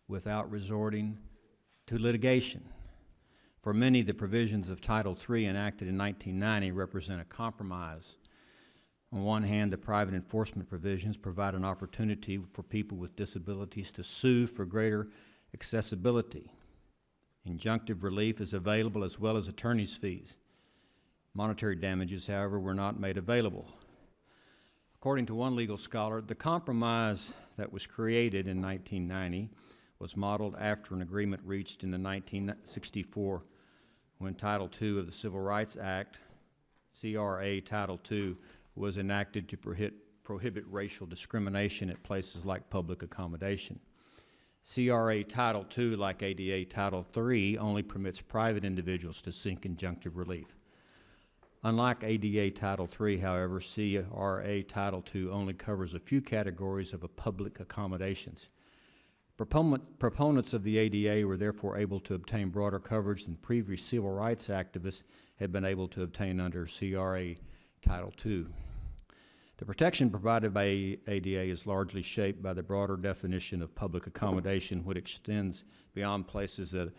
Speaker 17: without resorting to litigation. For many, the provisions of Title III enacted in 1990 represent a compromise. On one hand, the private enforcement provisions provide an opportunity for people with disabilities to sue for greater accessibility. Injunctive relief is available as well as attorney's fees. Monetary damages, however, were not made available. According to one legal scholar, the compromise that was created in 1990 was modeled after an agreement reached in the 1964 when Title II of the Civil Rights Act, CRA Title II, was enacted to prohibit racial discrimination at places like public accommodation. CRA Title II, like ADA Title III, only permits private individuals to seek injunctive relief. Unlike ADA Title III, however, CRA Title II only covers a few categories of public accommodations. Proponents of the ADA were therefore able to obtain broader coverage than previous civil rights activists had been able to obtain under CRA Title II. The protection provided by ADA is largely shaped by the broader definition of public accommodation, which extends beyond places that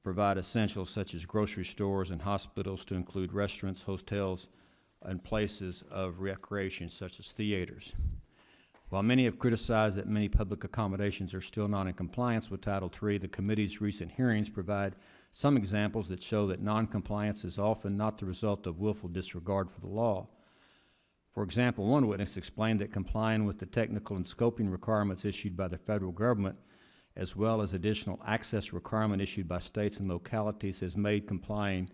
Speaker 17: provide essentials such as grocery stores and hospitals to include restaurants, hotels, and places of recreation such as theaters. While many have criticized that many public accommodations are still not in compliance with Title III, the committee's recent hearings provide some examples that show that noncompliance is often not the result of willful disregard for the law. For example, one witness explained that complying with the technical and scoping requirements issued by the federal government, as well as additional access requirement issued by states and localities, has made complying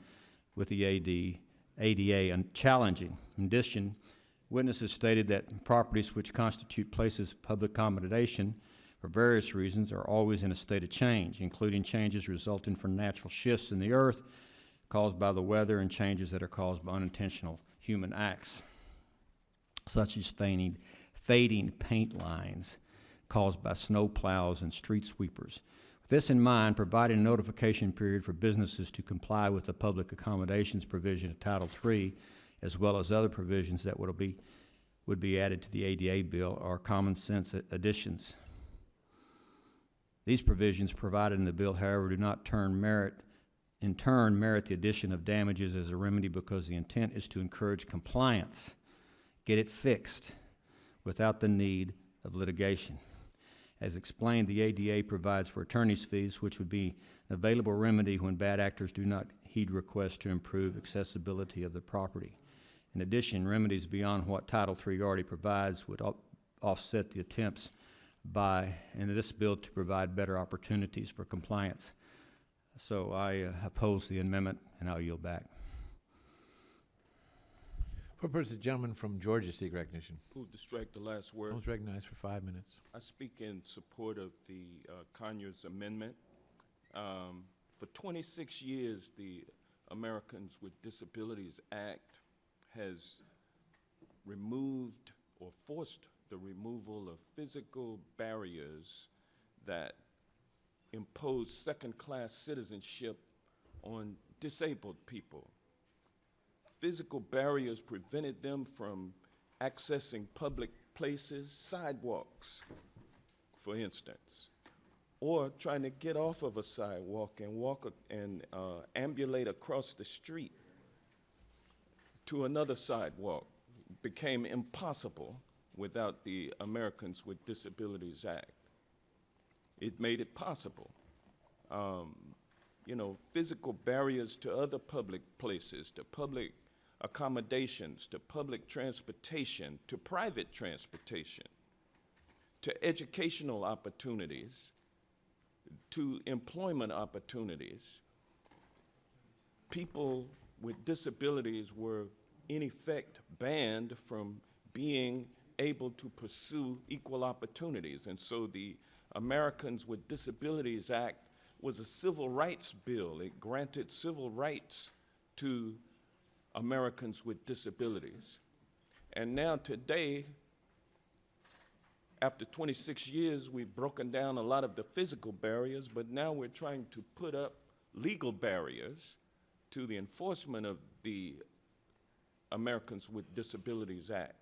Speaker 17: with the ADA challenging. In addition, witnesses stated that properties which constitute places of public accommodation for various reasons are always in a state of change, including changes resulting from natural shifts in the earth caused by the weather and changes that are caused by unintentional human acts, such as fading paint lines caused by snow plows and street sweepers. With this in mind, providing a notification period for businesses to comply with the public accommodations provision of Title III, as well as other provisions that would be added to the ADA bill, are common sense additions. These provisions provided in the bill, however, do not in turn merit the addition of damages as a remedy, because the intent is to encourage compliance, get it fixed, without the need of litigation. As explained, the ADA provides for attorney's fees, which would be an available remedy when bad actors do not heed requests to improve accessibility of the property. In addition, remedies beyond what Title III already provides would offset the attempts in this bill to provide better opportunities for compliance. So I oppose the amendment, and I'll yield back.
Speaker 1: For purpose, the gentleman from Georgia seek recognition.
Speaker 15: Move to strike the last word.
Speaker 1: Gentleman's recognized for 5 minutes.
Speaker 15: I speak in support of the Conyers amendment. For 26 years, the Americans with Disabilities Act has removed or forced the removal of physical barriers that impose second-class citizenship on disabled people. Physical barriers prevented them from accessing public places, sidewalks, for instance, or trying to get off of a sidewalk and ambulate across the street to another sidewalk became impossible without the Americans with Disabilities Act. It made it possible. Physical barriers to other public places, to public accommodations, to public transportation, to private transportation, to educational opportunities, to employment opportunities. People with disabilities were, in effect, banned from being able to pursue equal opportunities. And so the Americans with Disabilities Act was a civil rights bill. It granted civil rights to Americans with disabilities. And now today, After 26 years, we've broken down a lot of the physical barriers, but now we're trying to put up legal barriers to the enforcement of the Americans with Disabilities Act.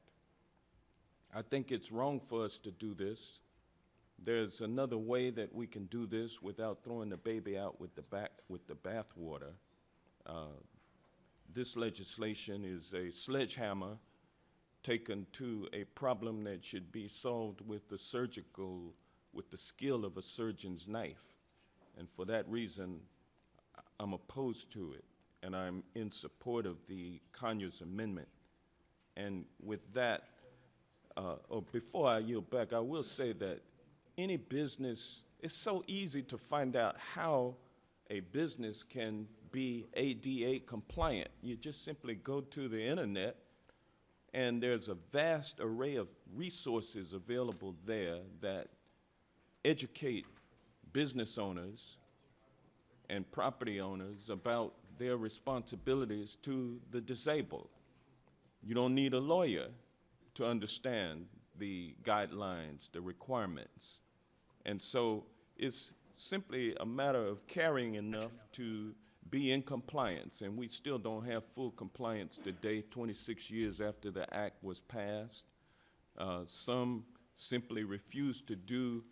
Speaker 15: I think it's wrong for us to do this. There's another way that we can do this without throwing the baby out with the bathwater. This legislation is a sledgehammer taken to a problem that should be solved with the skill of a surgeon's knife. And for that reason, I'm opposed to it, and I'm in support of the Conyers Amendment. And with that, before I yield back, I will say that any business, it's so easy to find out how a business can be ADA compliant. You just simply go to the internet, and there's a vast array of resources available there that educate business owners and property owners about their responsibilities to the disabled. You don't need a lawyer to understand the guidelines, the requirements. And so it's simply a matter of caring enough to be in compliance, and we still don't have full compliance today, 26 years after the act was passed. Some simply refuse to do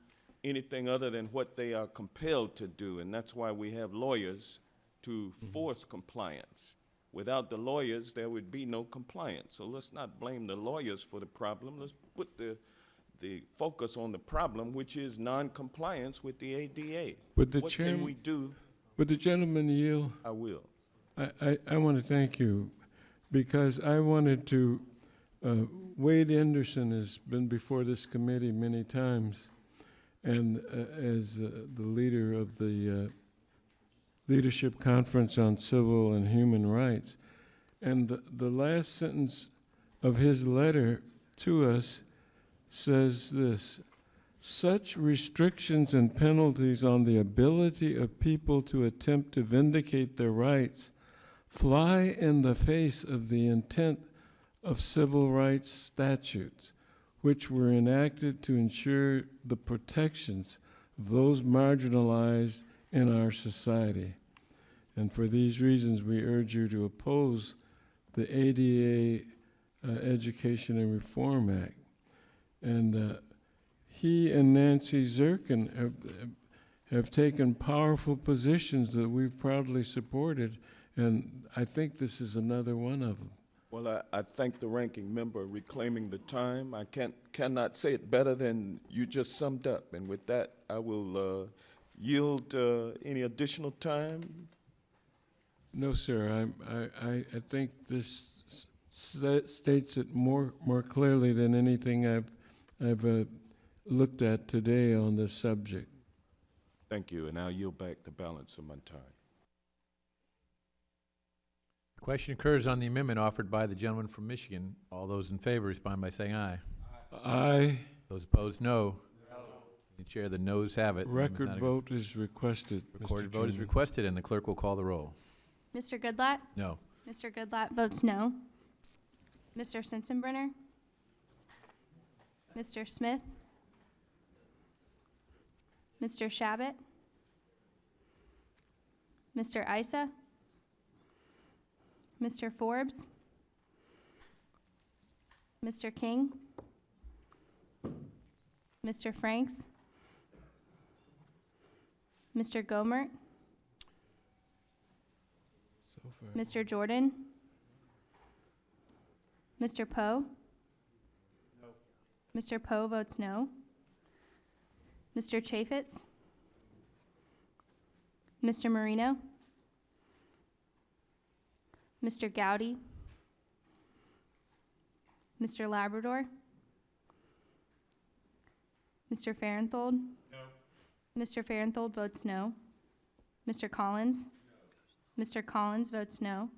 Speaker 15: anything other than what they are compelled to do, and that's why we have lawyers to force compliance. Without the lawyers, there would be no compliance. So let's not blame the lawyers for the problem. Let's put the focus on the problem, which is non-compliance with the ADA.
Speaker 4: Would the
Speaker 15: what
Speaker 4: chairman,
Speaker 15: can we do?
Speaker 4: Would the gentleman yield?
Speaker 15: I will.
Speaker 4: I want to thank you, because I wanted to, Wade Anderson has been before this committee many times, and as the leader of the Leadership Conference on Civil and Human Rights, and the last sentence of his letter to us says this: such restrictions and penalties on the ability of people to attempt to vindicate their rights fly in the face of the intent of civil rights statutes, which were enacted to ensure the protections of those marginalized in our society. And for these reasons, we urge you to oppose the ADA Education and Reform Act. And he and Nancy Zirkin have taken powerful positions that we've proudly supported, and I think this is another one of them.
Speaker 15: Well, I thank the ranking member reclaiming the time. I cannot say it better than you just summed up. And with that, I will yield any additional time.
Speaker 4: No, sir. I think this states it more clearly than anything I've looked at today on this subject.
Speaker 15: Thank you, and I'll yield back the balance of my time.
Speaker 1: The question occurs on the amendment offered by the gentleman from Michigan. All those in favor respond by saying aye.
Speaker 4: Aye.
Speaker 1: Those opposed, no. The chair, the noes have it.
Speaker 4: Record vote is requested.
Speaker 1: Recorded vote is requested, and the clerk will call the roll.
Speaker 2: Mr. Goodlatte?
Speaker 1: No.
Speaker 2: Mr. Goodlatte votes no. Mr. Sensenbrenner? Mr. Smith? Mr. Shabbat? Mr. Isa? Mr. Forbes? Mr. King? Mr. Franks? Mr. Gomert? Mr. Jordan? Mr. Poe? No. Mr. Poe votes no. Mr. Chaffetz? Mr. Marino? Mr. Gowdy? Mr. Labrador? Mr. Farenthold? No. Mr. Farenthold votes no. Mr. Collins? No. Mr. Collins votes no.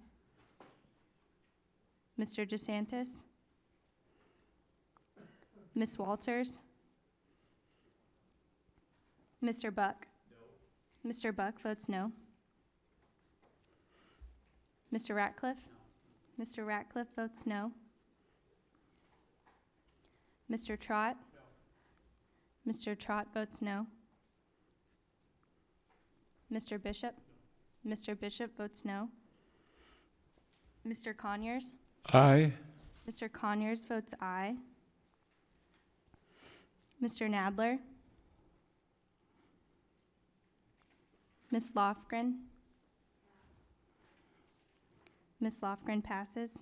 Speaker 2: Mr. DeSantis? Ms. Walters? Mr. Buck? No. Mr. Buck votes no. Mr. Ratcliffe? No. Mr. Ratcliffe votes no. Mr. Trott? Mr. Trot votes no. Mr. Bishop? Mr. Bishop votes no. Mr. Conyers?
Speaker 4: Aye.
Speaker 2: Mr. Conyers votes aye. Mr. Nadler? Ms. Lofgren? Ms. Lofgren passes.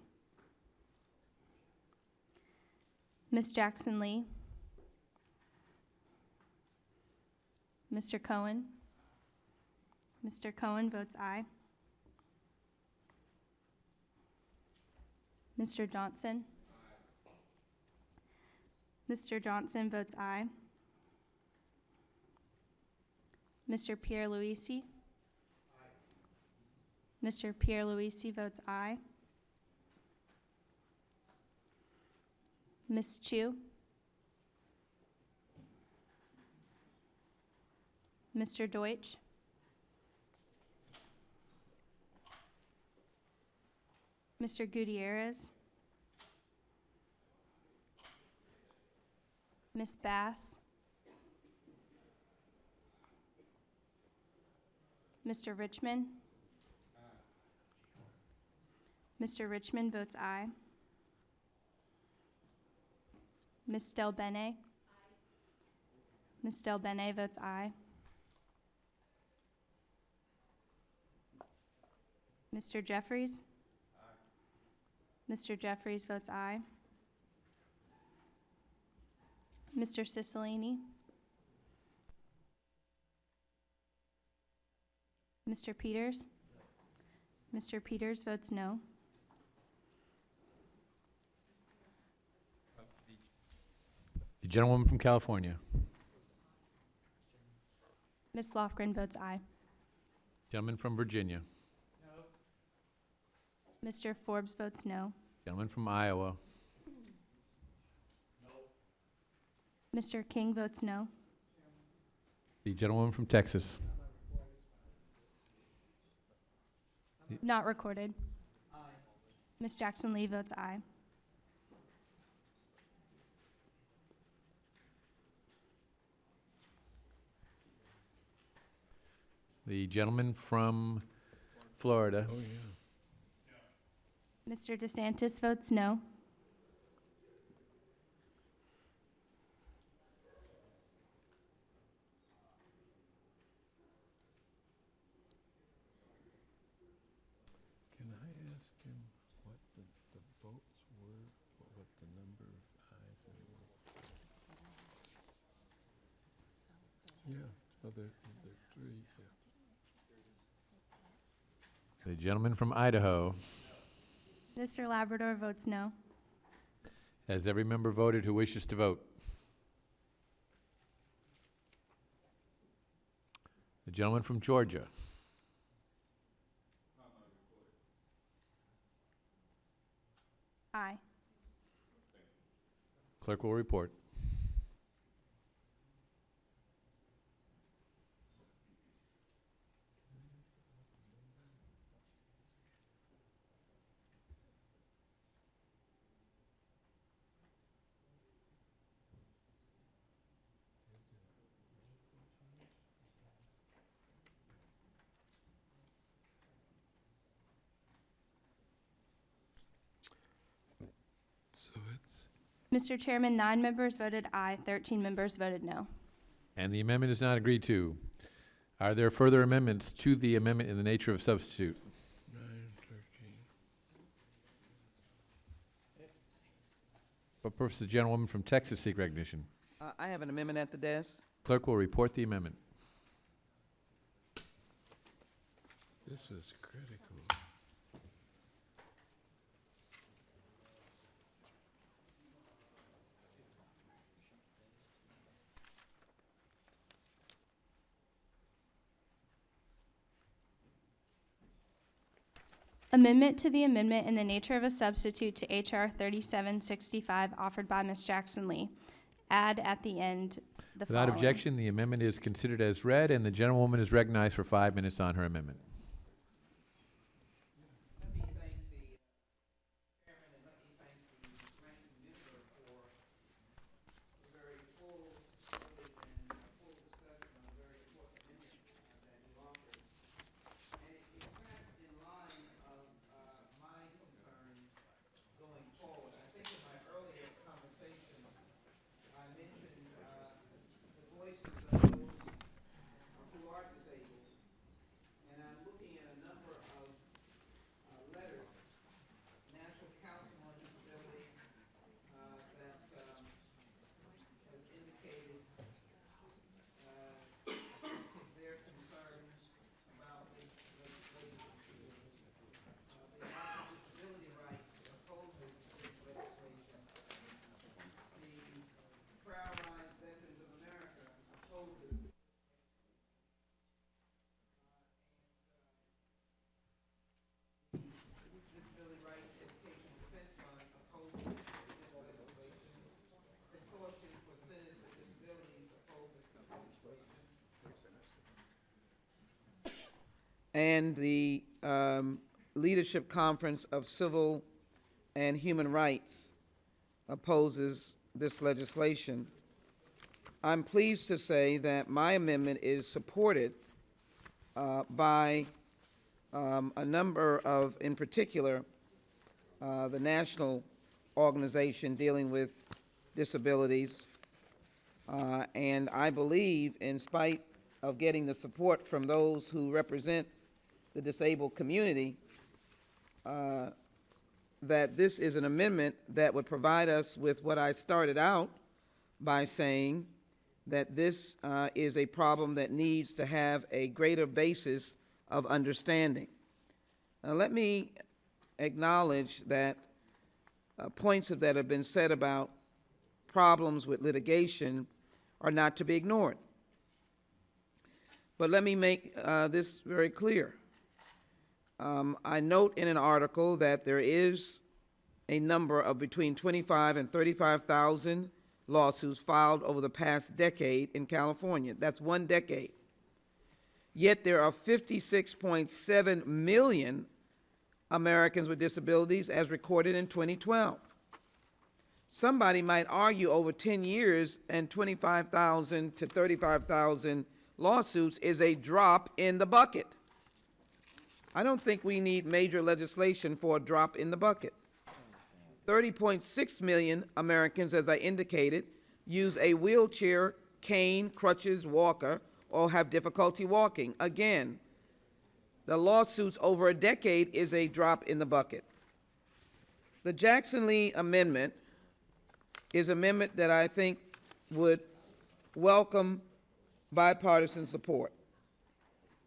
Speaker 2: Ms. Jackson Lee? Mr. Cohen? Mr. Cohen votes aye. Mr. Johnson? Mr. Johnson votes aye. Mr. Pierluisi? Mr. Pierluisi votes aye. Ms. Chu? Mr. Deutsch? Mr. Gutierrez? Ms. Bass? Mr. Richmond? Mr. Richmond votes aye. Ms. Del Bene? Ms. Del Bene votes aye. Mr. Jeffries? Mr. Jeffries votes aye. Mr. Cicilline? Mr. Peters? Mr. Peters votes no.
Speaker 1: The gentlewoman from California.
Speaker 2: Ms. Lofgren votes aye.
Speaker 1: Gentleman from Virginia.
Speaker 2: Mr. Forbes votes no.
Speaker 1: Gentleman from Iowa.
Speaker 2: Mr. King votes no.
Speaker 1: The gentlewoman from Texas.
Speaker 2: Not recorded. Ms. Jackson Lee votes aye.
Speaker 1: The gentleman from Florida.
Speaker 4: Oh, yeah.
Speaker 2: Mr. DeSantis votes no.
Speaker 4: Can I ask him what the votes were, what the number of ayes and yeah, so they're three, yeah.
Speaker 1: The gentleman from Idaho.
Speaker 2: Mr. Labrador votes no.
Speaker 1: Has every member voted who wishes to vote? The gentleman from Georgia.
Speaker 2: Aye.
Speaker 1: Clerk will report.
Speaker 4: So it's
Speaker 2: Mr. Chairman, 9 members voted aye, 13 members voted no.
Speaker 1: And the amendment is not agreed to. Are there further amendments to the amendment in the nature of substitute?
Speaker 4: 9, 13.
Speaker 1: What purpose does the gentlewoman from Texas seek recognition?
Speaker 9: I have an amendment at the desk.
Speaker 1: Clerk will report the amendment.
Speaker 4: This is critical.
Speaker 2: Amendment to the amendment in the nature of a substitute to H.R. 3765 offered by Ms. Jackson Lee. Add at the end the
Speaker 1: Without
Speaker 2: following.
Speaker 1: objection, the amendment is considered as read, and the gentlewoman is recognized for 5 minutes on her amendment.
Speaker 9: Let me thank the chairman and let me thank the ranking member for a very full, orderly, and the Leadership Conference of Civil and Human Rights opposes this legislation. I'm pleased to say that my amendment is supported by a number of, in particular, the national organization dealing with disabilities. And I believe, in spite of getting the support from those who represent the disabled community, that this is an amendment that would provide us with what I started out by saying, that this is a problem that needs to have a greater basis of understanding. Now, let me acknowledge that points that have been said about problems with litigation are not to be ignored. But let me make this very clear. I note in an article that there is a number of between 25 and 35,000 lawsuits filed over the past decade in California. That's 1 decade. Yet there are 56.7 million Americans with disabilities as recorded in 2012. Somebody might argue over 10 years and 25,000 to 35,000 lawsuits is a drop in the bucket. I don't think we need major legislation for a drop in the bucket. 30.6 million Americans, as I indicated, use a wheelchair, cane, crutches, walker, or have difficulty walking. Again, the lawsuits over a decade is a drop in the bucket. The Jackson-Lee Amendment is an amendment that I think would welcome bipartisan support.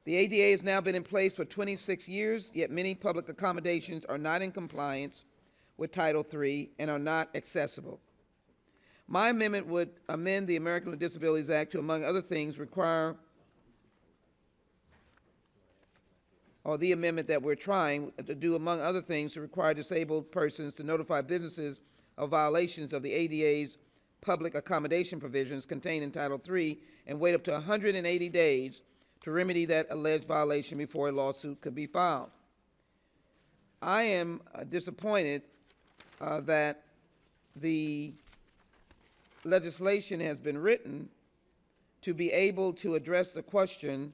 Speaker 9: The ADA has now been in place for 26 years, yet many public accommodations are not in compliance with Title III and are not accessible. My amendment would amend the Americans with Disabilities Act to, among other things, require, or the amendment that we're trying to do, among other things, to require disabled persons to notify businesses of violations of the ADA's public accommodation provisions contained in Title III and wait up to 180 days to remedy that alleged violation before a lawsuit could be filed. I am disappointed that the legislation has been written to be able to address the question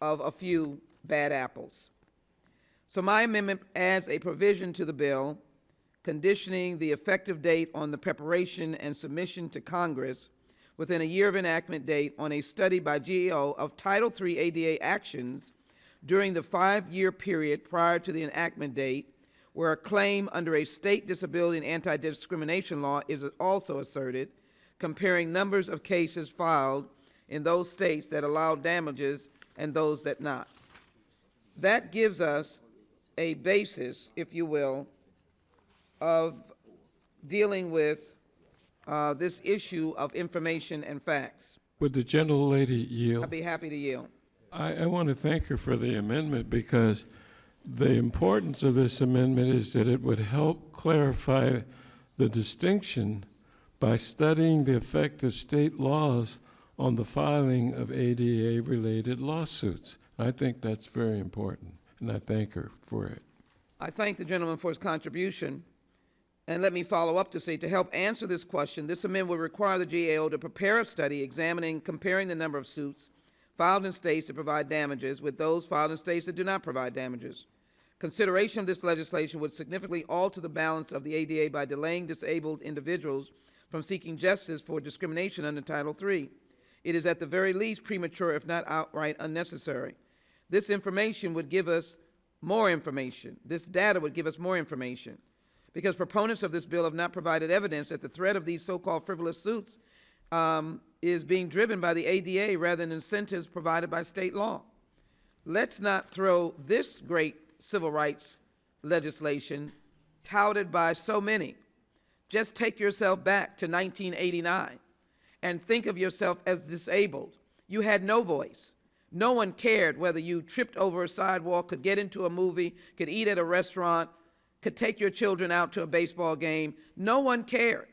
Speaker 9: of a few bad apples. So my amendment adds a provision to the bill conditioning the effective date on the preparation and submission to Congress within a year of enactment date on a study by GAO of Title III ADA actions during the 5-year period prior to the enactment date, where a claim under a state disability and anti-discrimination law is also asserted, comparing numbers of cases filed in those states that allow damages and those that not. That gives us a basis, if you will, of dealing with this issue of information and facts.
Speaker 4: Would the gentlelady yield?
Speaker 9: I'd be happy to yield.
Speaker 4: I want to thank her for the amendment, because the importance of this amendment is that it would help clarify the distinction by studying the effect of state laws on the filing of ADA-related lawsuits. I think that's very important, and I thank her for it.
Speaker 9: I thank the gentleman for his contribution. And let me follow up to say, to help answer this question, this amendment will require the GAO to prepare a study examining, comparing the number of suits filed in states that provide damages with those filed in states that do not provide damages. Consideration of this legislation would significantly alter the balance of the ADA by delaying disabled individuals from seeking justice for discrimination under Title III. It is at the very least premature, if not outright unnecessary. This information would give us more information. This data would give us more information, because proponents of this bill have not provided evidence that the threat of these so-called frivolous suits is being driven by the ADA rather than incentives provided by state law. Let's not throw this great civil rights legislation touted by so many. Just take yourself back to 1989 and think of yourself as disabled. You had no voice. No one cared whether you tripped over a sidewalk, could get into a movie, could eat at a restaurant, could take your children out to a baseball game. No one cared.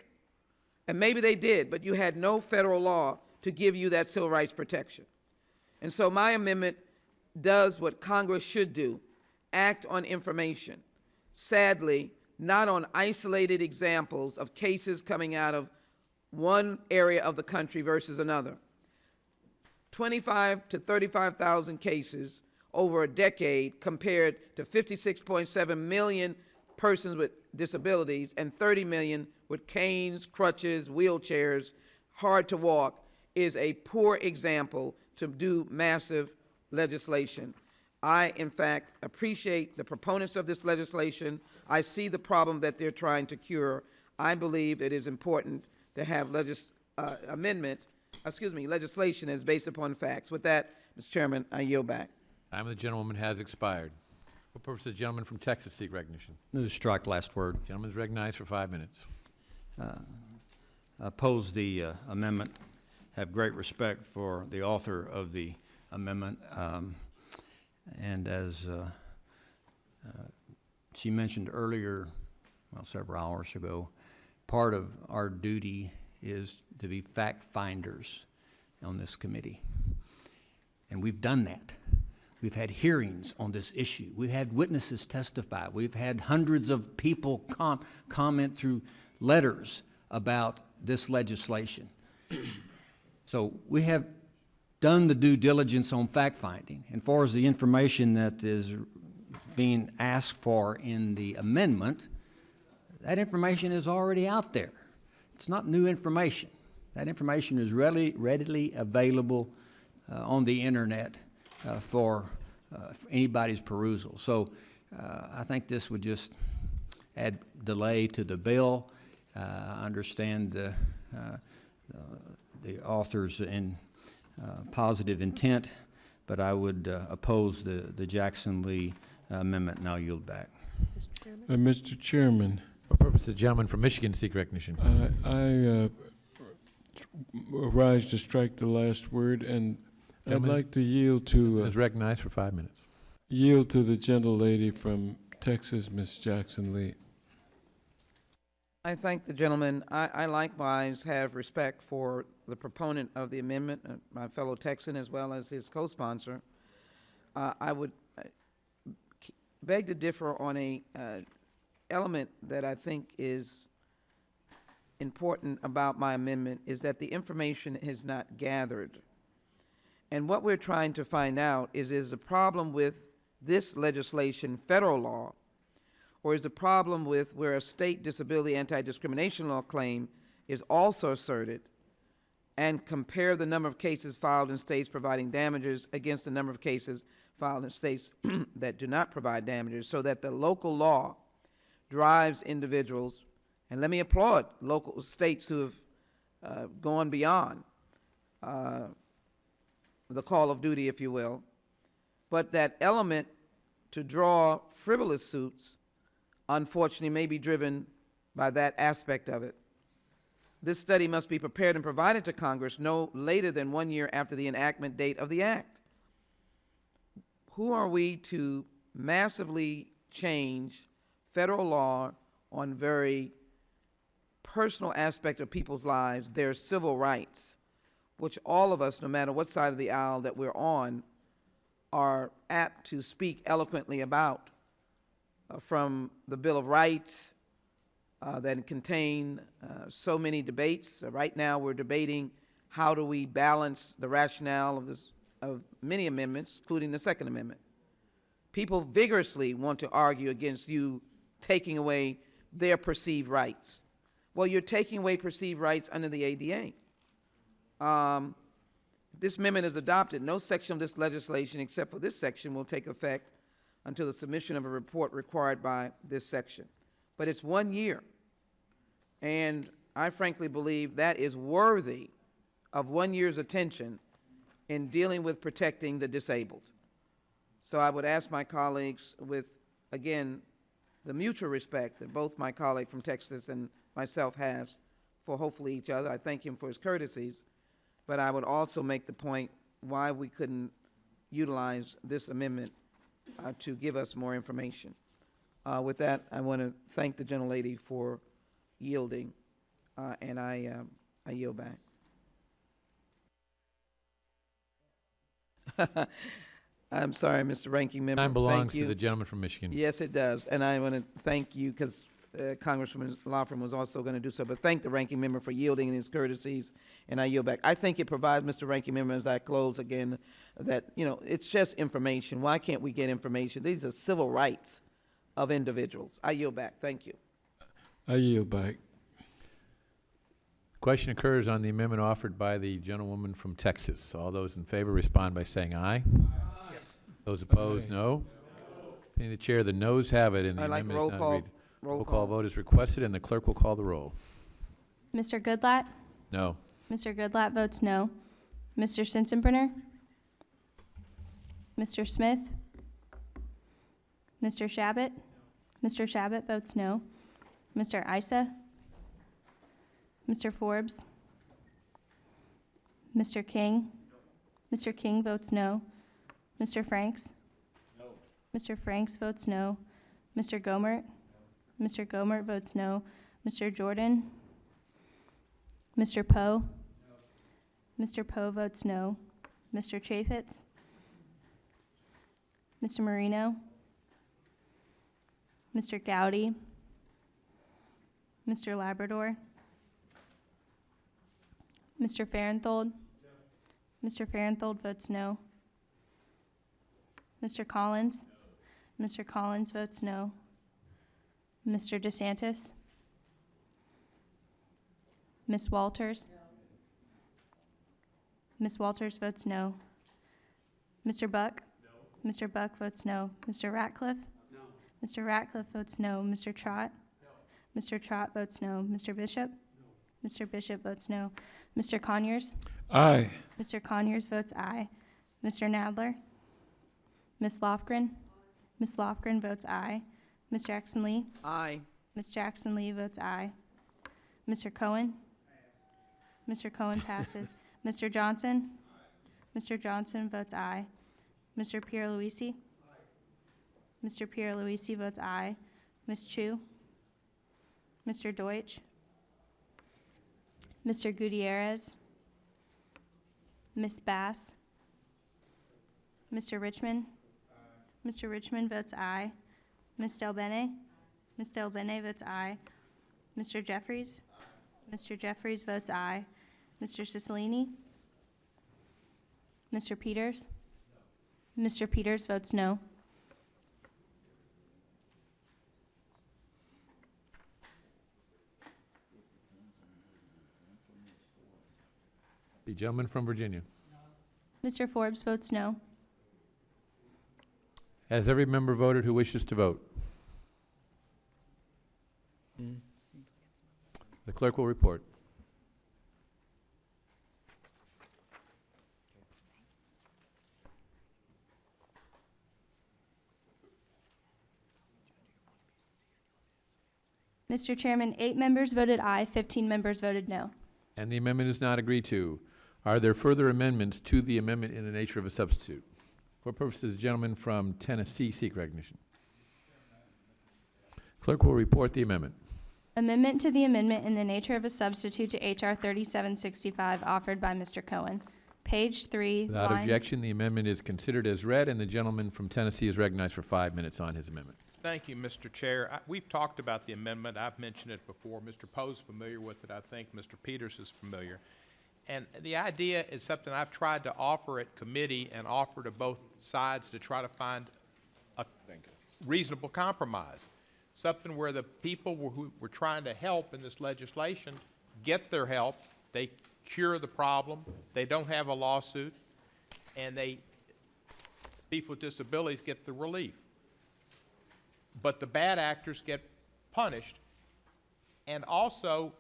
Speaker 9: And maybe they did, but you had no federal law to give you that civil rights protection. And so my amendment does what Congress should do, act on information. Sadly, not on isolated examples of cases coming out of one area of the country versus another. 25 to 35,000 cases over a decade compared to 56.7 million persons with disabilities and 30 million with canes, crutches, wheelchairs, hard to walk, is a poor example to do massive legislation. I, in fact, appreciate the proponents of this legislation. I see the problem that they're trying to cure. I believe it is important to have legislation is based upon facts. With that, Mr. Chairman, I yield back.
Speaker 1: Time of the gentleman has expired. For purpose of the gentleman from Texas seek recognition.
Speaker 17: Move to strike last word.
Speaker 1: Gentleman is recognized for 5 minutes.
Speaker 17: Oppose the amendment. Have great respect for the author of the amendment. And as she mentioned earlier, well, several hours ago, part of our duty is to be fact finders on this committee. And we've done that. We've had hearings on this issue. We've had witnesses testify. We've had hundreds of people comment through letters about this legislation. So we have done the due diligence on fact-finding. And far as the information that is being asked for in the amendment, that information is already out there. It's not new information. That information is readily available on the internet for anybody's perusal. So I think this would just add delay to the bill. I understand the author's positive intent, but I would oppose the Jackson-Lee amendment, and I'll yield back.
Speaker 4: Mr. Chairman.
Speaker 1: For purpose of the gentleman from Michigan seek recognition.
Speaker 4: I rise to strike the last word, and
Speaker 1: Gentleman,
Speaker 4: I'd like to yield to
Speaker 1: is recognized for 5 minutes.
Speaker 4: Yield to the gentlelady from Texas, Ms. Jackson-Lee.
Speaker 9: I thank the gentleman. I likewise have respect for the proponent of the amendment, my fellow Texan, as well as his co-sponsor. I would beg to differ on a element that I think is important about my amendment, is that the information is not gathered. And what we're trying to find out is the problem with this legislation federal law, or is the problem with where a state disability anti-discrimination law claim is also asserted, and compare the number of cases filed in states providing damages against the number of cases filed in states that do not provide damages, so that the local law drives individuals. And let me applaud local states who have gone beyond the call of duty, if you will. But that element to draw frivolous suits, unfortunately, may be driven by that aspect of it. This study must be prepared and provided to Congress no later than 1 year after the enactment date of the act. Who are we to massively change federal law on very personal aspect of people's lives, their civil rights, which all of us, no matter what side of the aisle that we're on, are apt to speak eloquently about, from the Bill of Rights that contain so many debates. Right now we're debating how do we balance the rationale of many amendments, including the Second Amendment. People vigorously want to argue against you taking away their perceived rights. Well, you're taking away perceived rights under the ADA. If this amendment is adopted, no section of this legislation except for this section will take effect until the submission of a report required by this section. But it's 1 year, and I frankly believe that is worthy of 1 year's attention in dealing with protecting the disabled. So I would ask my colleagues, with, again, the mutual respect that both my colleague from Texas and myself has for hopefully each other. I thank him for his courtesies, but I would also make the point why we couldn't utilize this amendment to give us more information. With that, I want to thank the gentlelady for yielding, and I yield back. I'm sorry, Mr. Ranking Member.
Speaker 1: Time
Speaker 9: Thank
Speaker 1: belongs to
Speaker 9: you.
Speaker 1: the gentleman from Michigan.
Speaker 9: Yes, it does. And I want to thank you, because Congresswoman Lofgren was also going to do so, but thank the Ranking Member for yielding his courtesies, and I yield back. I think it provides, Mr. Ranking Member, as I close again, that, it's just information. Why can't we get information? These are civil rights of individuals. I yield back. Thank you.
Speaker 4: I yield back.
Speaker 1: Question occurs on the amendment offered by the gentlewoman from Texas. All those in favor respond by saying aye.
Speaker 11: Yes.
Speaker 1: Those opposed, no. Being the chair, the noes have it, and the
Speaker 9: I'd like
Speaker 1: amendment is not agreed.
Speaker 9: roll
Speaker 1: Roll
Speaker 9: call.
Speaker 1: call vote is requested, and the clerk will call the roll.
Speaker 2: Mr. Goodlatte?
Speaker 1: No.
Speaker 2: Mr. Goodlatte votes no. Mr. Sensenbrenner? Mr. Smith? Mr. Shabbat? Mr. Shabbat votes no. Mr. Isa? Mr. Forbes? Mr. King? Mr. King votes no. Mr. Franks? No. Mr. Franks votes no. Mr. Gomert? Mr. Gomert votes no. Mr. Jordan? Mr. Poe? Mr. Poe votes no. Mr. Chaffetz? Mr. Marino? Mr. Gowdy? Mr. Labrador? Mr. Farenthold? Mr. Farenthold votes no. Mr. Collins? Mr. Collins votes no. Mr. DeSantis? Ms. Walters? Ms. Walters votes no. Mr. Buck? No. Mr. Buck votes no. Mr. Ratcliffe? No. Mr. Ratcliffe votes no. Mr. Trott? No. Mr. Trott votes no. Mr. Bishop? No. Mr. Bishop votes no. Mr. Conyers?
Speaker 4: Aye.
Speaker 2: Mr. Conyers votes aye. Mr. Nadler? Ms. Lofgren? Ms. Lofgren votes aye. Ms. Jackson Lee?
Speaker 9: Aye.
Speaker 2: Ms. Jackson Lee votes aye. Mr. Cohen? Mr. Cohen passes. Mr. Johnson? Mr. Johnson votes aye. Mr. Pierluisi? Mr. Pierluisi votes aye. Ms. Chu? Mr. Deutsch? Mr. Gutierrez? Ms. Bass? Mr. Richmond? Mr. Richmond votes aye. Ms. Delbene? Ms. Delbene votes aye. Mr. Jeffries? Mr. Jeffries votes aye. Mr. Cicilline? Mr. Peters? Mr. Peters votes no.
Speaker 1: The gentleman from Virginia.
Speaker 2: Mr. Forbes votes no.
Speaker 1: Has every member voted who wishes to vote? The clerk will report.
Speaker 2: Mr. Chairman, 8 members voted aye, 15 members voted no.
Speaker 1: And the amendment is not agreed to. Are there further amendments to the amendment in the nature of a substitute? For purposes, the gentleman from Tennessee seek recognition. Clerk will report the amendment.
Speaker 2: Amendment to the amendment in the nature of a substitute to H.R. 3765 offered by Mr. Cohen. Page 3,
Speaker 1: Without
Speaker 2: lines-
Speaker 1: objection, the amendment is considered as read, and the gentleman from Tennessee is recognized for 5 minutes on his amendment.
Speaker 7: Thank you, Mr. Chair. We've talked about the amendment. I've mentioned it before. Mr. Poe's familiar with it. I think Mr. Peters is familiar. And the idea is something I've tried to offer at committee and offer to both sides to try to find a reasonable compromise. Something where the people who we're trying to help in this legislation get their help, they cure the problem, they don't have a lawsuit, and people with disabilities get the relief. But the bad actors get punished, and also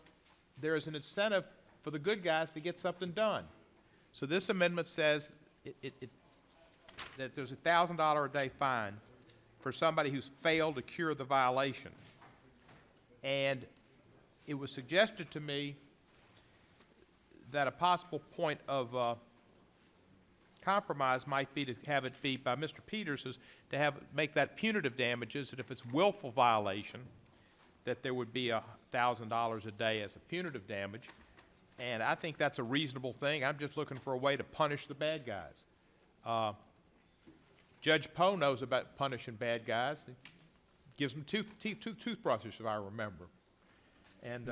Speaker 7: there is an incentive for the good guys to get something done. So this amendment says that there's a $1,000 a day fine for somebody who's failed to cure the violation. And it was suggested to me that a possible point of compromise might be to have it be by Mr. Peters is to make that punitive damages, that if it's willful violation, that there would be $1,000 a day as a punitive damage. And I think that's a reasonable thing. I'm just looking for a way to punish the bad guys. Judge Poe knows about punishing bad guys. He gives them two toothbrushes, if I remember. And,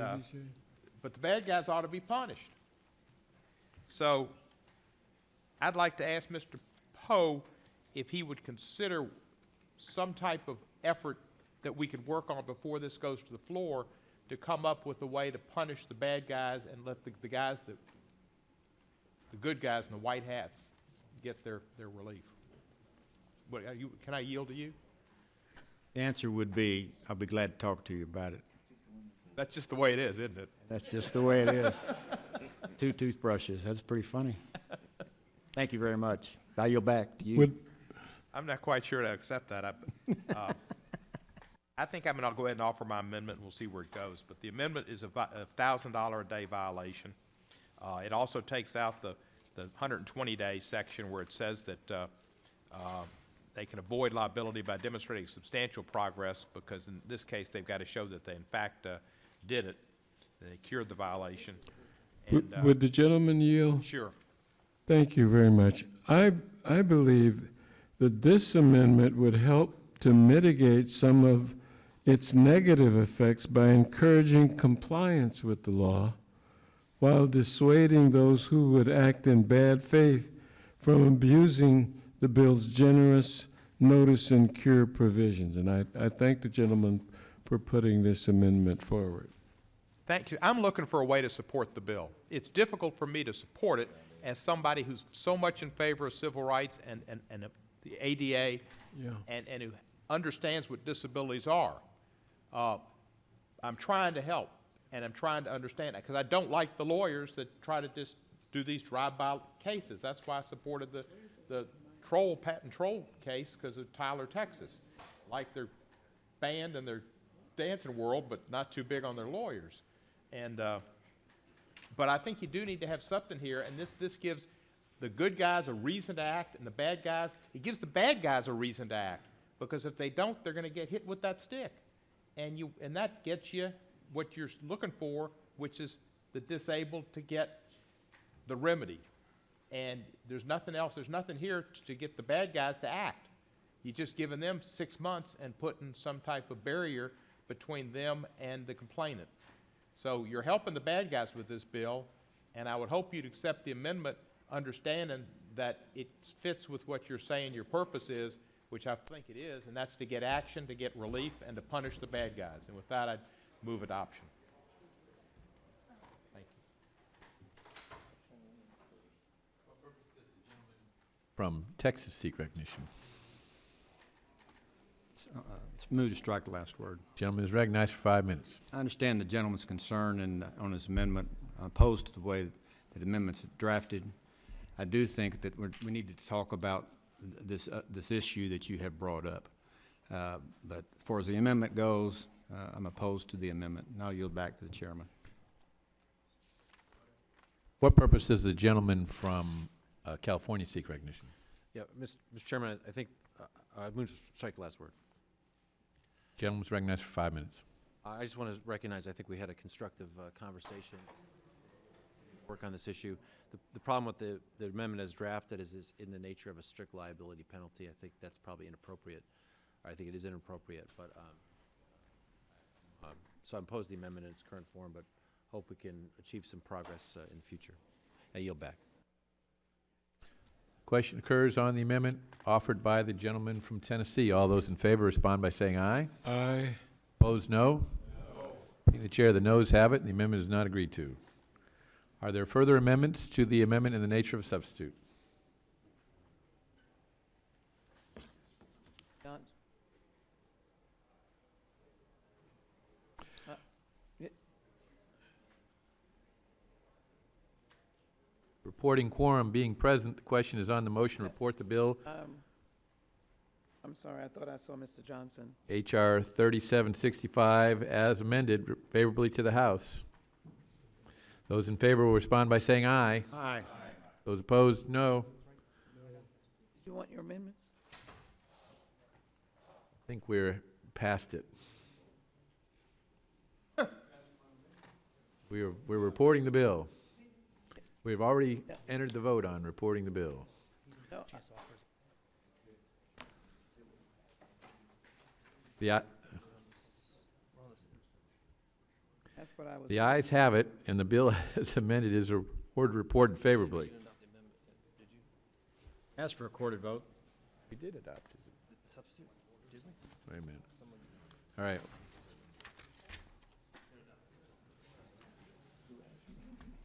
Speaker 7: but the bad guys ought to be punished. So I'd like to ask Mr. Poe if he would consider some type of effort that we could work on before this goes to the floor to come up with a way to punish the bad guys and let the guys that, the good guys in the white hats get their relief. What, can I yield to you?
Speaker 17: The answer would be, I'll be glad to talk to you about it.
Speaker 7: That's just the way it is, isn't it?
Speaker 17: That's just the way it is. 2 toothbrushes, that's pretty funny. Thank you very much. I yield back to you.
Speaker 7: I'm not quite sure to accept that. I think I'm going to go ahead and offer my amendment, and we'll see where it goes. But the amendment is a $1,000 a day violation. It also takes out the 120-day section where it says that they can avoid liability by demonstrating substantial progress, because in this case they've got to show that they in fact did it, they cured the violation. And,
Speaker 4: Would the gentleman yield?
Speaker 7: Sure.
Speaker 4: Thank you very much. I believe that this amendment would help to mitigate some of its negative effects by encouraging compliance with the law while dissuading those who would act in bad faith from abusing the bill's generous notice and cure provisions. And I thank the gentleman for putting this amendment forward.
Speaker 7: Thank you. I'm looking for a way to support the bill. It's difficult for me to support it as somebody who's so much in favor of civil rights and the ADA,
Speaker 4: Yeah.
Speaker 7: and who understands what disabilities are. I'm trying to help, and I'm trying to understand that, because I don't like the lawyers that try to just do these drive-by cases. That's why I supported the patent troll case, because of Tyler, Texas. Like their band and their dancing world, but not too big on their lawyers. And but I think you do need to have something here, and this gives the good guys a reason to act, and the bad guys, it gives the bad guys a reason to act, because if they don't, they're going to get hit with that stick, and that gets you what you're looking for, which is the disabled to get the remedy. And there's nothing else. There's nothing here to get the bad guys to act. You're just giving them 6 months and putting some type of barrier between them and the complainant. So you're helping the bad guys with this bill, and I would hope you'd accept the amendment, understanding that it fits with what you're saying your purpose is, which I think it is, and that's to get action, to get relief, and to punish the bad guys. And with that, I'd move adoption. Thank you.
Speaker 1: From Texas seek recognition.
Speaker 17: Let's move to strike the last word.
Speaker 1: Gentleman is recognized for 5 minutes.
Speaker 17: I understand the gentleman's concern and on his amendment, opposed to the way that the amendment's drafted. I do think that we need to talk about this issue that you have brought up. But as far as the amendment goes, I'm opposed to the amendment. Now I'll yield back to the chairman.
Speaker 1: What purpose does the gentleman from California seek recognition?
Speaker 16: Yeah, Mr. Chairman, I think I move to strike the last word.
Speaker 1: Gentleman's recognized for 5 minutes.
Speaker 16: I just want to recognize, I think we had a constructive conversation, work on this issue. The problem with the amendment as drafted is in the nature of a strict liability penalty. I think that's probably inappropriate, or I think it is inappropriate, but so I oppose the amendment in its current form, but hope we can achieve some progress in the future. I yield back.
Speaker 1: Question occurs on the amendment offered by the gentleman from Tennessee. All those in favor respond by saying aye.
Speaker 4: Aye.
Speaker 1: Opposed, no? Being the chair, the noes have it, and the amendment is not agreed to. Are there further amendments to the amendment in the nature of a substitute?
Speaker 9: John?
Speaker 1: Reporting quorum being present, the question is on the motion, report the bill.
Speaker 9: I'm sorry, I thought I saw Mr. Johnson.
Speaker 1: H.R. 3765 as amended favorably to the House. Those in favor will respond by saying aye.
Speaker 17: Aye.
Speaker 1: Those opposed, no.
Speaker 9: Do you want your amendments?
Speaker 1: I think we're past it. We're reporting the bill. We've already entered the vote on reporting the bill.
Speaker 9: No,
Speaker 1: The
Speaker 9: That's what I was.
Speaker 1: The ayes have it, and the bill as amended is reported favorably.
Speaker 10: Ask for a recorded vote.
Speaker 1: We did adopt. Substitute? Wait a minute. All right.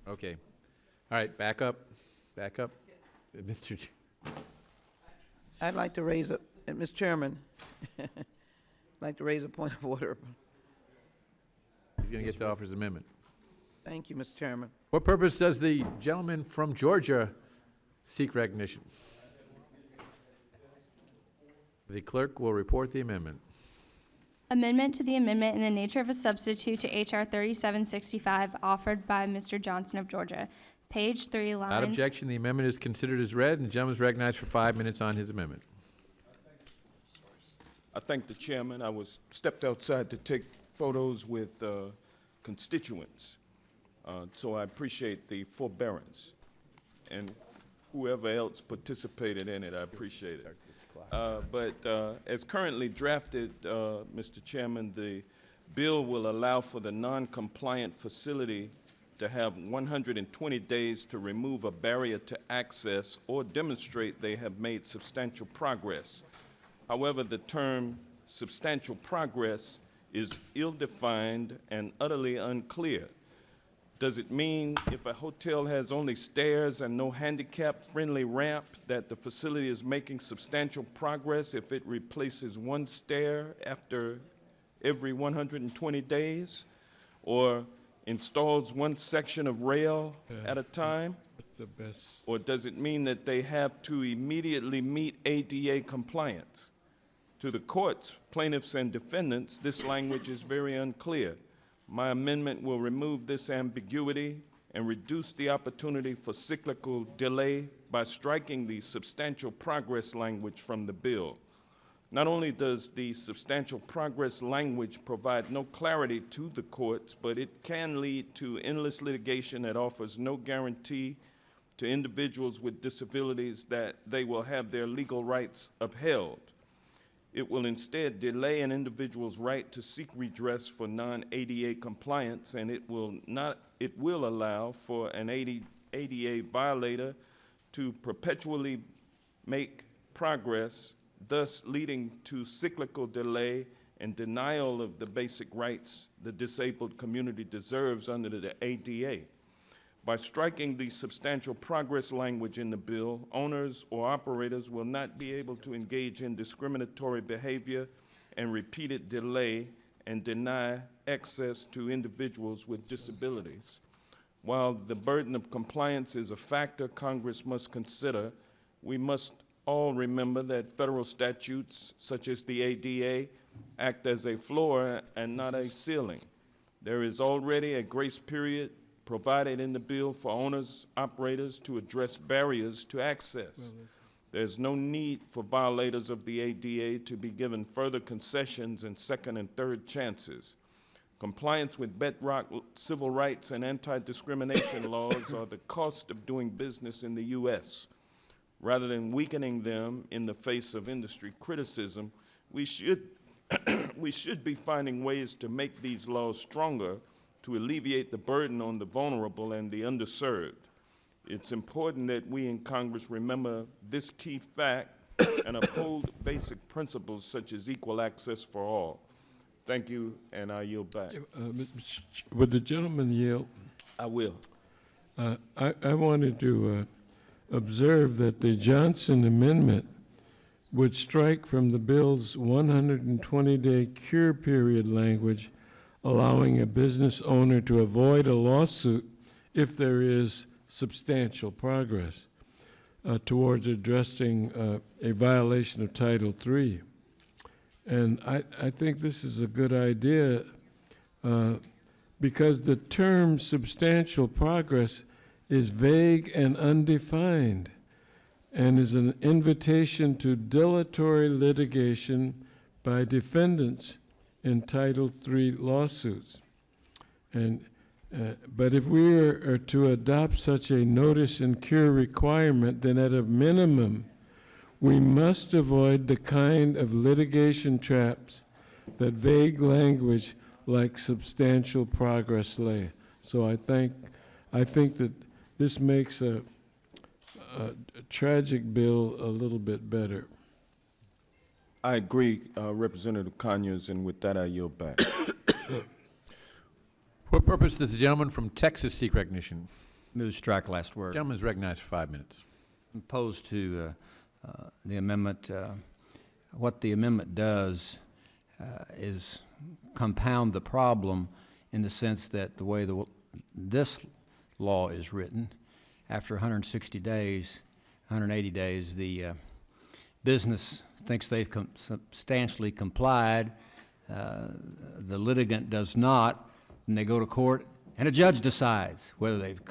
Speaker 1: Okay. All right, back up. Back up. Mr.
Speaker 9: I'd like to raise Mr. Chairman, I'd like to raise a point of order.
Speaker 1: He's going to get to offer his amendment.
Speaker 9: Thank you, Mr. Chairman.
Speaker 1: What purpose does the gentleman from Georgia seek recognition? The clerk will report the amendment.
Speaker 2: Amendment to the amendment in the nature of a substitute to H.R. 3765 offered by Mr. Johnson of Georgia. Page 3, lines.
Speaker 1: Without objection, the amendment is considered as read, and the gentleman is recognized for 5 minutes on his amendment.
Speaker 15: I thank the chairman. I stepped outside to take photos with constituents, so I appreciate the forbearance. And whoever else participated in it, I appreciate it. But as currently drafted, Mr. Chairman, the bill will allow for the non-compliant facility to have 120 days to remove a barrier to access or demonstrate they have made substantial progress. However, the term substantial progress is ill-defined and utterly unclear. Does it mean if a hotel has only stairs and no handicap-friendly ramp that the facility is making substantial progress if it replaces one stair after every 120 days? Or installs one section of rail at a time?
Speaker 4: What's the best?
Speaker 15: Or does it mean that they have to immediately meet ADA compliance? To the courts, plaintiffs, and defendants, this language is very unclear. My amendment will remove this ambiguity and reduce the opportunity for cyclical delay by striking the substantial progress language from the bill. Not only does the substantial progress language provide no clarity to the courts, but it can lead to endless litigation that offers no guarantee to individuals with disabilities that they will have their legal rights upheld. It will instead delay an individual's right to seek redress for non-ADA compliance, and it will allow for an ADA violator to perpetually make progress, thus leading to cyclical delay and denial of the basic rights the disabled community deserves under the ADA. By striking the substantial progress language in the bill, owners or operators will not be able to engage in discriminatory behavior and repeated delay and deny access to individuals with disabilities. While the burden of compliance is a factor Congress must consider, we must all remember that federal statutes, such as the ADA, act as a floor and not a ceiling. There is already a grace period provided in the bill for owners, operators to address barriers to access. There's no need for violators of the ADA to be given further concessions and second and third chances. Compliance with bedrock civil rights and anti-discrimination laws are the cost of doing business in the U.S. Rather than weakening them in the face of industry criticism, we should be finding ways to make these laws stronger to alleviate the burden on the vulnerable and the underserved. It's important that we in Congress remember this key fact and uphold basic principles such as equal access for all. Thank you, and I yield back.
Speaker 4: Would the gentleman yield?
Speaker 15: I will.
Speaker 4: I wanted to observe that the Johnson amendment would strike from the bill's 120-day cure period language, allowing a business owner to avoid a lawsuit if there is substantial progress towards addressing a violation of Title III. And I think this is a good idea because the term substantial progress is vague and undefined and is an invitation to dilatory litigation by defendants in Title III lawsuits. But if we are to adopt such a notice and cure requirement, then at a minimum, we must avoid the kind of litigation traps that vague language like substantial progress lay. So I think that this makes a tragic bill a little bit better.
Speaker 15: I agree, Representative Conyers, and with that, I yield back.
Speaker 1: What purpose does the gentleman from Texas seek recognition?
Speaker 17: Move strike last word.
Speaker 1: Gentleman is recognized for 5 minutes.
Speaker 17: Opposed to the amendment. What the amendment does is compound the problem in the sense that the way this law is written, after 160 days, 180 days, the business thinks they've substantially complied, the litigant does not, and they go to court, and a judge decides whether they've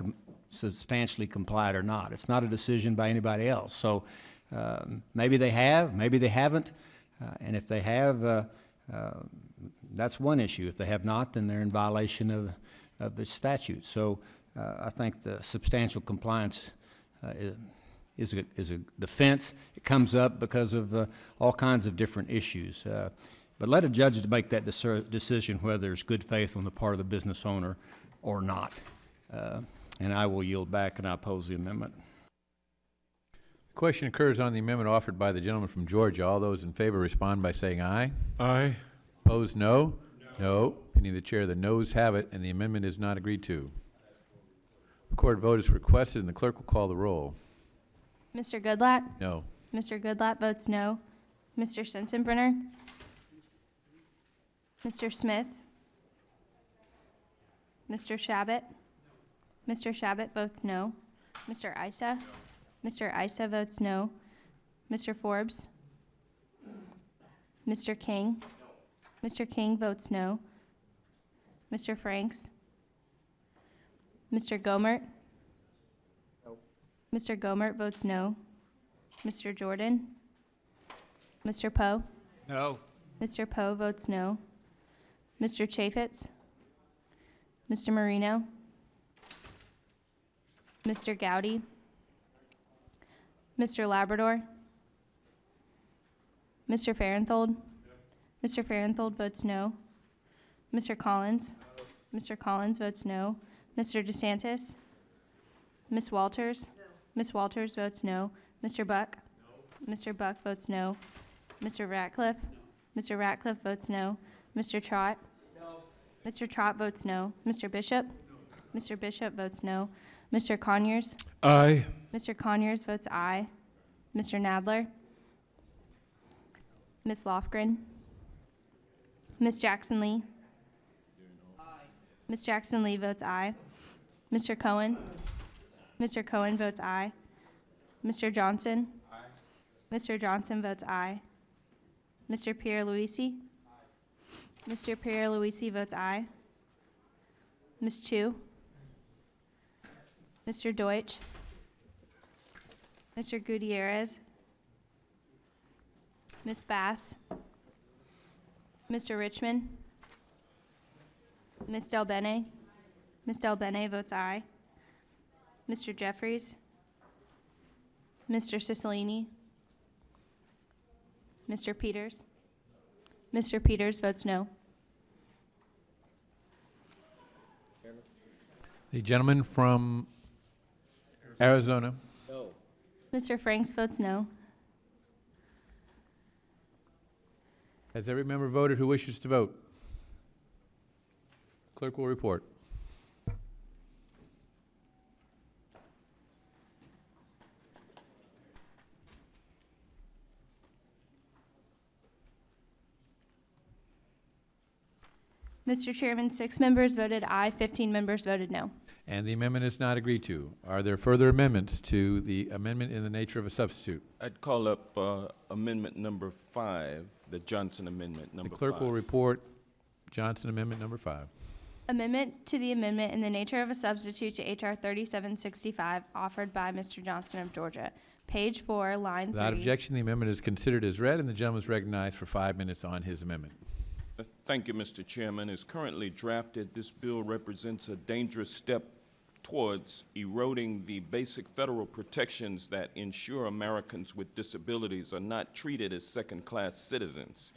Speaker 17: substantially complied or not. It's not a decision by anybody else. So maybe they have, maybe they haven't, and if they have, that's one issue. If they have not, then they're in violation of the statute. So I think the substantial compliance is a defense. It comes up because of all kinds of different issues. But let a judge make that decision whether there's good faith on the part of the business owner or not. And I will yield back, and I oppose the amendment.
Speaker 1: The question occurs on the amendment offered by the gentleman from Georgia. All those in favor respond by saying aye.
Speaker 4: Aye.
Speaker 1: Opposed, no? No. Opinion of the chair, the noes have it, and the amendment is not agreed to. Recorded vote is requested, and the clerk will call the roll.
Speaker 2: Mr. Goodlatte?
Speaker 1: No.
Speaker 2: Mr. Goodlatte votes no. Mr. Sensenbrenner? Mr. Smith? Mr. Shabbat? Mr. Shabbat votes no. Mr. Issa? Mr. Issa votes no. Mr. Forbes? Mr. King? Mr. King votes no. Mr. Franks? Mr. Gomert? Mr. Gomert votes no. Mr. Jordan? Mr. Poe?
Speaker 6: No.
Speaker 2: Mr. Poe votes no. Mr. Chaffetz? Mr. Marino? Mr. Gowdy? Mr. Labrador? Mr. Farenthold? Mr. Farenthold votes no. Mr. Collins? Mr. Collins votes no. Mr. DeSantis? Ms. Walters? Ms. Walters votes no. Mr. Buck? Mr. Buck votes no. Mr. Ratcliffe? Mr. Ratcliffe votes no. Mr. Trott? Mr. Trott votes no. Mr. Bishop? Mr. Bishop votes no. Mr. Conyers?
Speaker 4: Aye.
Speaker 2: Mr. Conyers votes aye. Mr. Nadler? Ms. Lofgren? Ms. Jackson Lee? Ms. Jackson Lee votes aye. Mr. Cohen? Mr. Cohen votes aye. Mr. Johnson? Mr. Johnson votes aye. Mr. Pierre-Louisi? Mr. Pierre-Louisi votes aye. Ms. Chu? Mr. Deutsch? Mr. Gutierrez? Ms. Bass? Mr. Richmond? Ms. Del Bene? Ms. Del Bene votes aye. Mr. Jeffries? Mr. Cicilline? Mr. Peters? Mr. Peters votes no.
Speaker 1: The gentleman from Arizona.
Speaker 2: Mr. Franks votes no.
Speaker 1: Has every member voted who wishes to vote? Clerk will report.
Speaker 2: Mr. Chairman, 6 members voted aye, 15 members voted no.
Speaker 1: And the amendment is not agreed to. Are there further amendments to the amendment in the nature of a substitute?
Speaker 15: I'd call up amendment number 5, the Johnson amendment number 5.
Speaker 1: The clerk will report Johnson amendment number 5.
Speaker 2: Amendment to the amendment in the nature of a substitute to H.R. 3765 offered by Mr. Johnson of Georgia. Page 4, line 3.
Speaker 1: Without objection, the amendment is considered as read, and the gentleman is recognized for 5 minutes on his amendment.
Speaker 15: Thank you, Mr. Chairman. As currently drafted, this bill represents a dangerous step towards eroding the basic federal protections that ensure Americans with disabilities are not treated as second-class citizens.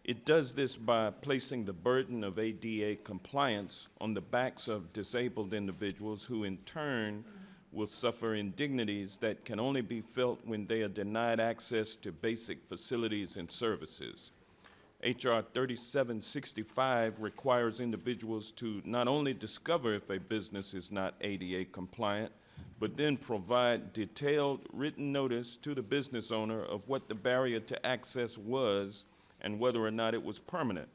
Speaker 15: It does this by placing the burden of ADA compliance on the backs of disabled individuals who in turn will suffer indignities that can only be felt when they are denied access to basic facilities and services. H.R. 3765 requires individuals to not only discover if a business is not ADA compliant, but then provide detailed written notice to the business owner of what the barrier to access was and whether or not it was permanent.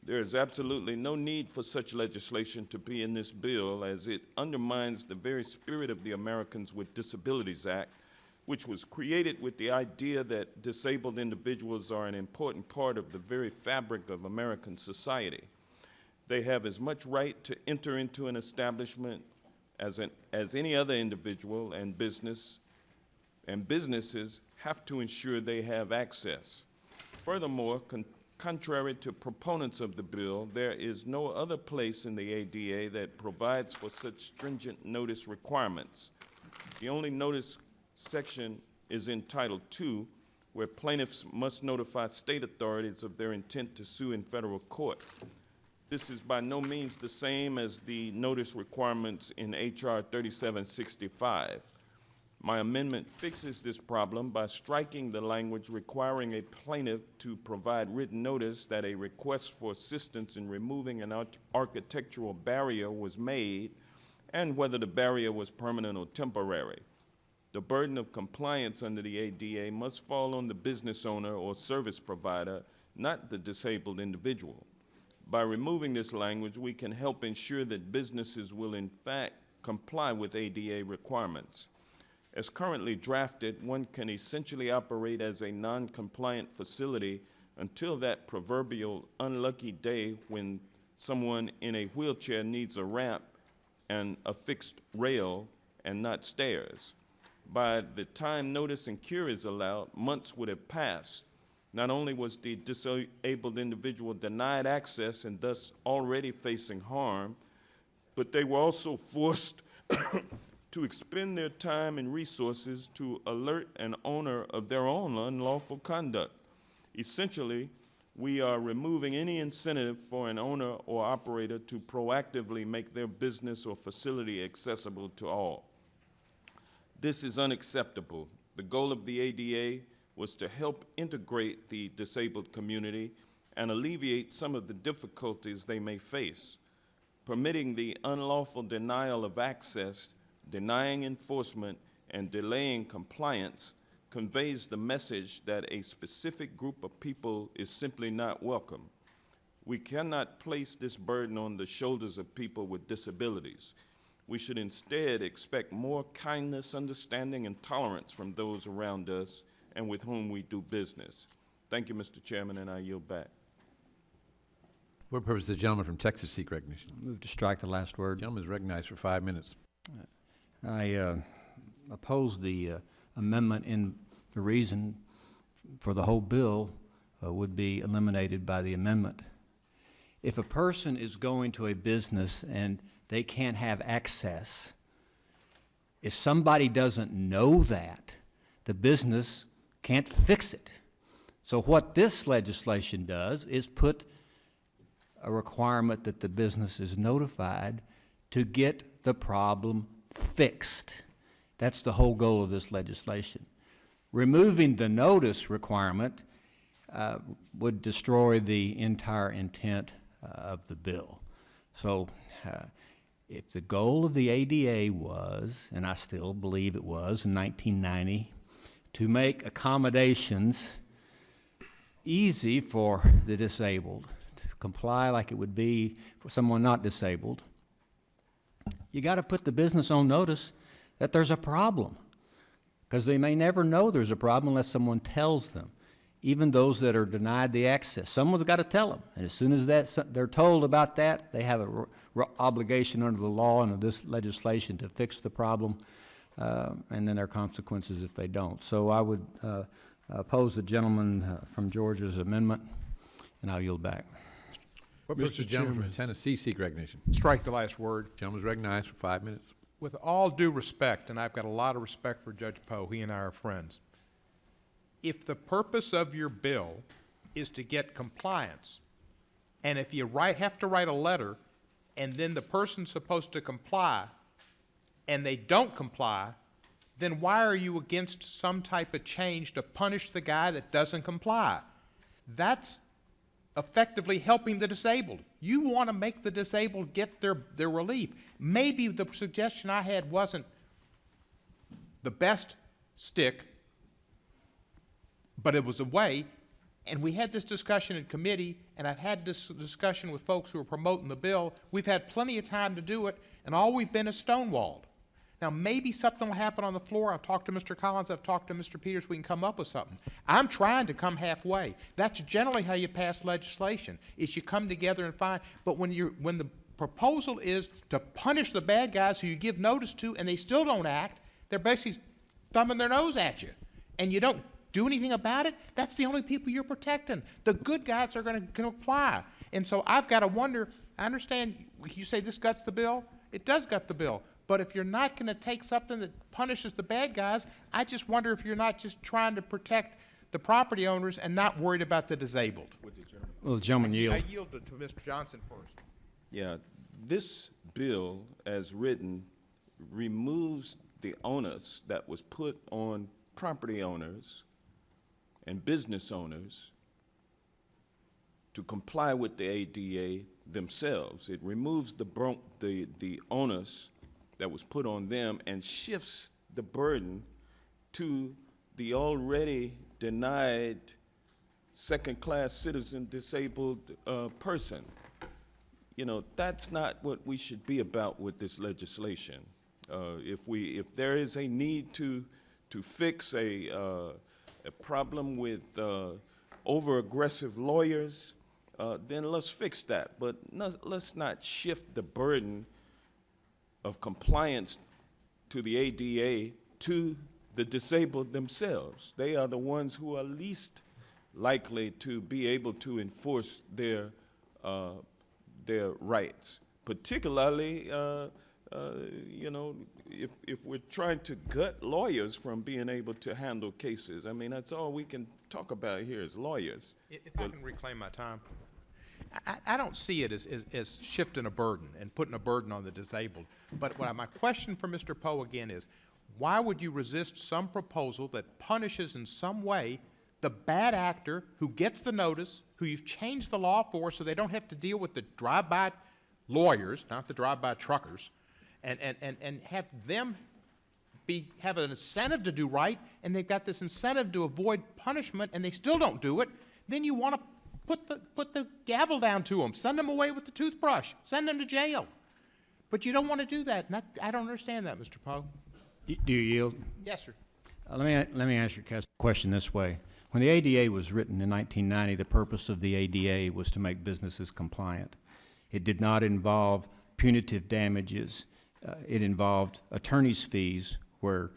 Speaker 15: There is absolutely no need for such legislation to be in this bill, as it undermines the very spirit of the Americans with Disabilities Act, which was created with the idea that disabled individuals are an important part of the very fabric of American society. They have as much right to enter into an establishment as any other individual, and businesses have to ensure they have access. Furthermore, contrary to proponents of the bill, there is no other place in the ADA that provides for such stringent notice requirements. The only notice section is in Title II, where plaintiffs must notify state authorities of their intent to sue in federal court. This is by no means the same as the notice requirements in H.R. 3765. My amendment fixes this problem by striking the language requiring a plaintiff to provide written notice that a request for assistance in removing an architectural barrier was made and whether the barrier was permanent or temporary. The burden of compliance under the ADA must fall on the business owner or service provider, not the disabled individual. By removing this language, we can help ensure that businesses will in fact comply with ADA requirements. As currently drafted, one can essentially operate as a non-compliant facility until that proverbial unlucky day when someone in a wheelchair needs a ramp and a fixed rail and not stairs. By the time notice and cure is allowed, months would have passed. Not only was the disabled individual denied access and thus already facing harm, but they were also forced to expend their time and resources to alert an owner of their own unlawful conduct. Essentially, we are removing any incentive for an owner or operator to proactively make their business or facility accessible to all. This is unacceptable. The goal of the ADA was to help integrate the disabled community and alleviate some of the difficulties they may face. Permitting the unlawful denial of access, denying enforcement, and delaying compliance conveys the message that a specific group of people is simply not welcome. We cannot place this burden on the shoulders of people with disabilities. We should instead expect more kindness, understanding, and tolerance from those around us and with whom we do business. Thank you, Mr. Chairman, and I yield back.
Speaker 1: For what purpose does the gentleman from Texas seek recognition?
Speaker 17: Move to strike the last word.
Speaker 1: Gentleman is recognized for 5 minutes.
Speaker 17: I oppose the amendment, and the reason for the whole bill would be eliminated by the amendment. If a person is going to a business and they can't have access, if somebody doesn't know that, the business can't fix it. So what this legislation does is put a requirement that the business is notified to get the problem fixed. That's the whole goal of this legislation. Removing the notice requirement would destroy the entire intent of the bill. So if the goal of the ADA was, and I still believe it was in 1990, to make accommodations easy for the disabled, to comply like it would be for someone not disabled, you got to put the business on notice that there's a problem, because they may never know there's a problem unless someone tells them. Even those that are denied the access, someone's got to tell them. And as soon as they're told about that, they have an obligation under the law and this legislation to fix the problem, and then there are consequences if they don't. So I would oppose the gentleman from Georgia's amendment, and I'll yield back.
Speaker 1: What purpose does the gentleman from Tennessee seek recognition?
Speaker 7: Strike the last word.
Speaker 1: Gentleman is recognized for 5 minutes.
Speaker 7: With all due respect, and I've got a lot of respect for Judge Poe, he and I are friends. If the purpose of your bill is to get compliance. And if you have to write a letter, and then the person's supposed to comply, and they don't comply, then why are you against some type of change to punish the guy that doesn't comply? That's effectively helping the disabled. You want to make the disabled get their relief. Maybe the suggestion I had wasn't the best stick, but it was a way. And we had this discussion in committee, and I've had this discussion with folks who are promoting the bill. We've had plenty of time to do it, and all we've been is stonewalled. Now, maybe something will happen on the floor. I've talked to Mr. Collins. I've talked to Mr. Peters. We can come up with something. I'm trying to come halfway. That's generally how you pass legislation, is you come together and find. But when the proposal is to punish the bad guys who you give notice to and they still don't act, they're basically thumbing their nose at you, and you don't do anything about it, that's the only people you're protecting. The good guys are going to apply. And so I've got to wonder, I understand you say this guts the bill. It does gut the bill. But if you're not going to take something that punishes the bad guys, I just wonder if you're not just trying to protect the property owners and not worried about the disabled.
Speaker 17: Well, the gentleman yield.
Speaker 7: I yield to Mr. Johnson first.
Speaker 15: Yeah, this bill, as written, removes the onus that was put on property owners and business owners to comply with the ADA themselves. It removes the onus that was put on them and shifts the burden to the already denied second-class citizen disabled person. You know, that's not what we should be about with this legislation. If there is a need to fix a problem with over-aggressive lawyers, then let's fix that. But let's not shift the burden of compliance to the ADA to the disabled themselves. They are the ones who are least likely to be able to enforce their rights, particularly you know, if we're trying to gut lawyers from being able to handle cases. I mean, that's all we can talk about here is lawyers.
Speaker 7: If I can reclaim my time, I don't see it as shifting a burden and putting a burden on the disabled. But my question for Mr. Poe again is, why would you resist some proposal that punishes in some way the bad actor who gets the notice, who you've changed the law for so they don't have to deal with the drive-by lawyers, not the drive-by truckers, and have them have an incentive to do right, and they've got this incentive to avoid punishment, and they still don't do it? Then you want to put the gavel down to them, send them away with the toothbrush, send them to jail. But you don't want to do that. And I don't understand that, Mr. Poe.
Speaker 17: Do you yield?
Speaker 7: Yes, sir.
Speaker 17: Let me ask your question this way. When the ADA was written in 1990, the purpose of the ADA was to make businesses compliant. It did not involve punitive damages. It involved attorney's fees where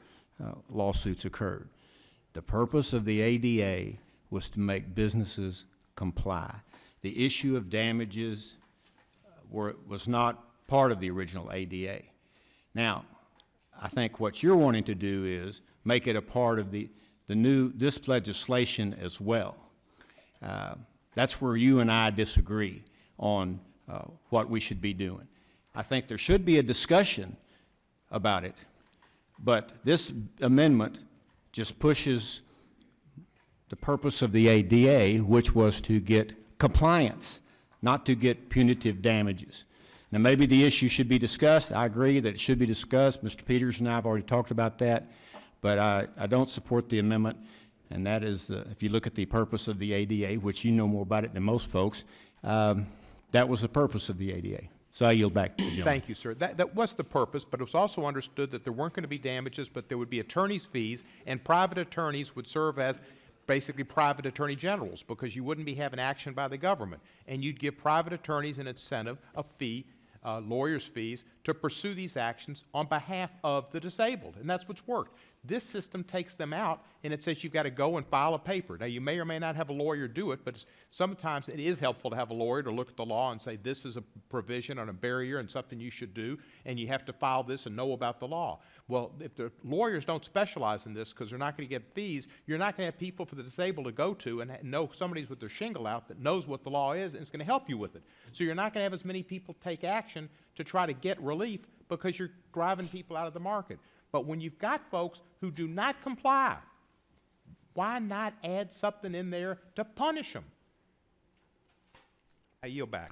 Speaker 17: lawsuits occurred. The purpose of the ADA was to make businesses comply. The issue of damages was not part of the original ADA. Now, I think what you're wanting to do is make it a part of this legislation as well. That's where you and I disagree on what we should be doing. I think there should be a discussion about it, but this amendment just pushes the purpose of the ADA, which was to get compliance, not to get punitive damages. Now, maybe the issue should be discussed. I agree that it should be discussed. Mr. Peters and I have already talked about that, but I don't support the amendment, and that is, if you look at the purpose of the ADA, which you know more about it than most folks, that was the purpose of the ADA. So I yield back to the gentleman.
Speaker 7: Thank you, sir. That was the purpose, but it was also understood that there weren't going to be damages, but there would be attorney's fees, and private attorneys would serve as basically private attorney generals, because you wouldn't be having action by the government. And you'd give private attorneys an incentive, a fee, lawyers' fees, to pursue these actions on behalf of the disabled, and that's what's worked. This system takes them out, and it says you've got to go and file a paper. Now, you may or may not have a lawyer do it, but sometimes it is helpful to have a lawyer to look at the law and say this is a provision on a barrier and something you should do, and you have to file this and know about the law. Well, if the lawyers don't specialize in this because they're not going to get fees, you're not going to have people for the disabled to go to and know somebody's with their shingle out that knows what the law is and is going to help you with it. So you're not going to have as many people take action to try to get relief because you're driving people out of the market. But when you've got folks who do not comply, why not add something in there to punish them? I yield back.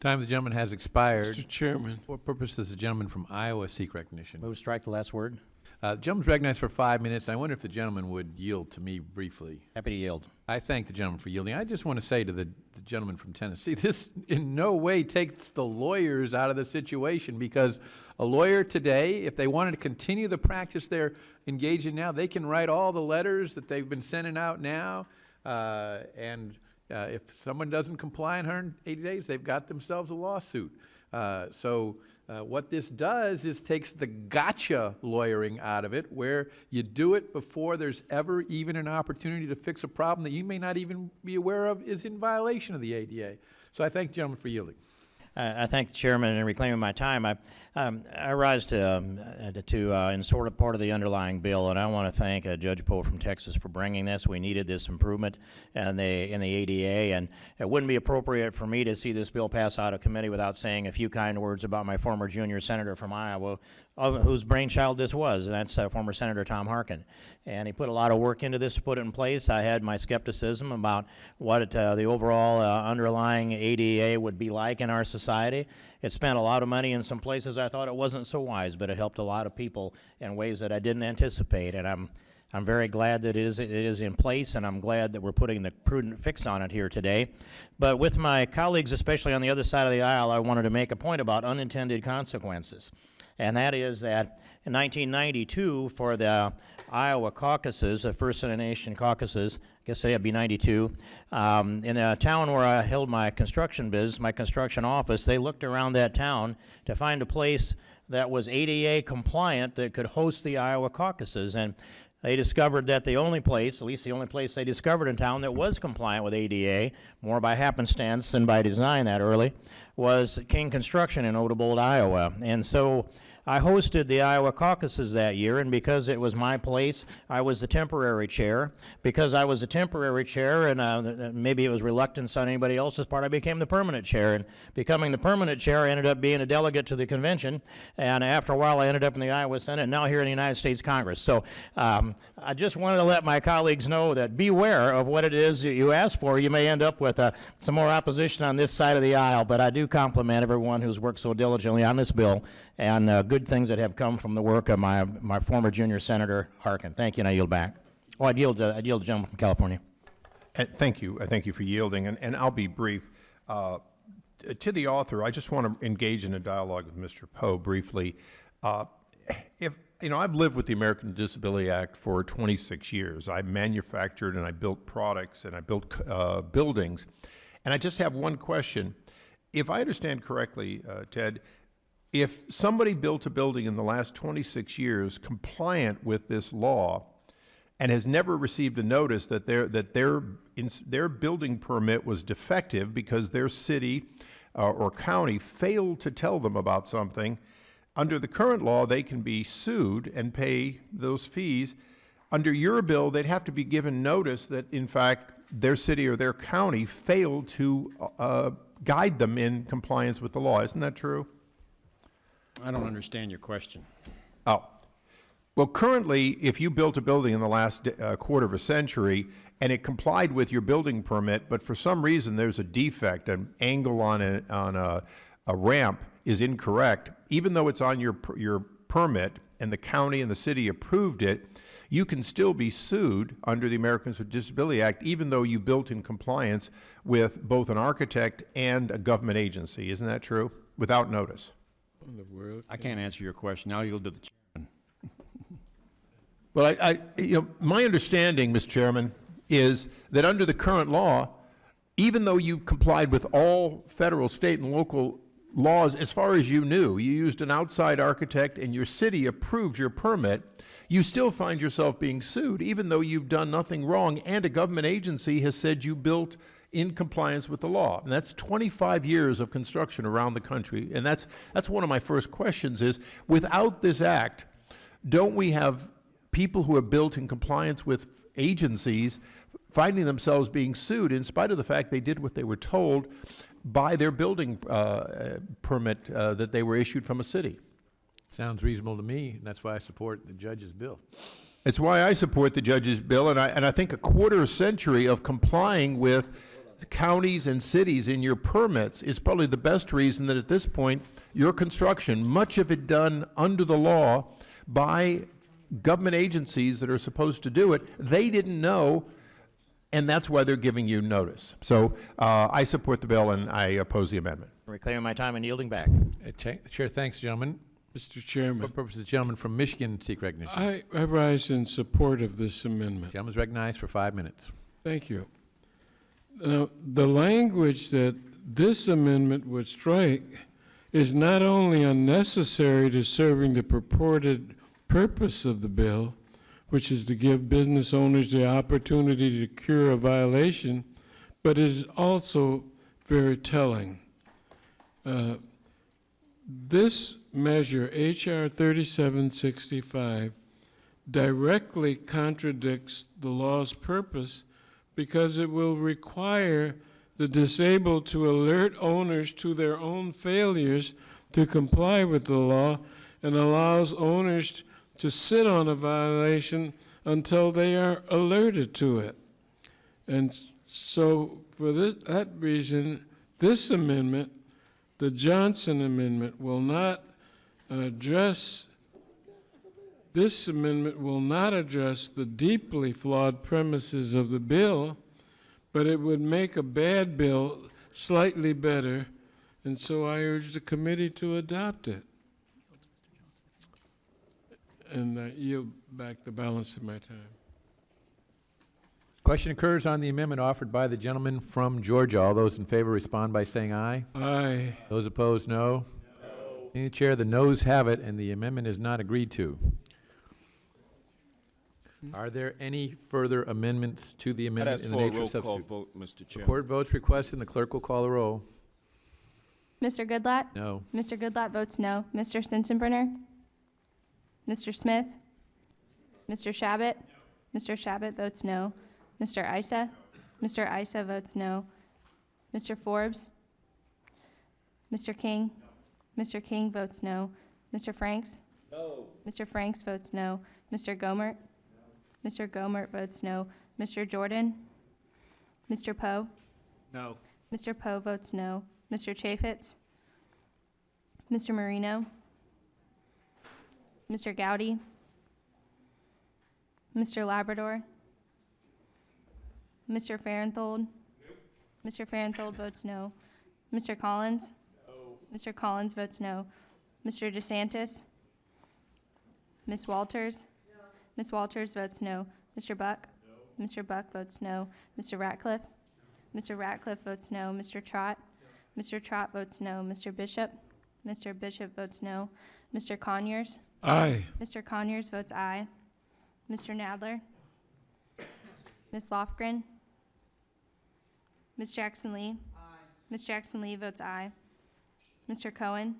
Speaker 1: Time of the gentleman has expired.
Speaker 4: Mr. Chairman.
Speaker 1: For what purpose does the gentleman from Iowa seek recognition?
Speaker 10: Move to strike the last word.
Speaker 1: The gentleman's recognized for 5 minutes. I wonder if the gentleman would yield to me briefly.
Speaker 10: Happy to yield.
Speaker 1: I thank the gentleman for yielding. I just want to say to the gentleman from Tennessee, this in no way takes the lawyers out of the situation, because a lawyer today, if they wanted to continue the practice they're engaged in now, they can write all the letters that they've been sending out now, and if someone doesn't comply in 180 days, they've got themselves a lawsuit. What this does is takes the gotcha lawyering out of it, where you do it before there's ever even an opportunity to fix a problem that you may not even be aware of is in violation of the ADA. So I thank the gentleman for yielding.
Speaker 10: I thank the chairman in reclaiming my time. I rise in sort of part of the underlying bill, and I want to thank Judge Poe from Texas for bringing this. We needed this improvement in the ADA, and it wouldn't be appropriate for me to see this bill pass out of committee without saying a few kind words about my former junior senator from Iowa, whose brainchild this was, and that's former Senator Tom Harkin. And he put a lot of work into this to put it in place. I had my skepticism about what the overall underlying ADA would be like in our society. It spent a lot of money in some places I thought it wasn't so wise, but it helped a lot of people in ways that I didn't anticipate. And I'm very glad that it is in place, and I'm glad that we're putting the prudent fix on it here today. But with my colleagues, especially on the other side of the aisle, I wanted to make a point about unintended consequences. And that is that in 1992, for the Iowa caucuses, the First in a Nation caucuses, I guess that'd be 92, in a town where I held my construction business, my construction office, they looked around that town to find a place that was ADA compliant that could host the Iowa caucuses. And they discovered that the only place, at least the only place they discovered in town that was compliant with ADA, more by happenstance than by design that early, was King Construction in Odebolt, Iowa. And so I hosted the Iowa caucuses that year, and because it was my place, I was the temporary chair. Because I was the temporary chair, and maybe it was reluctance on anybody else's part, I became the permanent chair. And becoming the permanent chair, I ended up being a delegate to the convention, and after a while I ended up in the Iowa Senate, and now here in the United States Congress. So I just wanted to let my colleagues know that beware of what it is that you ask for. You may end up with some more opposition on this side of the aisle, but I do compliment everyone who's worked so diligently on this bill, and good things that have come from the work of my former junior senator, Harkin. Thank you, and I yield back. Oh, I yield to the gentleman from California.
Speaker 18: Thank you. I thank you for yielding, and I'll be brief. To the author, I just want to engage in a dialogue with Mr. Poe briefly. I've lived with the American Disability Act for 26 years. I manufactured and I built products and I built buildings. And I just have one question. If I understand correctly, Ted, if somebody built a building in the last 26 years compliant with this law and has never received a notice that their building permit was defective because their city or county failed to tell them about something, under the current law, they can be sued and pay those fees. Under your bill, they'd have to be given notice that, in fact, their city or their county failed to guide them in compliance with the law. Isn't that true?
Speaker 17: I don't understand your question.
Speaker 18: Oh. Well, currently, if you built a building in the last quarter of a century and it complied with your building permit, but for some reason there's a defect, an angle on a ramp is incorrect, even though it's on your permit and the county and the city approved it, you can still be sued under the Americans with Disability Act, even though you built in compliance with both an architect and a government agency. Isn't that true? Without notice.
Speaker 17: I can't answer your question. Now you'll do the chairman.
Speaker 18: Well, my understanding, Mr. Chairman, is that under the current law, even though you complied with all federal, state, and local laws as far as you knew. You used an outside architect and your city approved your permit. You still find yourself being sued, even though you've done nothing wrong and a government agency has said you built in compliance with the law. And that's 25 years of construction around the country. And that's one of my first questions is, without this act, don't we have people who are built in compliance with agencies finding themselves being sued in spite of the fact they did what they were told by their building permit that they were issued from a city?
Speaker 1: Sounds reasonable to me, and that's why I support the judge's bill.
Speaker 18: It's why I support the judge's bill, and I think a quarter century of complying with counties and cities in your permits is probably the best reason that at this point, your construction, much of it done under the law by government agencies that are supposed to do it, they didn't know, and that's why they're giving you notice. So I support the bill and I oppose the amendment.
Speaker 10: Reclaiming my time and yielding back.
Speaker 1: Chair, thanks, gentlemen.
Speaker 4: Mr. Chairman,
Speaker 1: For purposes, the gentleman from Michigan seek recognition.
Speaker 4: I rise in support of this amendment.
Speaker 1: Gentleman's recognized for 5 minutes.
Speaker 4: Thank you. Now, the language that this amendment would strike is not only unnecessary to serving the purported purpose of the bill, which is to give business owners the opportunity to cure a violation, but it is also very telling. This measure, H.R. 3765, directly contradicts the law's purpose because it will require the disabled to alert owners to their own failures to comply with the law and allows owners to sit on a violation until they are alerted to it. And so for that reason, this amendment, the Johnson Amendment, will not address the deeply flawed premises of the bill, but it would make a bad bill slightly better, and so I urge the committee to adopt it. And I yield back the balance of my time.
Speaker 1: Question occurs on the amendment offered by the gentleman from Georgia. All those in favor respond by saying aye.
Speaker 4: Aye.
Speaker 1: Those opposed, no. The chair, the noes have it, and the amendment is not agreed to. Are there any further amendments to the
Speaker 15: I'd
Speaker 1: amendment
Speaker 15: ask
Speaker 1: in the
Speaker 15: for a
Speaker 1: nature
Speaker 15: roll
Speaker 1: of
Speaker 15: call
Speaker 1: substitute?
Speaker 15: vote, Mr. Chairman.
Speaker 1: Record votes requested, and the clerk will call the roll.
Speaker 2: Mr. Goodlatte?
Speaker 1: No.
Speaker 2: Mr. Goodlatte votes no. Mr. Sensenbrenner? Mr. Smith? Mr. Shabbat? Mr. Shabbat votes no. Mr. Issa? Mr. Issa votes no. Mr. Forbes? Mr. King? Mr. King votes no. Mr. Franks?
Speaker 10: No.
Speaker 2: Mr. Franks votes no. Mr. Gomert? Mr. Gomert votes no. Mr. Jordan? Mr. Poe?
Speaker 10: No.
Speaker 2: Mr. Poe votes no. Mr. Chaffetz? Mr. Marino? Mr. Gowdy? Mr. Labrador? Mr. Farenthold? Mr. Farenthold votes no. Mr. Collins? Mr. Collins votes no. Mr. DeSantis? Ms. Walters? Ms. Walters votes no. Mr. Buck? Mr. Buck votes no. Mr. Ratcliffe? Mr. Ratcliffe votes no. Mr. Trott? Mr. Trott votes no. Mr. Bishop? Mr. Bishop votes no. Mr. Conyers?
Speaker 4: Aye.
Speaker 2: Mr. Conyers votes aye. Mr. Nadler? Ms. Lofgren? Ms. Jackson Lee? Aye. Ms. Jackson Lee votes aye. Mr. Cohen?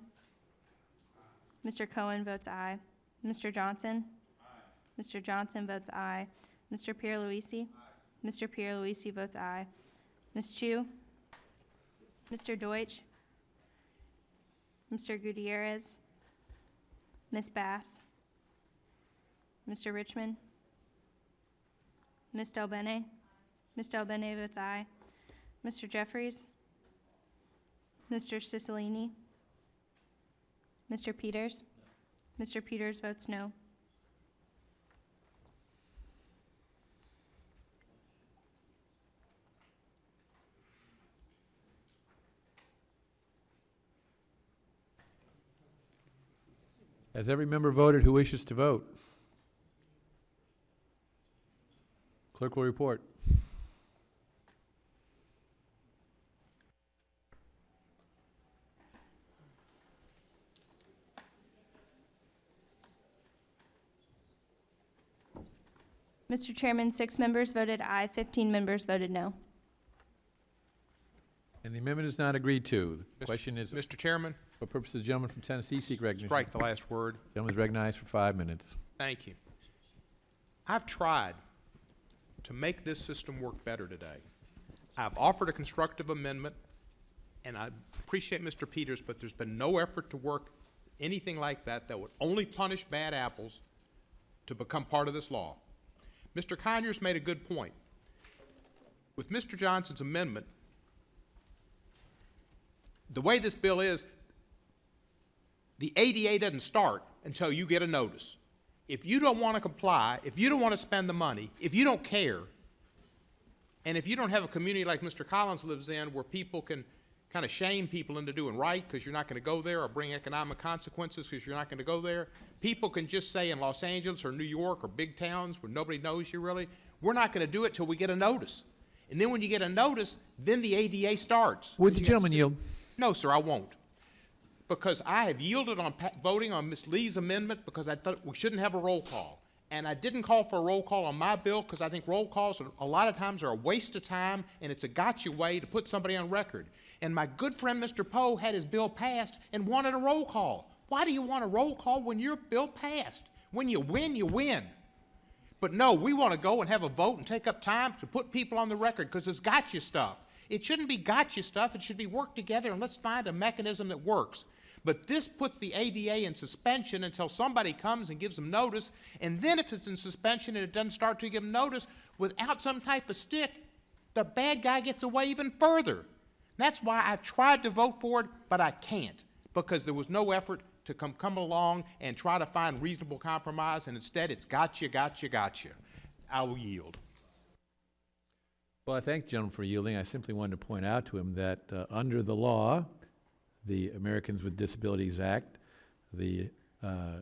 Speaker 2: Mr. Cohen votes aye. Mr. Johnson? Aye. Mr. Johnson votes aye. Mr. Pierluisi? Aye. Mr. Pierluisi votes aye. Ms. Chu? Mr. Deutsch? Mr. Gutierrez? Ms. Bass? Mr. Richmond? Ms. Del Bene? Ms. Del Bene votes aye. Mr. Jeffries? Mr. Cicilline? Mr. Peters? Mr. Peters votes no.
Speaker 1: Has every member voted who wishes to vote? Clerk will report.
Speaker 2: Mr. Chairman, 6 members voted aye, 15 members voted no.
Speaker 1: And the amendment is not agreed to. The question is,
Speaker 7: Mr. Chairman,
Speaker 1: for purposes of the gentleman from Tennessee, seek recognition.
Speaker 7: strike the last word.
Speaker 1: Gentleman is recognized for 5 minutes.
Speaker 7: Thank you. I've tried to make this system work better today. I've offered a constructive amendment, and I appreciate Mr. Peters, but there's been no effort to work anything like that that would only punish bad apples to become part of this law. Mr. Conyers made a good point. With Mr. Johnson's amendment, the way this bill is, the ADA doesn't start until you get a notice. If you don't want to comply, if you don't want to spend the money, if you don't care, and if you don't have a community like Mr. Collins lives in where people can kind of shame people into doing right because you're not going to go there, or bring economic consequences because you're not going to go there, people can just say in Los Angeles or New York or big towns where nobody knows you really, we're not going to do it till we get a notice. And then when you get a notice, then the ADA starts.
Speaker 1: Would the gentleman yield?
Speaker 7: No, sir, I won't. Because I have yielded on voting on Ms. Lee's amendment because I thought we shouldn't have a roll call. And I didn't call for a roll call on my bill because I think roll calls a lot of times are a waste of time, and it's a gotcha way to put somebody on record. And my good friend Mr. Poe had his bill passed and wanted a roll call. Why do you want a roll call when your bill passed? When you win, you win. But no, we want to go and have a vote and take up time to put people on the record because it's gotcha stuff. It shouldn't be gotcha stuff. It should be work together, and let's find a mechanism that works. But this puts the ADA in suspension until somebody comes and gives them notice, and then if it's in suspension and it doesn't start to give them notice, without some type of stick, the bad guy gets away even further. That's why I tried to vote for it, but I can't, because there was no effort to come along and try to find reasonable compromise, and instead it's gotcha, gotcha, gotcha. I will yield.
Speaker 1: Well, I thank the gentleman for yielding. I simply wanted to point out to him that under the law, the Americans with Disabilities Act, the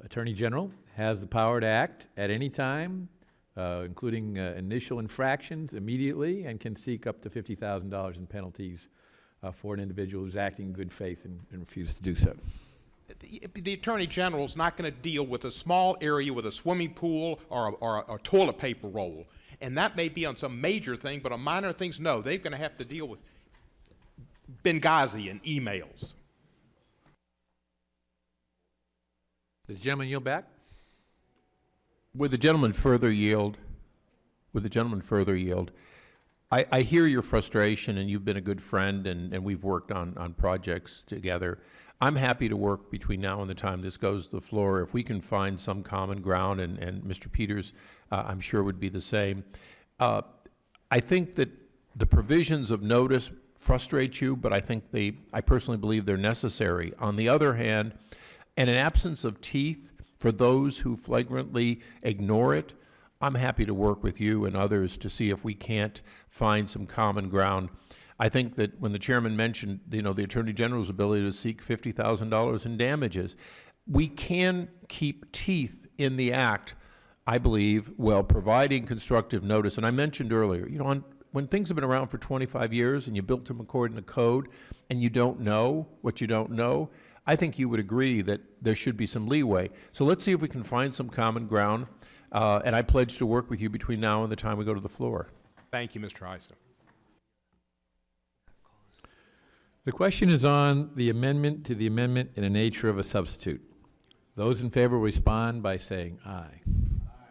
Speaker 1: Attorney General has the power to act at any time, including initial infractions immediately, and can seek up to $50,000 in penalties for an individual who's acting in good faith and refuses to do so.
Speaker 7: The Attorney General is not going to deal with a small area with a swimming pool or a toilet paper roll. And that may be on some major thing, but on minor things, no. They're going to have to deal with Benghazi and emails.
Speaker 1: Does the gentleman yield back?
Speaker 18: Would the gentleman further yield? I hear your frustration, and you've been a good friend, and we've worked on projects together. I'm happy to work between now and the time this goes to the floor. If we can find some common ground, and Mr. Peters, I'm sure would be the same. I think that the provisions of notice frustrate you, but I personally believe they're necessary. On the other hand, in an absence of teeth for those who flagrantly ignore it, I'm happy to work with you and others to see if we can't find some common ground. I think that when the chairman mentioned, the Attorney General's ability to seek $50,000 in damages, we can keep teeth in the act, I believe, while providing constructive notice. And I mentioned earlier, when things have been around for 25 years and you built them according to code and you don't know what you don't know, I think you would agree that there should be some leeway. So let's see if we can find some common ground, and I pledge to work with you between now and the time we go to the floor.
Speaker 7: Thank you, Mr. Issa.
Speaker 1: The question is on the amendment to the amendment in the nature of a substitute. Those in favor will respond by saying aye.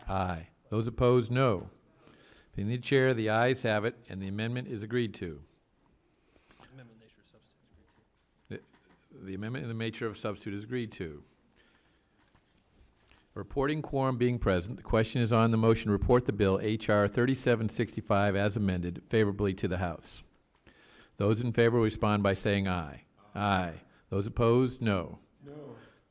Speaker 1: Aye. Those opposed, no. Being the chair, the ayes have it, and the amendment is agreed to. The amendment in the nature of a substitute is agreed to. Reporting quorum being present, the question is on the motion to report the bill H.R. 3765 as amended favorably to the House. Those in favor will respond by saying aye. Aye. Those opposed, no. No.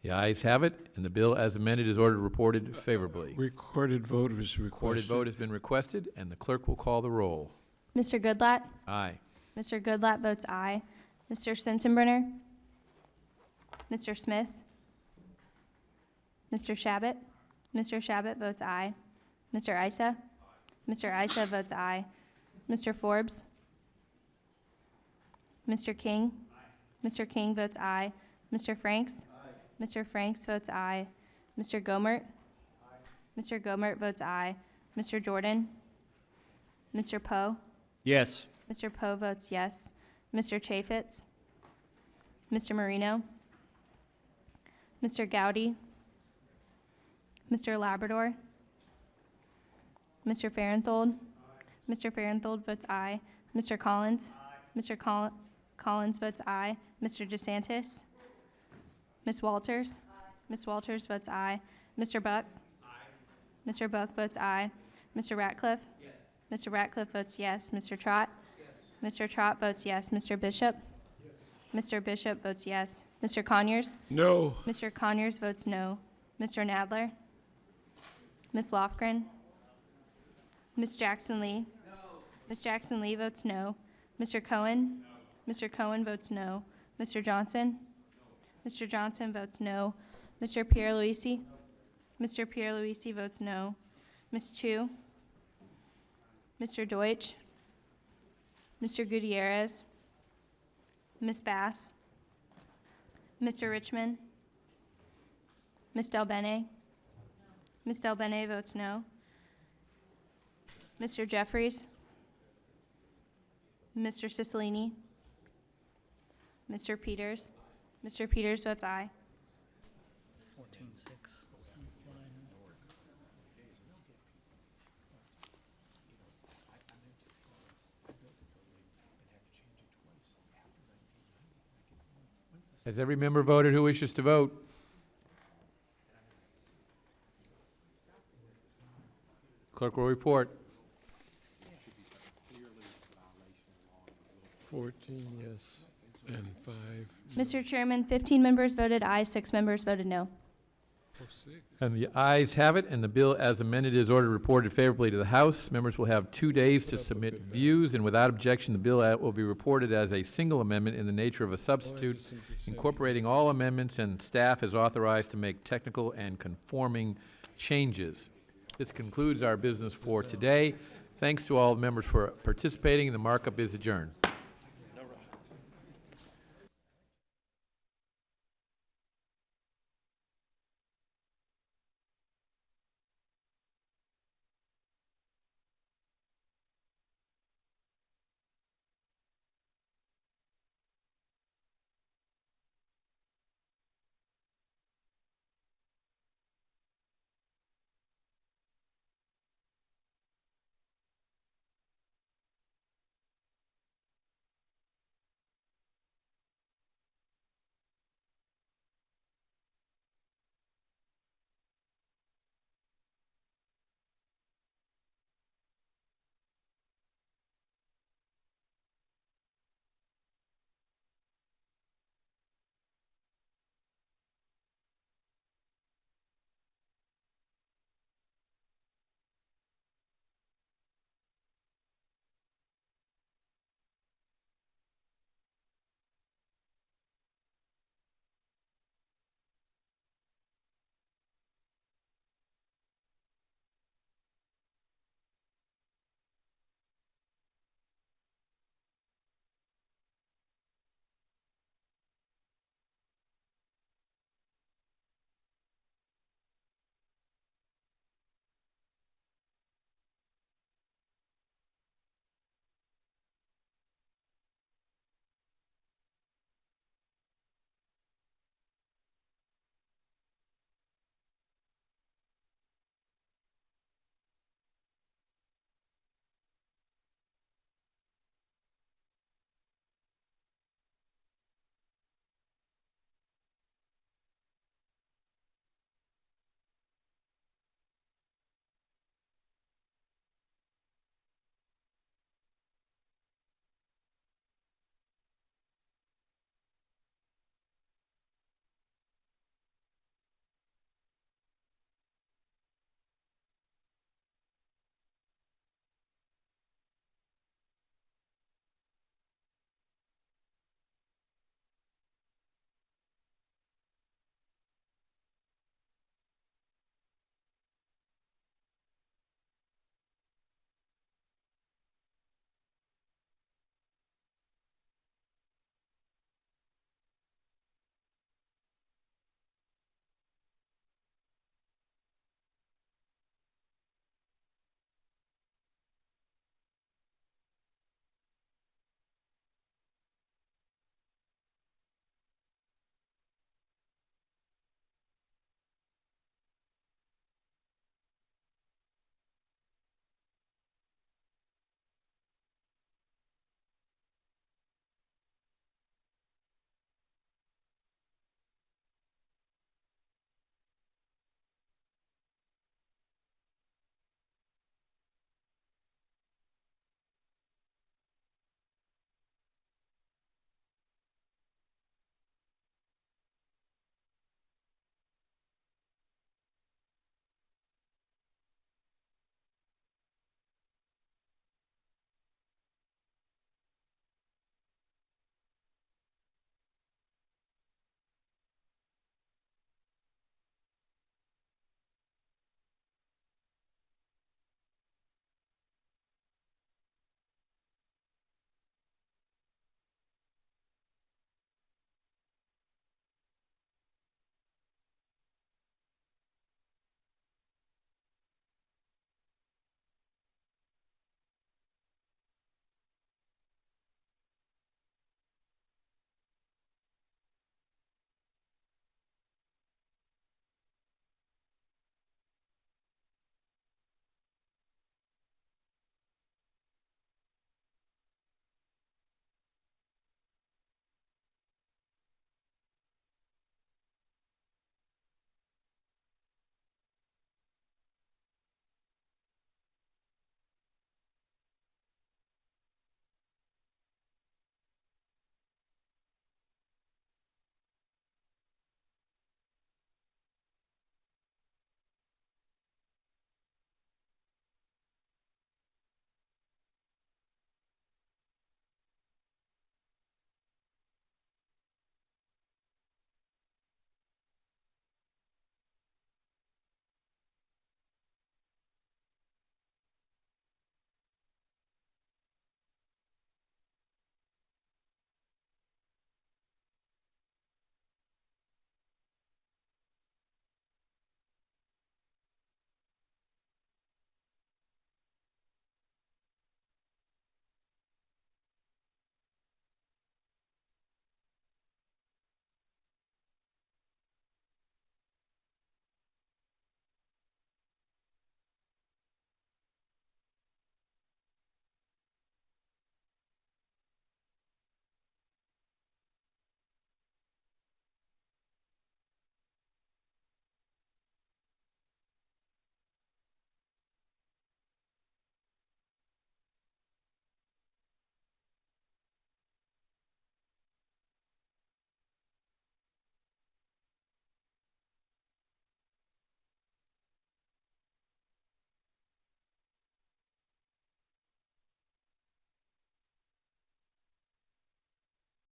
Speaker 1: The ayes have it, and the bill as amended is ordered reported favorably.
Speaker 4: Recorded vote is requested.
Speaker 1: Recorded vote has been requested, and the clerk will call the roll.
Speaker 2: Mr. Goodlatte?
Speaker 1: Aye.
Speaker 2: Mr. Goodlatte votes aye. Mr. Sensenbrenner? Mr. Smith? Mr. Shabbat? Mr. Shabbat votes aye. Mr. Issa? Mr. Issa votes aye. Mr. Forbes? Mr. King? Mr. King votes aye. Mr. Franks? Mr. Franks votes aye. Mr. Gomert? Mr. Gomert votes aye. Mr. Jordan? Mr. Poe?
Speaker 10: Yes.
Speaker 2: Mr. Poe votes yes. Mr. Chaffetz? Mr. Marino? Mr. Gowdy? Mr. Labrador? Mr. Farenthold? Mr. Farenthold votes aye. Mr. Collins? Mr. Collins votes aye. Mr. DeSantis? Ms. Walters? Ms. Walters votes aye. Mr. Buck? Mr. Buck votes aye. Mr. Ratcliffe? Mr. Ratcliffe votes yes. Mr. Trott? Mr. Trott votes yes. Mr. Bishop? Mr. Bishop votes yes. Mr. Conyers?
Speaker 4: No.
Speaker 2: Mr. Conyers votes no. Mr. Nadler? Ms. Lofgren? Ms. Jackson Lee? Ms. Jackson Lee votes no. Mr. Cohen? Mr. Cohen votes no. Mr. Johnson? Mr. Johnson votes no. Mr. Pierluisi? Mr. Pierluisi votes no. Ms. Chu? Mr. Deutsch? Mr. Gutierrez? Ms. Bass? Mr. Richmond? Ms. Del Bene? Ms. Del Bene votes no. Mr. Jeffries? Mr. Cicilline? Mr. Peters? Mr. Peters votes aye.
Speaker 19: 14-6.
Speaker 1: Has every member voted who wishes to vote? Clerk will report.
Speaker 4: 14 yes and 5
Speaker 2: Mr. Chairman, 15 members voted aye, 6 members voted no.
Speaker 4: or 6.
Speaker 1: And the ayes have it, and the bill as amended is ordered reported favorably to the House. Members will have 2 days to submit views, and without objection, the bill will be reported as a single amendment in the nature of a substitute, incorporating all amendments, and staff is authorized to make technical and conforming changes. This concludes our business for today. Thanks to all members for participating, and the markup is adjourned.